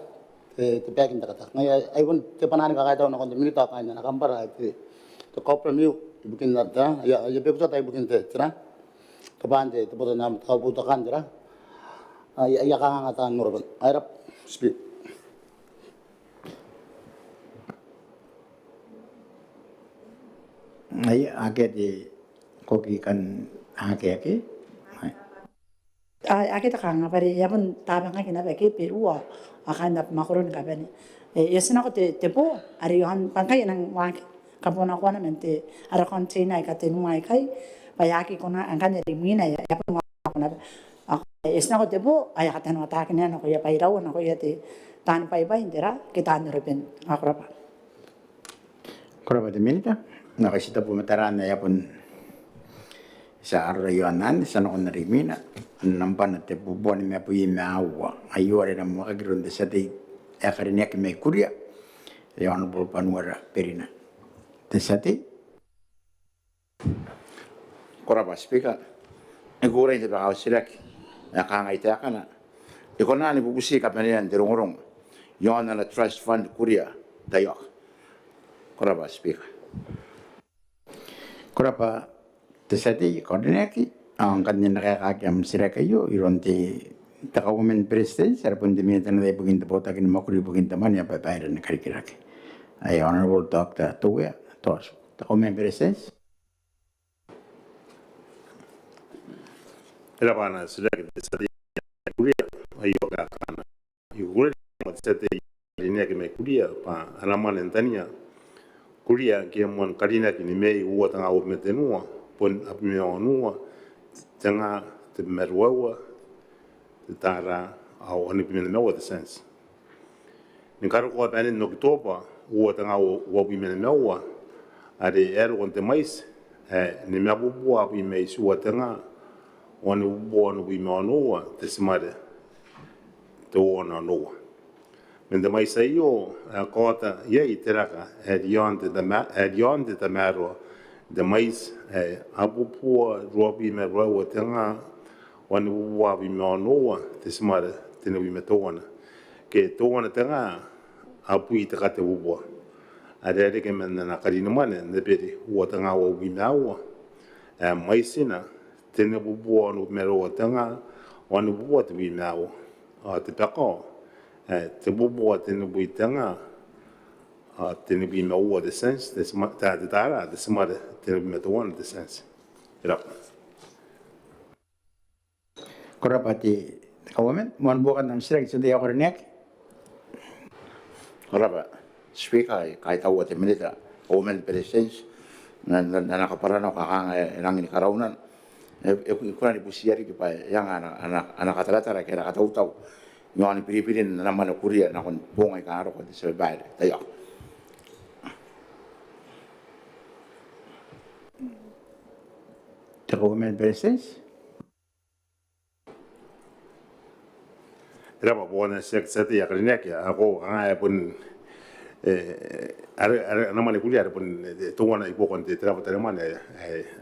[SPEAKER 16] te pagin ta kata ngai ai pun te panan ka kaita no konte minita kain na kampara te kopra miu bukin na tra ya pe puta tai bukin te tra kabande te puta nam ta puta kan tra ya ka ngata nurban ai rap speak
[SPEAKER 1] Ay ake di koki kan ake.
[SPEAKER 12] Ake ta kanga pare yapon tabang ka kina beke perua akan dap makoron ka bani yesna ko te po ari yohan pangkai nang wa kapona ko na mente ara kon china ka te nuai kai pa yaki kona angkan ri mina ya yapon ko na yesna ko te po aya ka tan ta kina no ko ya pai raw na ko ya te tan pai pai indera ke tan repen akrapa
[SPEAKER 1] Kurapa de minita nakasita po mataran na yapon sa arayonan sa noon na rimina nampan at te bubuan ni po yung maawa ayore na makagirun de sa te akarinek may kurya yung po panuara perina te sa te
[SPEAKER 13] Kurapa speaker ngure te ba silak nakangay ta kana iko na ni bubusi ka panian de rongorong yon na trust fund kuria tayo kurapa speaker
[SPEAKER 1] Kurapa te sa te koordinaki ang kanyan nakakakam sila kayo iron te takawamen president sa pun di minta na tayo bugin tapota kin makuri bugin taman ya papayra na karikiraki ay honorable Dr. Tuya tos takawamen president
[SPEAKER 18] Era bana sila sa kuria ayo ka kana igure sa te linia ke me kuria pa alaman entania kuria ke mon karina ke ni me u tanga o metenua pon apme onua tanga te merwa te tara au ani pime me o the sense ni karo ko bane no topa u tanga o pime me o ari ero con te mais ni me abu bua pime su tanga onu bonu pime onua te smare te ona noa men de mai sai o kota ye iteraka yon te maro de mais abu pua robi me ro tanga wan wa bi me no te smara te no bi me tona ke tona tanga apu i te kate ubo are re ke men na karina mane ne pere o tanga o bi me awa mai sina te no bubo no me ro tanga wan bubo te bi me awa te pako te bubo te no bi tanga te no bi me o the sense te smara te tara te smara te no bi me tona the sense era
[SPEAKER 1] Kurapati kawamen mon bukan ng sila sa dia korenek
[SPEAKER 13] kurapa speaker kai tawo te minita women presence na nakaparano kakanga nang ni karaunan kuna ni pusiari ki pa yang ana katalata ra kera katau ngoni piripirin na mano kuria na kon bonga ka ro ko se baile tayo
[SPEAKER 1] the women presence
[SPEAKER 18] era ba bona sek sete ya krenek ya ako nga pun are na mane kulia pun to wana ipo kon te traba tare mane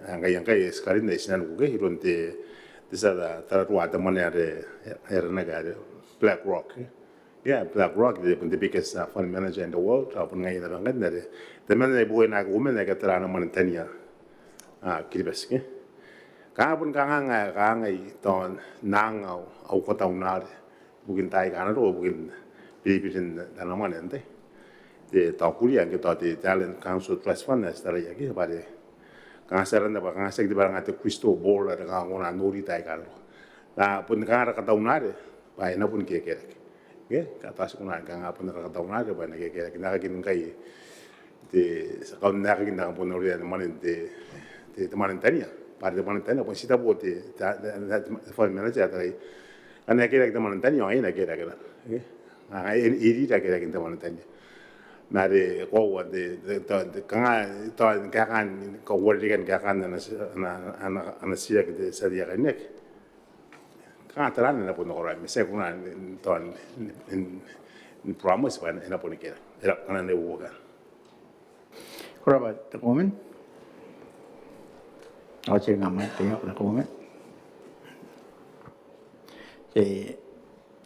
[SPEAKER 18] nga yang kai skarin na isnan ku ge ron te sa da tara tua ta mane are na ga Black Rock yeah Black Rock the biggest fund manager in the world pun ngai na ngai na te mane bu na ku mene ga tara na mane tania kiribes ke ka pun ka ngai ton nangau au ko taunare bukin tai kana ro bukin pipirin dana mana ente de takulia ke te talent council trust fund as tara ya ke bare ka saran da ba ka sek di barang ate Cristo bol da ka ngona nori tai kana la pun ka ka taunare ba ina pun ke ka tas kuna ka pun ka taunare ba na ke na kin kai de sa ka na kin na pun nori da mana de mana tania para de mana tania pun sita bote fund manager tara ana kira kita manantanya ina kira iri ta kira kita manantanya mare ko wa de kanga kan ko wori kan ana sia ke sa dia nek Kataran na po no korai, mese kuna ton in promise ban ina po ni kera. Era kana ne woga.
[SPEAKER 1] Kuraba the comment. Oche ngamai tengok the comment. Jadi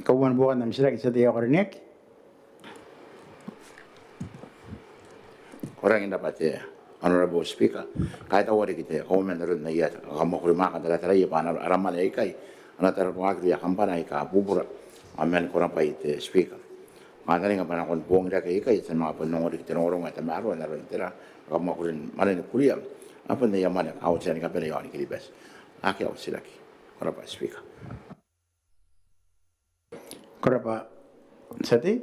[SPEAKER 1] kawan bukan nam sila kita dia orang nek.
[SPEAKER 13] Orang yang dapat ya, Honorable Speaker, kaya tahu ada kita, kau menurut naya, kamu kuri makan dalam terai apa, araman ikai, anak terus mengaku ya kampana ikai, bubur, amen kurang pahit Speaker. Mana ni kampana kon buang dia ikai, sama apa nongor kita nongorong itu maru, naru intera, kamu kuri mana ni kuriam, apa ni yang mana kau cakap kampana yang ini best, akhir awak silaki, Honorable Speaker.
[SPEAKER 1] Kuraba sati.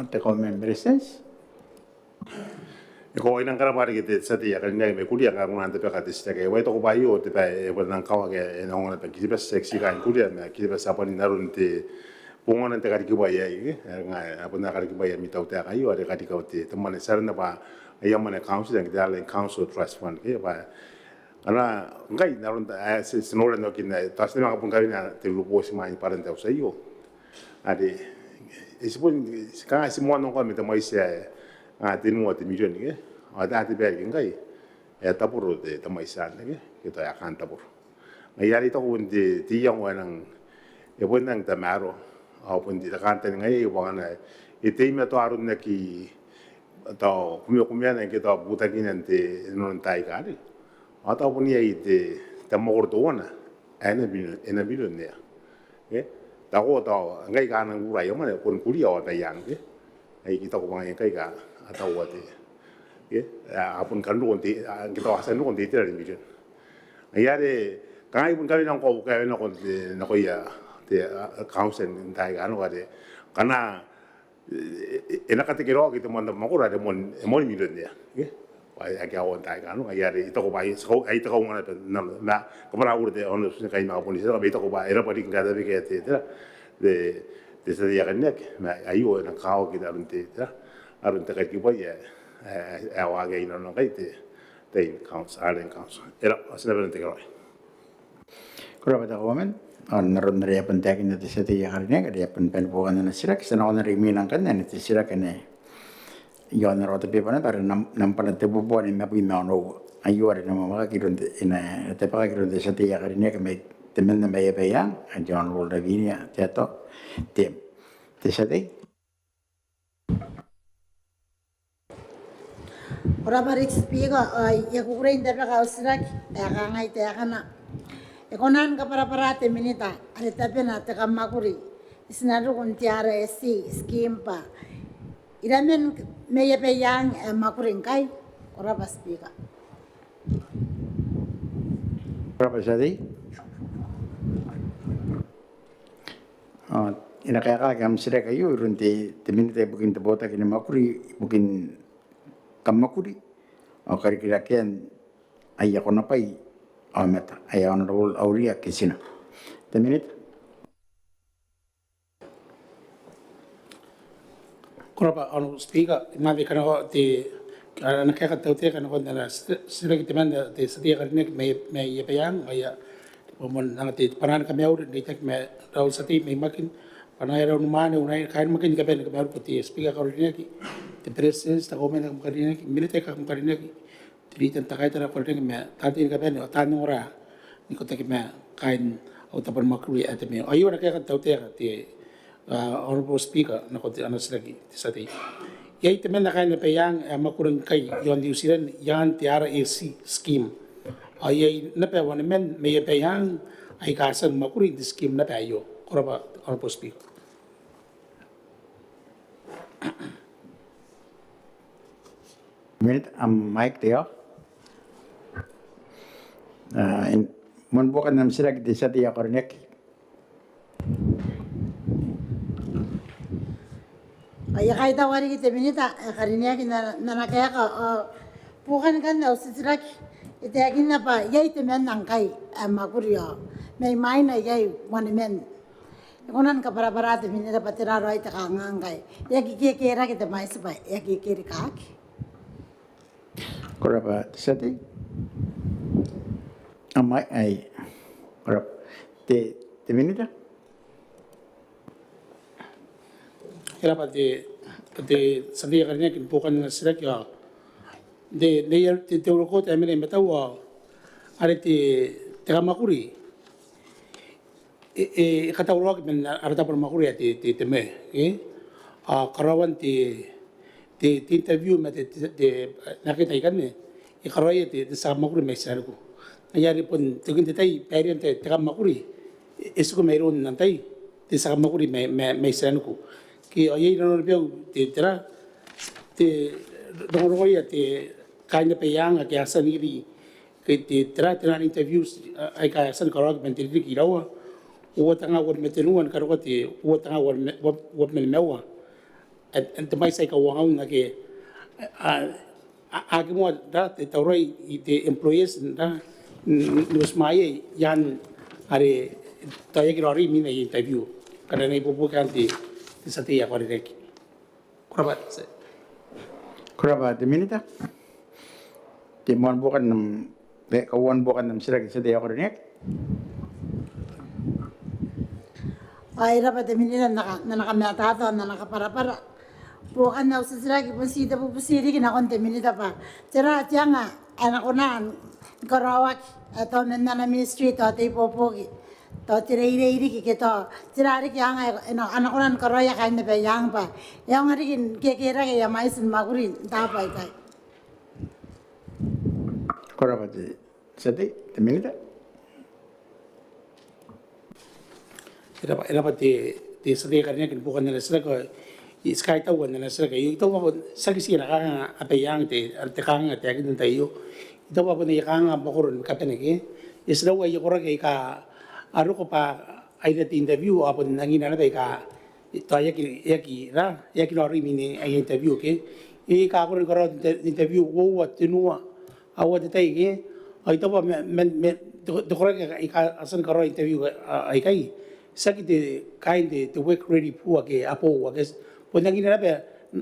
[SPEAKER 1] The comment resistance.
[SPEAKER 18] Ko ina kara pare kita sati ya kan ngai me kulia ka ngana te ka te stake wai to ko bai o te pai e nang kawa ke no ngana pe ki be sexy ka kulia me ki be sapa ni narun te pungona te ka ki bai ai ngai apa na ka ki bai mi tau te ka yo ka ka te te mane sarna ba ya mane council yang dale council trust fund ke ba ana ngai narun ta se snore no ki na ta se ma pun ka na te lupo si mai parente o sai yo ade isipun ka si mo no ko me te mai se te nuo te milioni ke ada te bel ngai e tapuru te mai san ke kita ya kan tapuru ngai ari to un te ti yang wa nang e pun nang te maro au pun ti kan te ngai wa na e te me to arun na ki to kumia na ke to buta ki nan te non tai ka ri ata pun ye te mo to na ena bilion ne ke ta ko to ngai ka nang ura yo ma kun kuri o ta yang ke ai kita ko ngai kai ka atau what ya apun kan lu nanti kita asan lu nanti tidak dibikin ya de kai pun kami nang kau kai nak ya de council entai kan wade karena enak kata kira kita mana mau ada mau milion ya wah agak awal entai kan ya de itu kau bayi kau itu kau mana na kemana urut de onu kai mau polisi tapi itu kau bayi era pari nggak ada begitu de sedia kan nek ayo nak kau kita nanti arun te kai bai e wa ga ino no kai te council Ireland council era asna te kai
[SPEAKER 1] Kuraba the comment. Narun nari apan takin na tisati ya karine kadi apan pen bukan na sirak sana ona riminang kan na tisira kene yon na rota pepa na para nampan te bubu ni mapi mano ayu ari na mama kirun ina te pa kirun te sati ya karine kame temen na maya payang John Roll Ravinia teato te sati.
[SPEAKER 6] Kuraba Speaker, ya kukurin tapi kau sirak, ya kangai te kana. Ekonan ka para minita, ari tapi na te kamakuri. Isnaru kun tiara esi scheme pa. Iramen meya peyang makurin kai, Kuraba Speaker.
[SPEAKER 1] Kuraba sati. Ina kaya kam sirak ayu runti te minita bukin te bota kini makuri bukin kamakuri o kari kian ayah kono pai o meta ayah honorable auria kisina the minute
[SPEAKER 8] Kurapa honorable speaker mavi kana ho ti ana kaya tau te kana ho na sira ki temanda te setia kana me ye payang aya pomon nang ti panan ka meu de tek me raul sati me makin panai raul mane unai kain makin ka ben ka meu ti speaker ka rineki ki te presidents ta komen ka rineki ki milite ka rineki ki ti tan ta kai ta ko rineki me ta ti ka ben ta ni ora ni ko te ki me kain o ta par makri at me ayo na kaya tau te ti honorable speaker na ko ti anas lagi ti sati yai te men na kain pe yang makurang kai yon di usiran yan tiara AC scheme ayai na pe wan men me pe yang ai ka san makuring di scheme na pe ayo koraba honorable speaker
[SPEAKER 1] minute mic there in mon bukan nam sirak di sati ya kornek
[SPEAKER 6] Ayah kaya tawari kita minita, karinya kita kaya ka bukan kan na usirak ite yakin na pa yai te men nang kai makurio may main na yai one men konan ka para te minita patira roi ta kangai yaki kira kita mai sapa yaki kiri kak
[SPEAKER 1] koraba sati amai ai korab te minita.
[SPEAKER 8] Kira pati sabi ka rin bukan na sila kaya de layer te uroko te amene metawa are te kamakuri kata urok men arata por makuri te me karawan te interview me te nakita ikan ne karawai te sa makuri me sa ko ayari pun te kun te tai parian te kamakuri esuko meron nantai te sa makuri me sa ko ki ayai no te tera te dongorongo ya te kanya pe yang ke asan iri ke te tra interviews ai ka asan korog ben te ki rawa o tanga wor metenuan karo te o tanga wor mewa and te mai sai ka wang na ke a ke mo da te taurai i te employees da nos mai yan are ta ye rori mi na interview kana nei popo kan te sate ya kwari reki krabat
[SPEAKER 1] Kuraba te minita. Te mon bukan nam te kawan bukan nam sira kita dia kornek.
[SPEAKER 6] Ay rapat te minina nakamatata nakapara-para. Bukan na usisira ki pusida po pusiri ki nakon te minita pa. Tira tianga anak ko na karawak ato na ministry to te popogi. To tira iri ki to tira ri ki anga anak ko na karaya kain na yang pa. Yang ri ki kira ki yamai sin maguri tapay kay.
[SPEAKER 1] Kuraba te sate te minita.
[SPEAKER 8] Era te sate ka rin bukan na sila ko iskai tau na sila kayo ito mo sa kisi na kanga apayang te kanga te akin tayo ito pa po na kanga makuron kapenegi isla wa yokora kay ka aro ko pa ay na interview apo nangina na ka ito yaki lori mini ay interview ke ka ko ko interview wo wat tinua awat tay ke ay ito pa dokora ka asan karo interview ay kay sakit de kain de work ready pu ke apo wa ke ponang ina be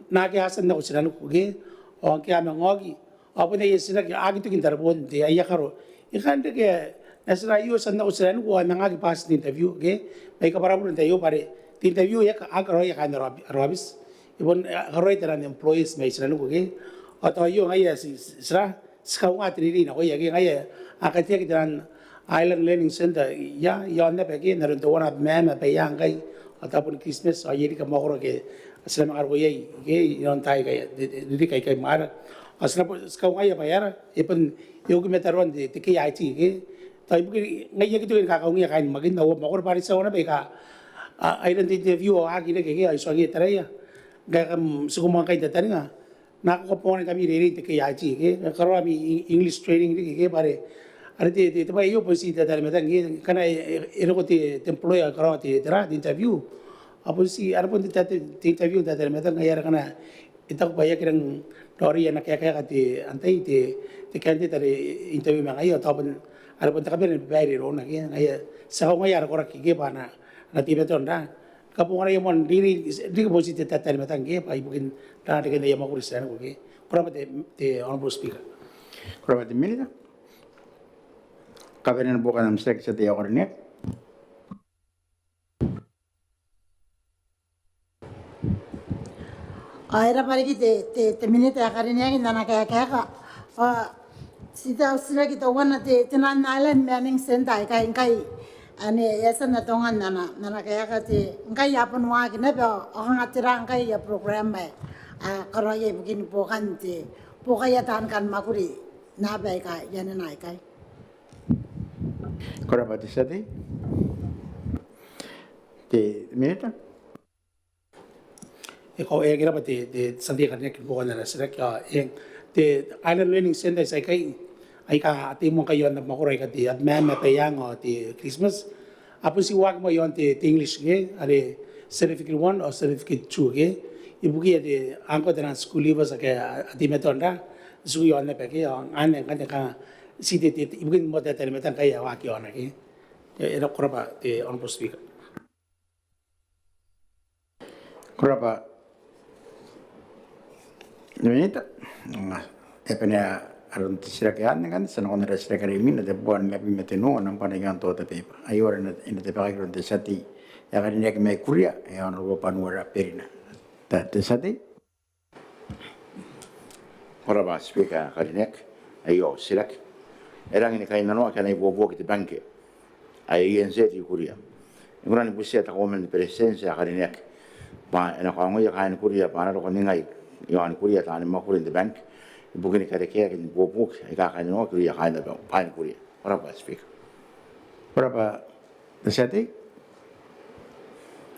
[SPEAKER 8] na ke hasan na usina ko ke o ke ama ngogi apo ne yesina ke agi to kintar bon de aya karo ikan de ke nasra yo san na usina ko ama ngagi pas di interview ke mai ka parabur de yo pare di interview ya agro ya kan robis ibon agro ita ran employees mai sina ko ke ato yo ngai sra ska wa tri na ko ya ke ngai akatia ke dan Island Learning Center ya na pagi naron tuan ab mem apa yang kai ataupun Christmas ayeri ka makro ke asal makar boyai ke yon tai kai didi kai mar asal sekarang ayah bayar ipun yogi metaron di tiki IT ke tapi mungkin ngai gitu kan kau ngai kan makin tahu makro paris sana beka Island interview agi ke ai sogi teraya gak suku kai datang nga nak ko pon kami riri tiki IT ke kalau kami English training ke bare Ada te bai yo posi te dar metan ge kana ero te employee karo te dra di interview apo si ara pon te interview te dar metan ya kana ita ko ya kirang dori ya nakaya kaya te antai te kan te interview ma ayo ta pon ara pon ta kaben bai ro na ge ya sa ko ya ko ra ki ge bana na ti beton da kapo ngara yo mon diri di ko posi te dar metan ge pai bukin da de ge ya ma ko risan ko ge kurang te honorable speaker
[SPEAKER 1] Kuraba te minita. Kabenan bukan nam sira kita dia kornek.
[SPEAKER 6] Ay rapat ki te minita karinya ki nana kaya ka. Sita usira ki tawana te tenan island manning center kai ane yasa na tongan nana kaya ka te kai yapon wa ki na ba orang atira kai ya program ba karo ye begini bukan te ya tan kan makuri na ba kai yana nai kai.
[SPEAKER 1] Kuraba te sate. Te minita.
[SPEAKER 8] Ikaw kira pa te sandi ka rin bukan na sila kaya te Island Learning Center sa kay ay ka ati mo kayo na makuray ka te at meme payang o te Christmas apon si wag mo yon te English ge are certificate 1 o certificate 2 ge ibuki te angko te na school level sa kaya ati metonda su yon na peke ang ane ka si te ibuki mo te metan kaya wag yon na ge era kuraba te honorable speaker
[SPEAKER 1] Kuraba minita. Epenya aron tisira ke an kan sana kon resre kare min de buan me bi meteno nam pana yan to te pepa ayora ina te pa ron te sati ya kan nek me kuria ya on ro panura perina ta te sati ora ba speaker karinek ayo sirak erang ini kain nano kana ibo ki te banke ai enze ti kuria ngora ni busia ta komen presenza karinek ba ena ko ngoya kain kuria pa na ro ningai yo an kuria ta ni ma kuria de bank bukan kare ke ni bobuk ka kain no kuria kain da pa ni kuria ora ba speaker ora ba te sati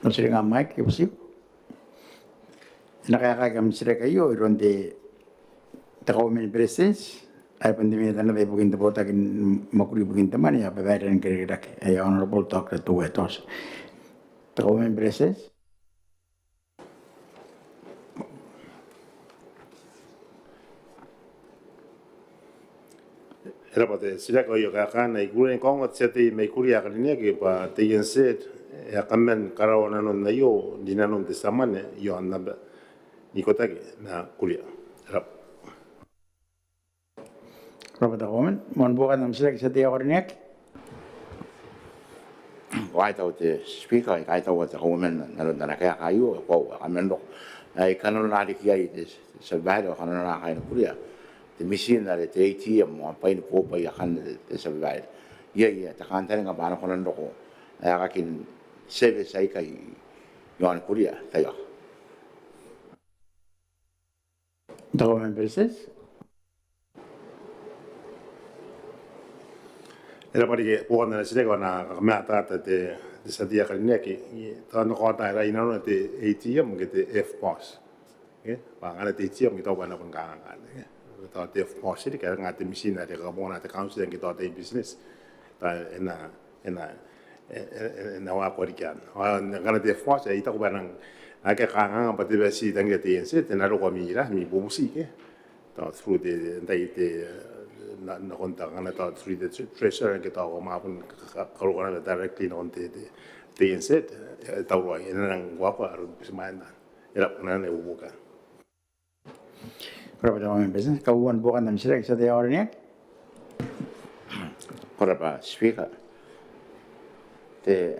[SPEAKER 1] no sering mic ke busi nakaka kam sira kayo ronde ta komen presence ai pandemia dan lebih bukan tepota kin makuri bukan teman ya bebaran kira-kira ay honorable talk to etos ta komen presence
[SPEAKER 18] Era pate sila ko yo ka kana iguren kongo tseti me kuria kalini ke pa te yenset ya kamen karawana non na yo dinanon te samane yo anaba nikotake na kuria. Era
[SPEAKER 1] Robert Owen, mon bukan nam sila sa dia ornek. Wai tau te speaker ai tau te Owen na kaya kayu ko amendo. Ai kanon na di kiai te sa bado kanon na kai kuria. Te machine na te ATM mo pa ni po pa ya kan te sa bado. Ia ta kan tane nga bana konon ko. Ai ka kin service ai kai yon kuria tayo. Daw men verses
[SPEAKER 18] era pari ke puan na sile ko na me ata te sa dia kalini ke ta no ko ta ra ina no te ATM ke te F pass. Ke pa ngana te ATM ke to bana pun ka ka ta te F pass ke ka ngate machine na te ka bona te council ke to te business ta ena wa ko rikan ngana te F pass ai ta ko bana ake ka nga pa te basi tangi te ense te na ro ko mi bubusi ke ta through te na konta ngana ta through the treasurer ke ta ko ma pun ka ro kana directly on te ense ta ro ai ena nang wa ko aro bismana era na ne ubuka
[SPEAKER 1] Berapa tahun business kawan bukan nam sila sa dia ornek. Berapa speaker te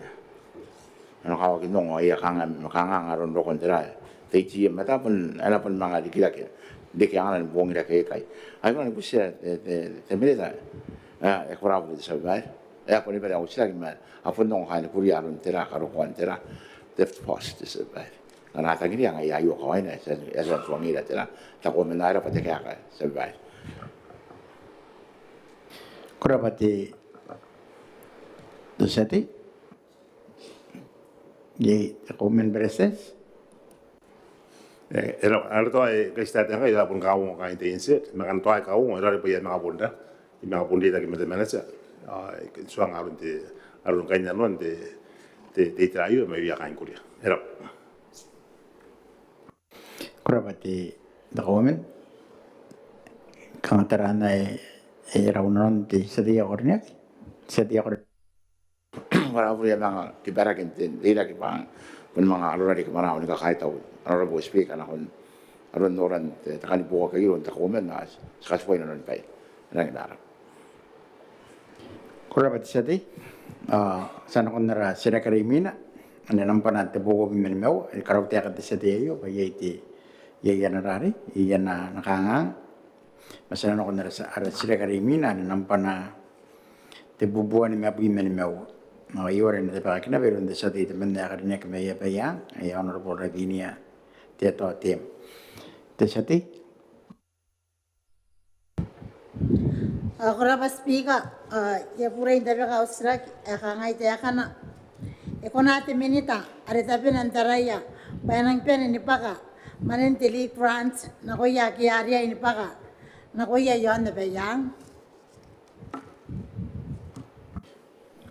[SPEAKER 1] ano kawa kinong ay kangang aron ro kontra te ti mata pun ana pun manga dikira ke dek yang ana bongi da ke kai ai kan busia te mereka e bravo de saber e pun ibera usira ki ma afun non ha ni kuri aron tera karo kontra deft post de saber ana ta kiri yang ai yo ko ina sa bongi da tera ta ko menara pa te ka saber kurapati dosati ye komen preses
[SPEAKER 18] era alto ai ke sta te ngai da pun ka un ka te ense me kan to ai ka un era pa ya ma bunda i ma bundi da ke me manager ai ke suang arun te arun ka ina non te traio me via ka in kuria era
[SPEAKER 1] kurapati da komen kantarana era unon di sedia ornek sedia ornek wala ko yang ki barakin tin dila ki bang pun mga alura di kamana ni ka kai tau alura bo speak ana kon alun noran te takani bo ka yun ta komen na ska spoy na non pai nang dara kura bat sati sana kon nara sira karimina ane nampana te bo min meu e karau te ka te sati yo ba yeti ye yana rari yana nakanga masana kon nara sira karimina ane nampana te bubuan me abu min meu no iore ne pa kina vero de sati te menda ka ne ka me ya pa ya e honorable Ravinia te to tem te sati
[SPEAKER 6] Agora ba speaker ya pura inda ka usra ka ngai te kana e kona te minita are ta pena antaraya banang pena ni paka manen teli grant na ko ya ki area ni paka na ko ya yo ande be yang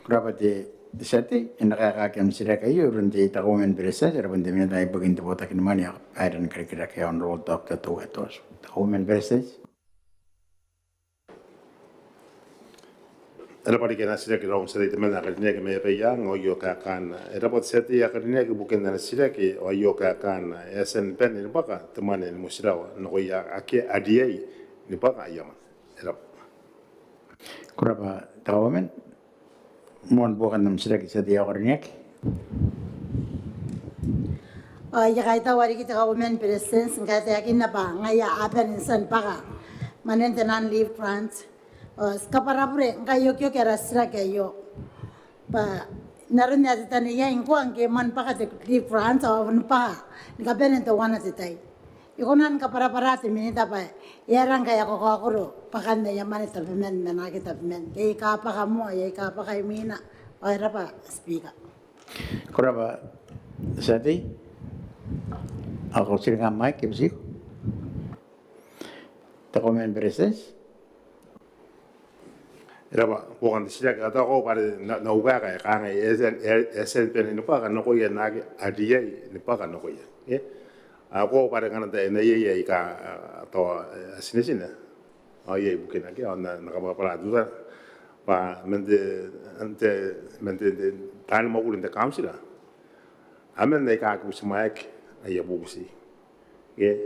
[SPEAKER 1] Kurapati sati inaka kam sira kayo runti ta komen beresa sira bunde mina dai bagin te bota kin mani iron kira ke on roll doctor to etos ta komen beresa
[SPEAKER 18] era pari ke na sira ke ron sira te mena ka ne ke me pe ya ngo yo ka kan era pot seti ya ka ne ke buken na sira ke o yo ka kan esen pen ni baka te mane ni musira no ya ake adiei ni baka yama
[SPEAKER 1] Kurapa tawamen mon bukan nam sila kisa dia orangnya.
[SPEAKER 6] Ya kaita wari kita government president ngata yakin na ba ngaya apen insan paga manen tenan leave France skapara pure ngayo kyo kera sra kayo pa naron ya tani ya inko angke man paga te leave France o van pa nga benen to wana tetai ikonan kapara para te minita pa yarang kaya ko ko pakan na yaman ta men na kita men kay ka pa kamo ya ka pa kay mina ora pa speaker
[SPEAKER 1] Kurapa sati ako sila nga mic kimsik. Takomen preses.
[SPEAKER 18] Raba bukan sila kata ko pada na uga kaya kanga esen pen ni pa kan ko ya na adia ni pa kan ko ya. Ako pada kan ta na ye ka to sinisina. Ye bukan lagi na nakapapala dua pa mente tan mo ulin ta kamsila. Amen na ka ku smaik ay bubusi. Ye.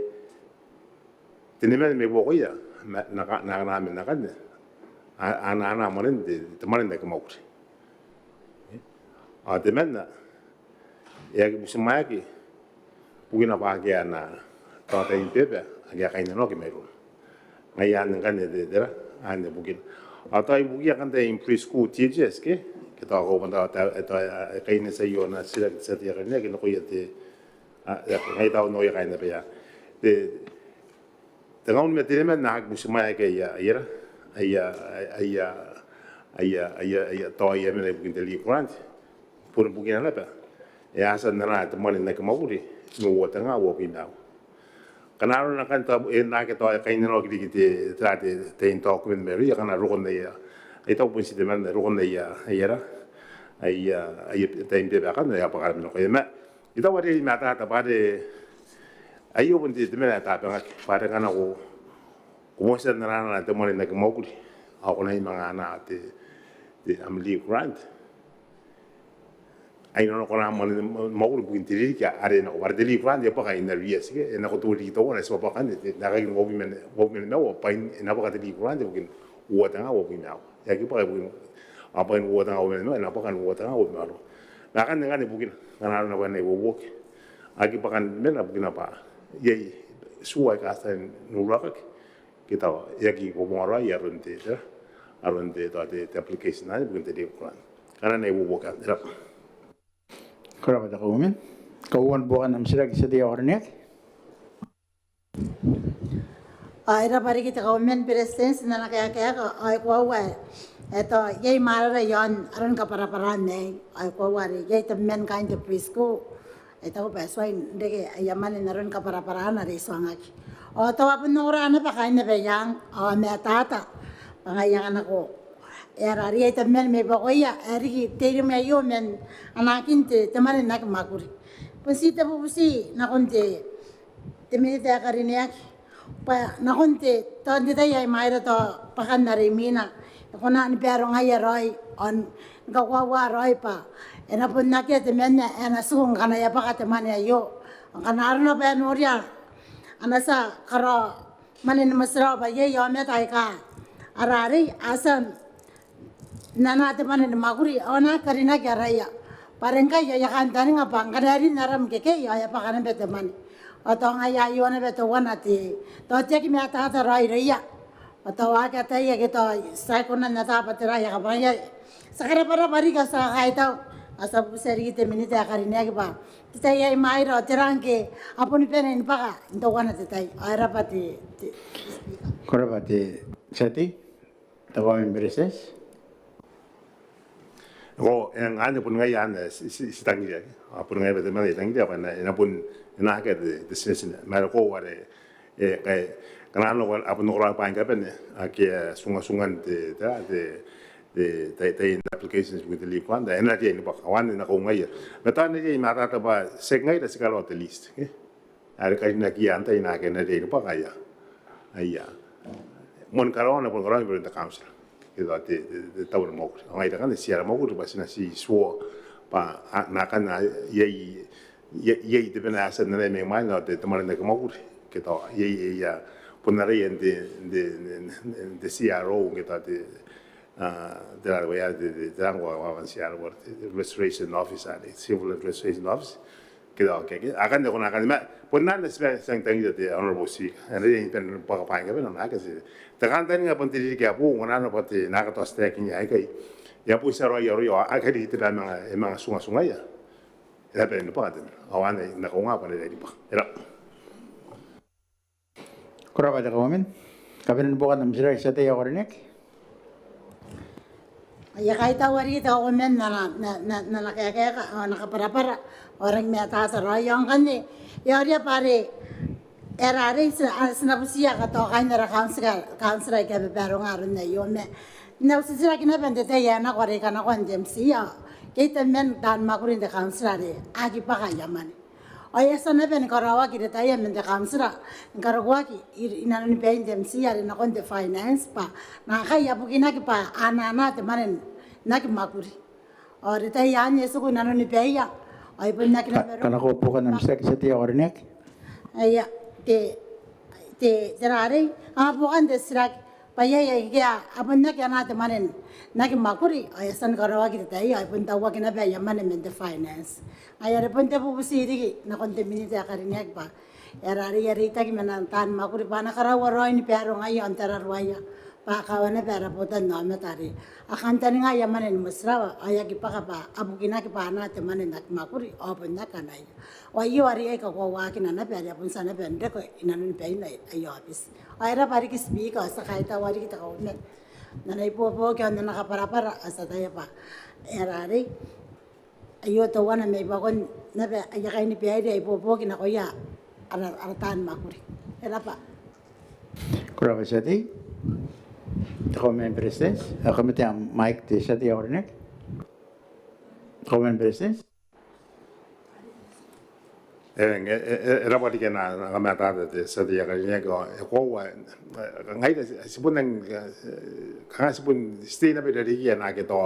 [SPEAKER 18] Tinimen me bo ya na men na kan. Ana marin de marin da kuma kusi. Temen ya ku smaik bugina pa ke ana to ta impebe aga kaina no ke meru. Ngayan kan de dera ane bugin. Atau ibu ya kan te increase ku TGS ke kita ko banda ta kaina sa yo na sila sa tira ne ke no ko yete ngai tau no ya kaina be ya de ngau me tire men na ku sma ke ya ira aya to ya me bugin de li grant pur bugin la ba ya sa na ta mo ne ke mauri no wo ta nga wo pina kanaro na kan ta na ke to kaina no ki te tra te in to ku me ri kana ro ne ya ai tau pun si de men ro ne ya ira ai te in be ba kan ya pa no ko me ita wari mata ta pare ayo pun di temela ta pa pare kana ko mo sa na na te mo ne ke moguli ako na mga na te amli grant ai no ko na mo moguli buin tiri ka are no war de li grant ya pa ka ina ries ke na ko tu ri to na so pa kan na ga mo men no pa na pa ka de li grant buin wo ta wo buin na ya ki pa buin apa en wo ta wo no na pa kan wo ta wo no na kan ngane bukin kana na wane wo wok aki pakan mena bukin apa ye suai ka sa nulak kita yaki ko mora ya runte to de application na bukin de kuran kana ne wo wok ra
[SPEAKER 1] Kurapa takomen kawan bukan nam sila kisa dia orangnya.
[SPEAKER 6] Era pare kita government president na kaya ay ko wa eto yay mara yon aron ka para ne ay ko wari yay temen kain te pisku eto pa so ndege yaman naron ka para na ri swangak o to apun nora na pa kain ne yang o me tata pangayang anako era ri temen me ba oya eri te me yo men anakin te teman nak makuri pusi te pusi na konte temen te akarinek pa na konte to ndita yay mara to pakan na ri mina ko na ni pero ngaya roy on gawa roy pa ena pun na ke temen ena sung kana ya pa ka teman ya yo kana arno pa noria anasa karo manin masra ba ye yo me tai ka arari asan nana teman ni maguri ona karina kya raya parenga ya kan tani ngapa ngadari naram ke ya pa kana be teman atau ngaya yo na be to wana ti to te ki me ta roy raya atau agak tanya gitu, saya konon nata apa terah ya kapan ya, sekarang para bari kasa kaya tahu, asal seri kita minit ya karinya apa, kita ya imai ro terang ke, apa nih penen pakai, itu wana tetai, air apa ti,
[SPEAKER 1] Kurapa ti sati, tawamin bereses.
[SPEAKER 18] ko en ane pun ngai ane si tangi ya pun ngai bete mana tangi apa na pun na ka de sesina mara ko ware kai kana no apa no ra pa ngapen aki sungan de applications with the leap one da ena dia ni ba kawan na ko ngai meta ne dia mara ta ba se ngai da sikalo at least are kai na ki anta ina ke na dia ni ba kaya aya mon karona pun karona per the council itu de tawar mo ngai da kan si ara mo ba sina si so pa na kan ye de bena sa na me mai na de tomar na mo ke to ye punari en de CRO kita de la wea de rango avanzado restoration office ali civil restoration office kita okay akan de kona kan ma punan de sang tang de honorable speaker and they pen pa pa ga ben na ka si ta kan tan ga pantiri ke apu ngana no pati na ka to stek ni ai kai ya pu sa ro yo aka di te ma sunga sunga ya la ben pa den awan na ko nga pa de di pa era
[SPEAKER 1] Kuraba da kawamin. Kabinan bukan nam sira sa tayo korinek.
[SPEAKER 6] Ya kahit awari ito ako men na nakakaya nakaparapara orang meta sa royong kani yari pare erare sinapusiya ka to kanya ra council ka bebaro ngaron na yome na usisira kina bende te ya na kore kana kwandem siya kita men dan makurin de council are agi pa kaya man Oya sana ben karawa kita taya men de council karawa ki ina ni pe dem siya na kon de finance pa na kaya bukina ki pa ana te manen na ki makuri or taya anya su ko nano ni pe ya ay pun na kina
[SPEAKER 1] Kana ko bukan nam sira sa tayo korinek.
[SPEAKER 6] Aya te terare bukan de sirak paya ya apun na kana te manen na ki makuri ay san karawa ki taya ay pun tawa kina be ya manen men de finance ay re pun te bu siri na kon te minute akarinek ba erare ya rita ki menan tan makuri pa na karawa roy ni pero ngai antara roya pa kawana pera putan no metari akan tani nga yaman en musra aya ki pa abu kina ki pa na te manen nak makuri open na kanay o iyo ari ay ko wa kina na pera pun sana bende ko inanon pe na ayo apis ay ra pari ki speak sa kaita wari kita ko net nanay po kaya na nakaparapara asa tayo pa erare ayo to wana may bakon na pe aya kay ni pe ay po kina ko ya aratan makuri era pa
[SPEAKER 1] Kuraba sa tayo. Komen president. Kami tayo mic te sa tayo korinek. Komen president.
[SPEAKER 18] era pati ke na mata de sa dia ka ni ko wa ngai de sipun nang ka sipun stay na be de ki na ke to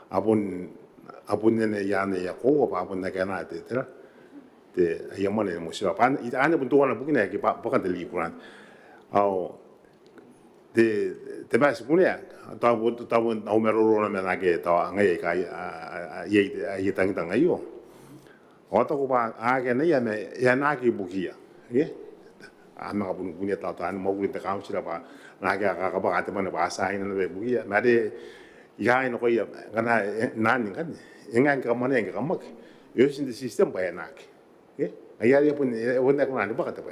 [SPEAKER 18] apun ne ya ne ya ko pa apun na ke na te tra te ya mo ne mo sira pan i ane pun to na bukin ki pa kan de li kuran au te ba sipun ya ta au mero na me na ke to ngai ka ye tang ayo Oto ko ba age na ya na ki bukia ye ama ka pun punya tata an mo kulit ka sira ba na ka ba ka mana ba sa ina be bukia ma de ya ina ko ya kana nan kan ingan ka mana ka mak yo sin de system ba na ye aya ya pun wona ko na ba ka ba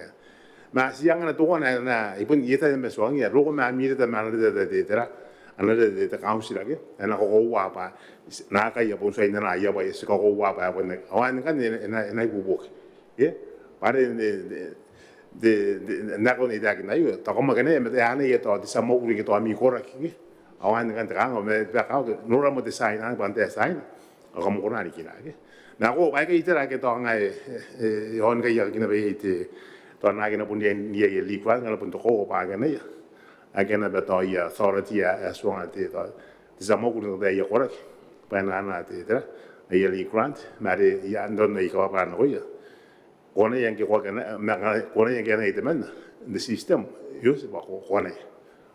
[SPEAKER 18] ma siang na to na ipun yeta me so ngia ro ma mi de ma de tera ana de council age ana ko wa pa na ka ya pun sai na ya ba is ko wa pa pun awan kan na bu bok ye pare de na ko ni da na yo to ko ma ne me ya ne ye to di sa mo uri to mi ko ra ki awan kan tra ngo me ba ka no ra mo de sai na ban de sai ko mo ko na ri ki na ge na ko ba ka itera ke to ngai hon ka ya ki na be ite to na ke na pun ye li kwa ngala pun to ko pa ga ne ya again about the authority as one at the Zamogu de York, Banana theatre, a yearly grant, Mary Yandon the Copan Roya. One Yankee Wagon, one again, the system, use one.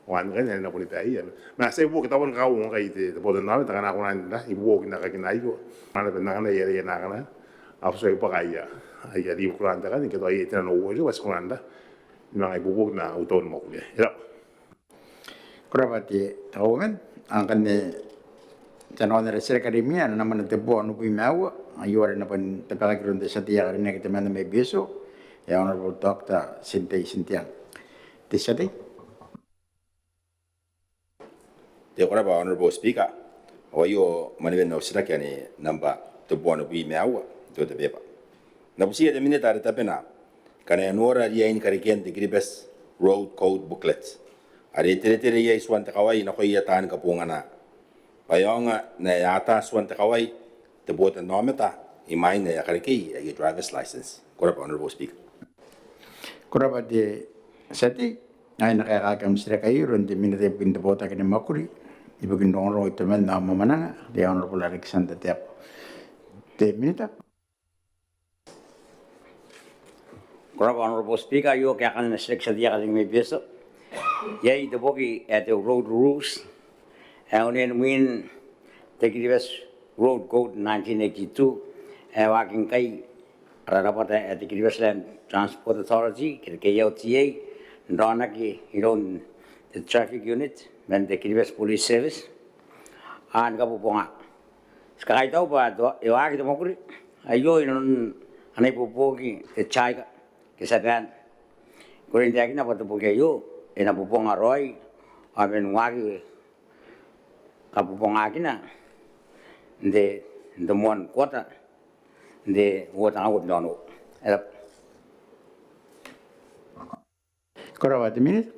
[SPEAKER 18] One and nobody pay. I say, walk at one go on the border now, and I want to walk in the Raganaigo, one of the Nana area Nagana, after Pagaya. I leave grant, I think I eat an old was granda. Now I walk now, don't mock.
[SPEAKER 1] Kurabati tawamen angkan ne janon re sira kademia na man te bo no bimawa ayore na pan te pala grunde sa dia ne ke teman me beso ya honorable doctor Sintiang te sate
[SPEAKER 9] te kuraba honorable speaker o yo maniven no sira ke ni namba te bo no bimawa to te beba na busia de minita re tapena kana nora ya in kariken de gribes road code booklets Ari tere ya iswan te kawai na koy yatan ka pungana. Payonga na yata swan te kawai te bota nometa imay na yakariki ay driver's license. Kurap honorable speaker.
[SPEAKER 1] Kuraba de sati ay nakakakam sira kayo ron de minute pin te bota kini makuri ibugin dongro ito men na mamana de honorable Alexander Tep. De minute
[SPEAKER 14] Honorable Speaker, you can section the other may be so. Yea, the bogey at the road rules. And then when the Grievous Road Code 1982, and walking Kai, Rapata at the Grievous Land Transport Authority, KLTA, Donaki, the traffic unit, when the Grievous Police Service, and Gabuponga. Sky Toba, you are the Mokuri, I go in unable bogey, the China, Kisaban, going to about the Bogayo, in a Buponga Roy, I've been walking. Kapupongakina the one quarter the what I would know.
[SPEAKER 1] Korawa the minute.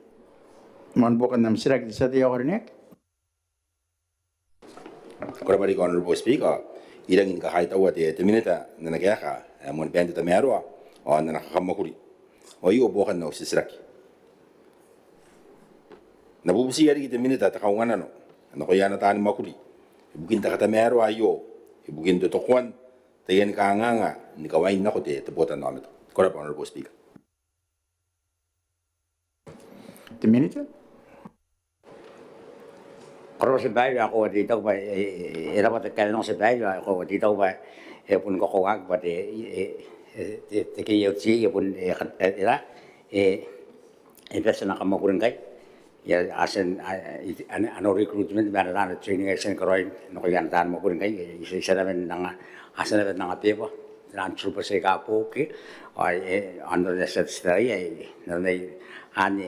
[SPEAKER 1] Man bukan nam sirak di sati ornek.
[SPEAKER 9] Korabari Honorable Speaker, irang in kahit awat the minute na nagaka, mon bente ta merwa, o na nakamakuri. O iyo bukan na usisiraki. Nabubusi yari the minute at kawangan no. Ano kaya na tayo makuli? Ibugin ta katamero ayo, ibugin to tokwan, tayan ka nga, ni kawain na ko te botan namin to. Correct, Honorable Speaker.
[SPEAKER 1] The minute?
[SPEAKER 14] Kalau sebaik aku dito ba, dapat kailan ako sebaik ako dito ba, pun ko kawag ba te KLTA pun invest na kamakurin kay. Ya asen ano recruitment meron training asen karoy no yan tan mo kun kay isa naman nang asen naman nang apepo lan trupa se ka po ke ay under the set stay no nei ani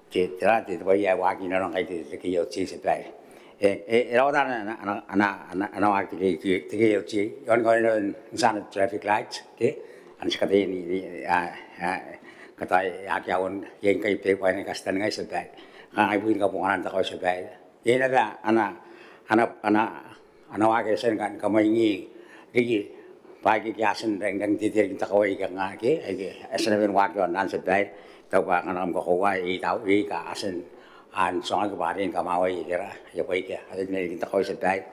[SPEAKER 14] ke tra te boy ya wa ki no kay te ke yo chi se pai ra da ana wa ke yo chi yon ko no san traffic lights ke an ska te ni kata ya kyawon yen kay pe pa ni kastan ngai se pai ay buin ka punganan ta ko sa bay. Ina da ana wa ke sen kan kamay ni ligi pagi kyasen dang titir kita ko ka nga ke ay asen ben wa ko nan sa bay ta wa ngam ko wa I tao I ka asen an song ka ba rin ka ma wa I kira ya pai ke ay ne kita ko sa bay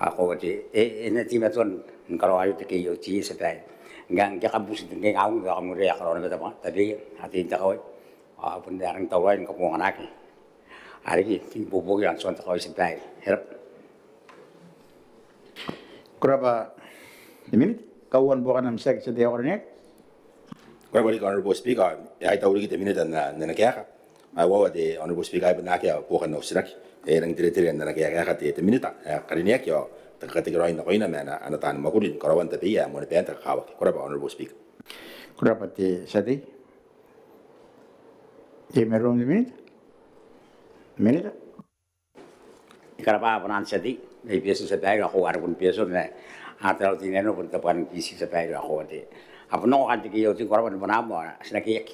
[SPEAKER 14] ako ti ina ti maton karo ayo te ke yo chi sa bay ngang ka bus ngang ang ka mo re ka ro na ta ba tadi atin ta ko pun darang tawain ka punganan ke Ari ki bobo yang suan takau sebai. Herap.
[SPEAKER 1] Koraba the minute? Kawan bukan nam sirak sati ornek.
[SPEAKER 9] Korabari Honorable Speaker, ay tawag kita minute na nagkaka. Ay wawa the Honorable Speaker ay banakya bukan na sirak. Nang dire-dire na nagkaka te minute. Karinek yo takatigiroy na ko ina na anatan makulin karawan tapi ya mo benta kawak. Koraba Honorable Speaker.
[SPEAKER 1] Koraba te sati. Ye meron the minute? Minute?
[SPEAKER 14] Ikarapa panan sedi, ay piso sa tayo ako arapun piso na atau tineno pun tapan pisi sa tayo ako ati. Apo no kan tikiyo ti karapan panamo sinakiyak.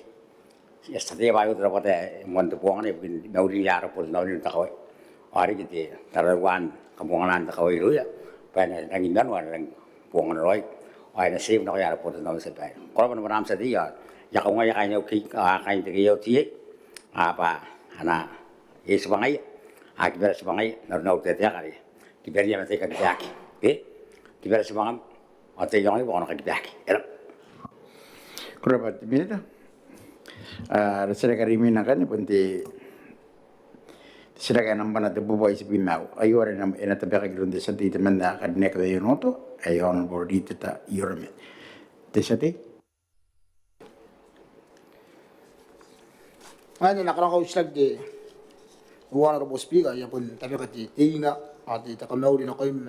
[SPEAKER 14] Ya sa tayo bayo trapote monto puangan ibin nauri yara pun nauri takaw. Ari kiti tarawan kapunganan takaw ilu ya. Pana nangin dan wan lang puangan roy. Ay na save na ko yara pun nauri sa tayo. Karapan panam sedi ya. Ya kung ay kanyo kain tikiyo ti apa ana sebangai, akibat sebangai, naruh tetek kali, kibernya mesti kerja, kiber sebangam, atau yang ini bukan kerja, erap.
[SPEAKER 1] Kerabat ini dah, rasanya kami nak kan pun sila nampak nanti buat isi bimau, ayo orang nam enak tapi kalau di sana itu mana kan nek dari noto, ayo orang body itu tak iurme, di sana.
[SPEAKER 8] Ano nakarang kauslag di Honorable Speaker, ya pun tapi kati tingna ati takamau din ako yung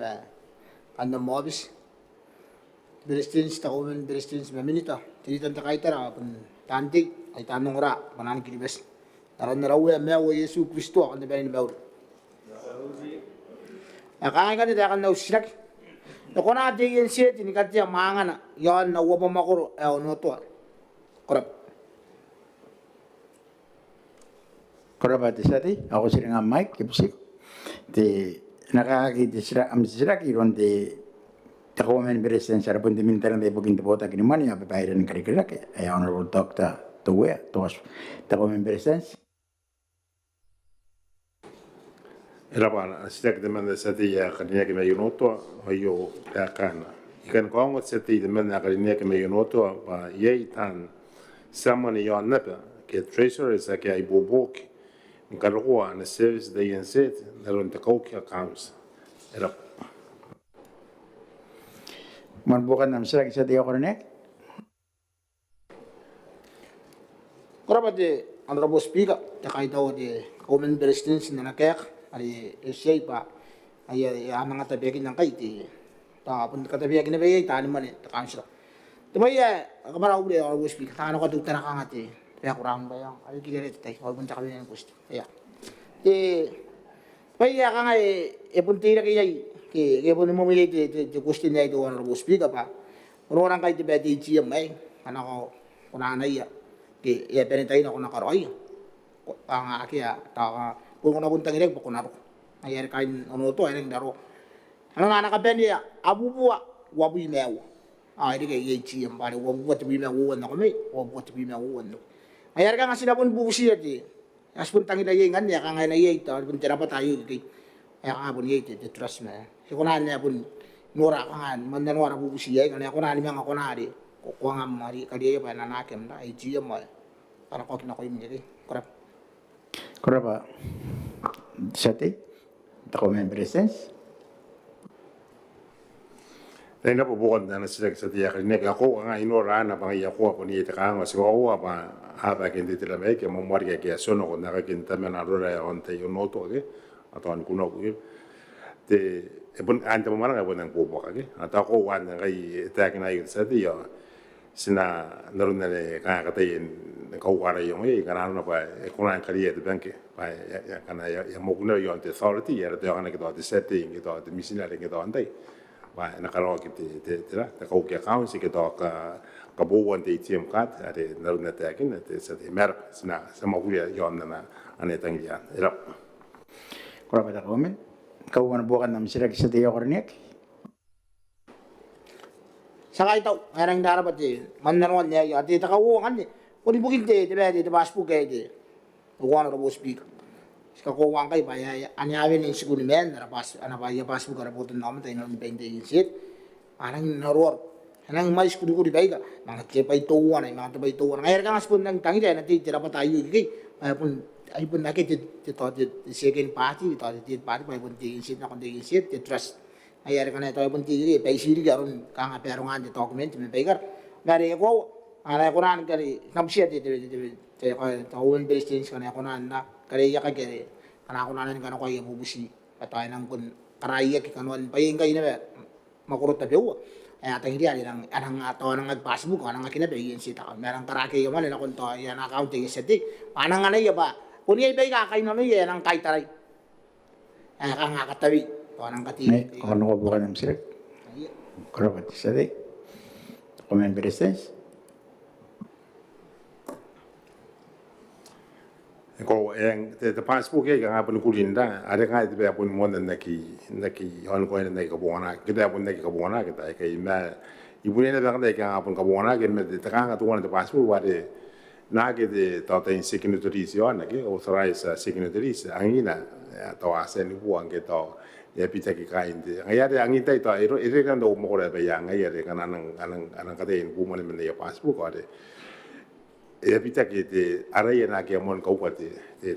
[SPEAKER 8] andam mo abis. Berestins takumen berestins maminita. Tinitan takay tara pun tantig ay tanong ra panan kilibes. Naran narawe mewa Yesu Kristo akan nabayin mewa. Nakain ka nila akan nausilag. Naku na ati yung siya tinikati ang mga na yan na uwa pamakuro no to. Korap.
[SPEAKER 1] Korabati sati, ako sila nga Mike, kipsik. Di nakakakita sila, sila kiron di takuman beresin sa rapun di mintaran di bugin tibota kini mani apa bayaran kari-kari ay Honorable Dr. Tuwe, tos takuman beresin.
[SPEAKER 18] Elapana, stek de manda sati ya kaniya ke meyo noto, ayo ya kana. Ikan kongot sati de manda kaniya ke meyo noto, pa yei tan sama ni yon napa ke treasurer sa ke ai bobok ka roa na service de yenset na ron te kau ke accounts era
[SPEAKER 1] Man bukan nam sila sa dia kornek.
[SPEAKER 19] Korabate honorable speaker ta kai taw de common presidents na nakek ali essay pa ay amang tabiakin ng kay ti ta pun katabiakin na bayay ta ni man ta council tumaya kamara ubre honorable speaker ta ano ka dugta na kangati kaya kurang ba yang ay kigere tay ko punta kami ng post ya paya ka nga puntira kay ke pun mo mili ti question niya ito honorable speaker pa orang kay ti beti GM ay ano ko kunana iya ke ya penitay na ko nakaroy ang akia ta kung na punta ngirek ko naro ayar kain ono to ay naro ano nga nakapen ya abubuwa wabu mew ay di kay GM pare wabu ti mew na ko may wabu ti mew no ayar ka nga sinapon bubusi ati as puntang ina yengan ya ka nga na yey ta pun tira pa tayo kay ay ka pun yey ti trust na ko na niya pun nora ka nga man na nora bubusi ay kana ko na ni mga ko na di ko nga mari kadiya pa na nakem na ay GM mo para ko na ko imiri korap
[SPEAKER 1] Korapa. Sati. Tako may presence.
[SPEAKER 18] Dahil na po bukod na sila sa tiyak nek ako nga inora na pang iya ko ni ita ka nga sigo ko pa haba kin ditila may ke mo mari ke sono ko na kin tamen arora on te yo noto ke aton kuno ko te e bon ante mo mara bon ang po ka ke ata ko wan nga ita ka na yun sa tiyo sina naron na le ka ka tayin ko wara yo ngi kana na pa e kuna kariye de banke pa ya kana ya mo kuno yo ante authority ya de kana ke do de setting ke do de missionary ke do antai ba na karo ki te la ta ko ke account ke do ka bo wan de ATM card ade naron na ta kin te sa de mer sina sa mo kuya yo na ane tangia era
[SPEAKER 1] Korapa ta komen. Kau wan bukan nam sila sa dia kornek.
[SPEAKER 19] sakay taw ngarang darapat man naron niya ati ta kawo kan kung bugin te bedi te baspu ke te ko honorable speaker ska ko wan kay baya anyawin in siguni men na pas ana ba ya baspu ka rapotun naman tayo ng pende insit anang naror anang mais kudu kudu baiga mga ke pay tuwan ay mga tabay tuwan ngayon ka ngaspun ng tangi na tira pa tayo kay ay pun nakit te second party te party pa pun te insit na kon te insit te trust ayar kana to pun tigi pay siri garon kanga perungan di document me pegar dari ko ana ko nan kali namsia te tawon presidents kana ko nan na kali ya ka kere kana ko nan kana ko ya bubusi patay nang kun karaya ki kanwan pay ngay na makurot ta bewa ay atang dia nang anang ato nang Facebook anang akina be yin sita merang karake yo man na kun to ya na account ti seti anang ana ya ba kun ay bay ka kay no ya nang kay taray ay ka nga katawi orang kati
[SPEAKER 1] Kono ko bukan nam sila. Korapa ti sati. Tako may presence.
[SPEAKER 18] ko yang te passport ke nga pun kulinda ada nga te pun mo na naki hon ko na ka bona kita pun naki ka bona kita kai ma ibu ne na ka nga pun ka bona ke me te ka nga tu na te passport wa de na ke de ta te signatories yo na ke authorized signatories angina to asen bu ang ke to ya pita ki kain de nga ya angin tai to iro kan do mo ko ba ya nga ya de kan anang ka de bu mo ne me ya passport ko de e pita ke te araya na ke mon ko te te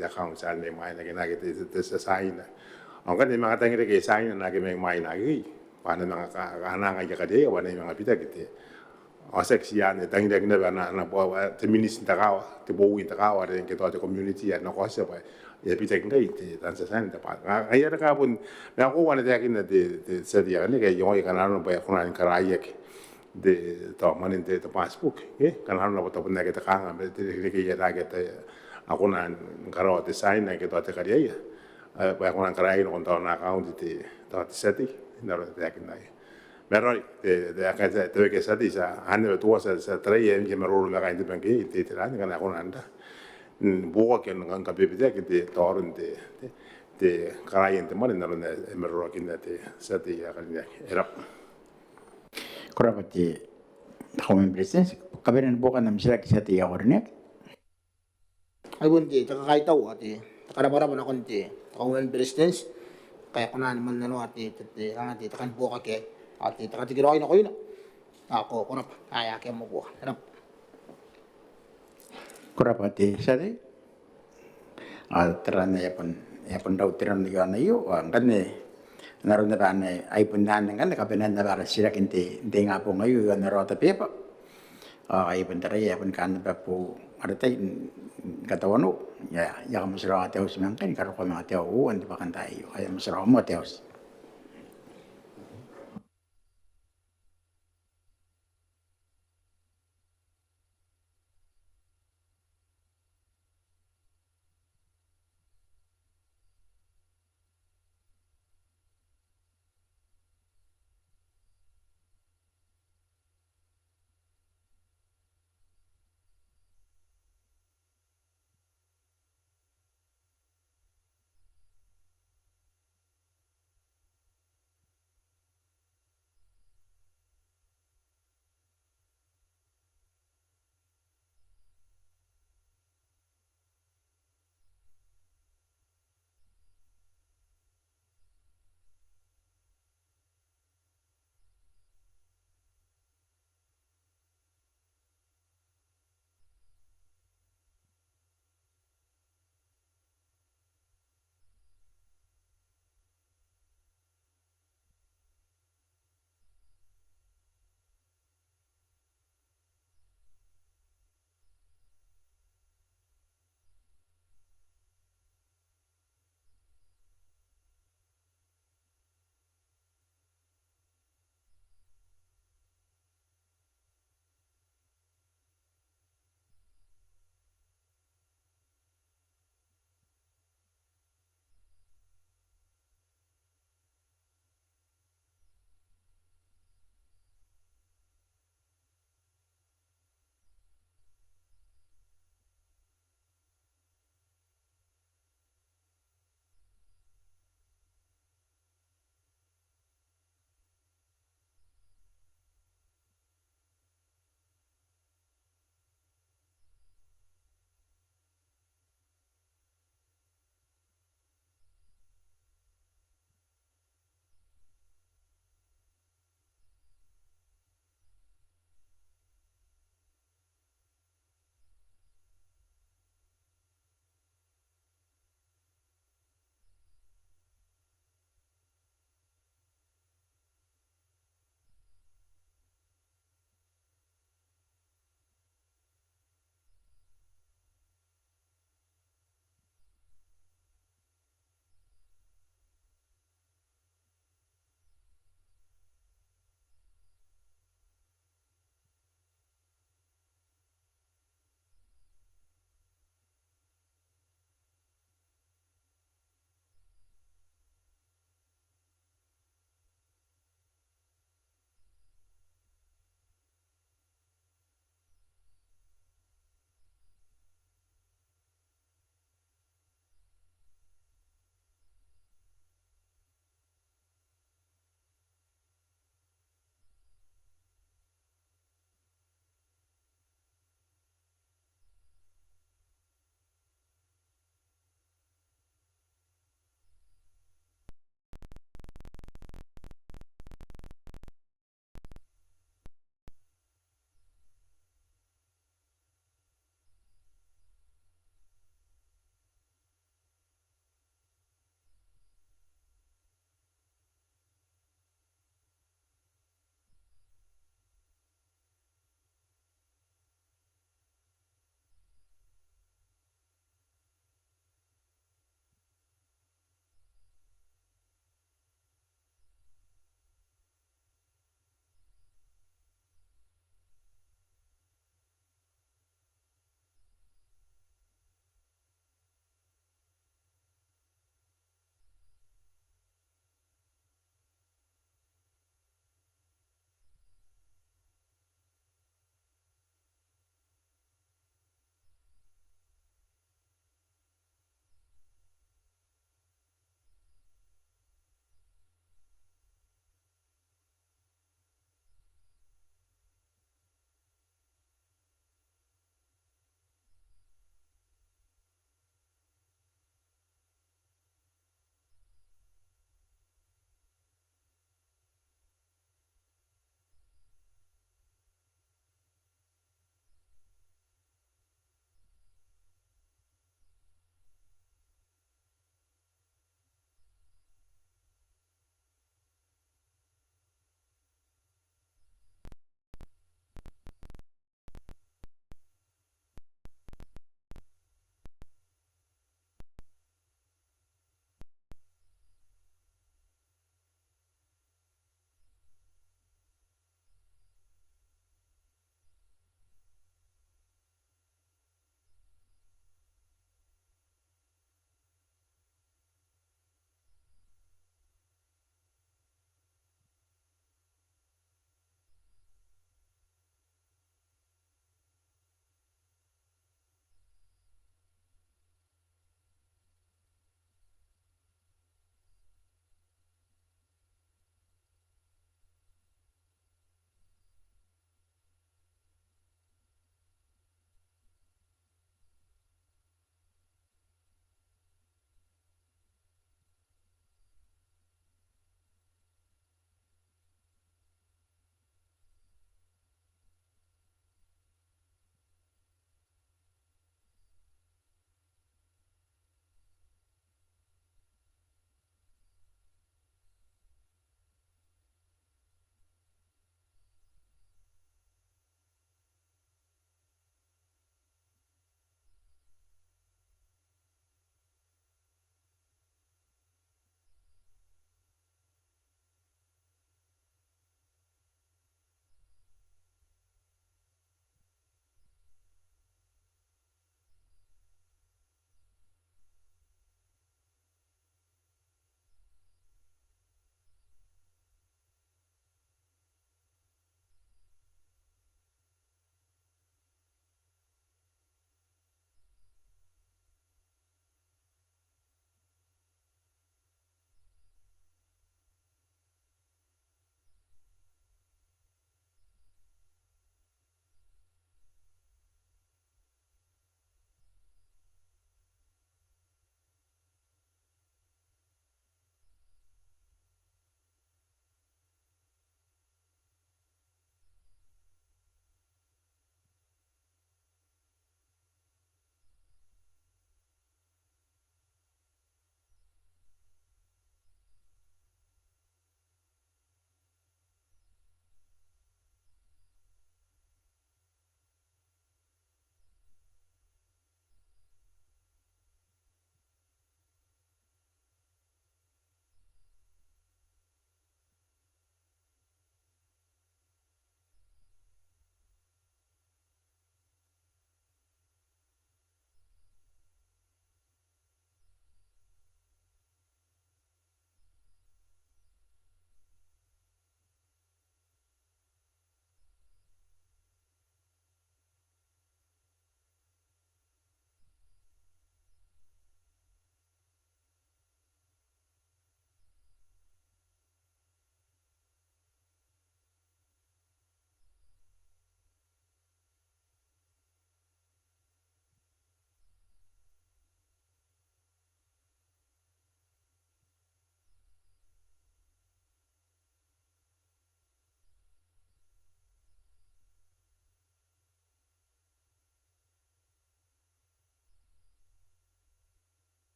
[SPEAKER 18] account sa ne mai na ke na ke te sa sign ang ka ne mga tangire ke sign na ke me mai na ki pa na mga ka na ka de wa ne mga pita ke te o seksi ne tangire ke na po te minister ta ka te bo wi ta ka wa de ke to community ya no ko se pa e pita ke ngai te tan sa sign ta pa ai ya ka pun me ko wa ne te ke ne te se dia ne ke yo ka na no pa ko na ka ra ye de to manin de passport ke kan han na to na ke ta kanga be de ke ya ke te ako na karo te sign na ke to te kariya ba ko na karai no to na account te to te seti na ro te ke nai pero de ka te ke seti sa han de to sa tre ye ke me ro na ka inde ben ke te ra ni kana ko na nda bo ke no kan ka be ke te to ron te karai inde manin na ro me ro ke na te seti ya ka ni era
[SPEAKER 1] Korapa ti tako may presence. Kabiran bukan nam sila sa dia kornek.
[SPEAKER 19] ay bunti ta kay taw ati karabara na konti tawon presidents kaya ko na naman nano ati ang ati kan buka ke ati ta katigiroy na ko yun ako korap ay ake mo buka
[SPEAKER 1] Kurapati sari. Terana ya pun daw tiran yo na yo kan naron na bane ay pundan kan kapenan na para sira kinti nga po ngayon na rota pepa. Ay pun tara ya pun kan pa po artay katawano ya kamusra ateo siman kan karo ko mga ateo uwan di pa kan tayo ay musra mo ateos.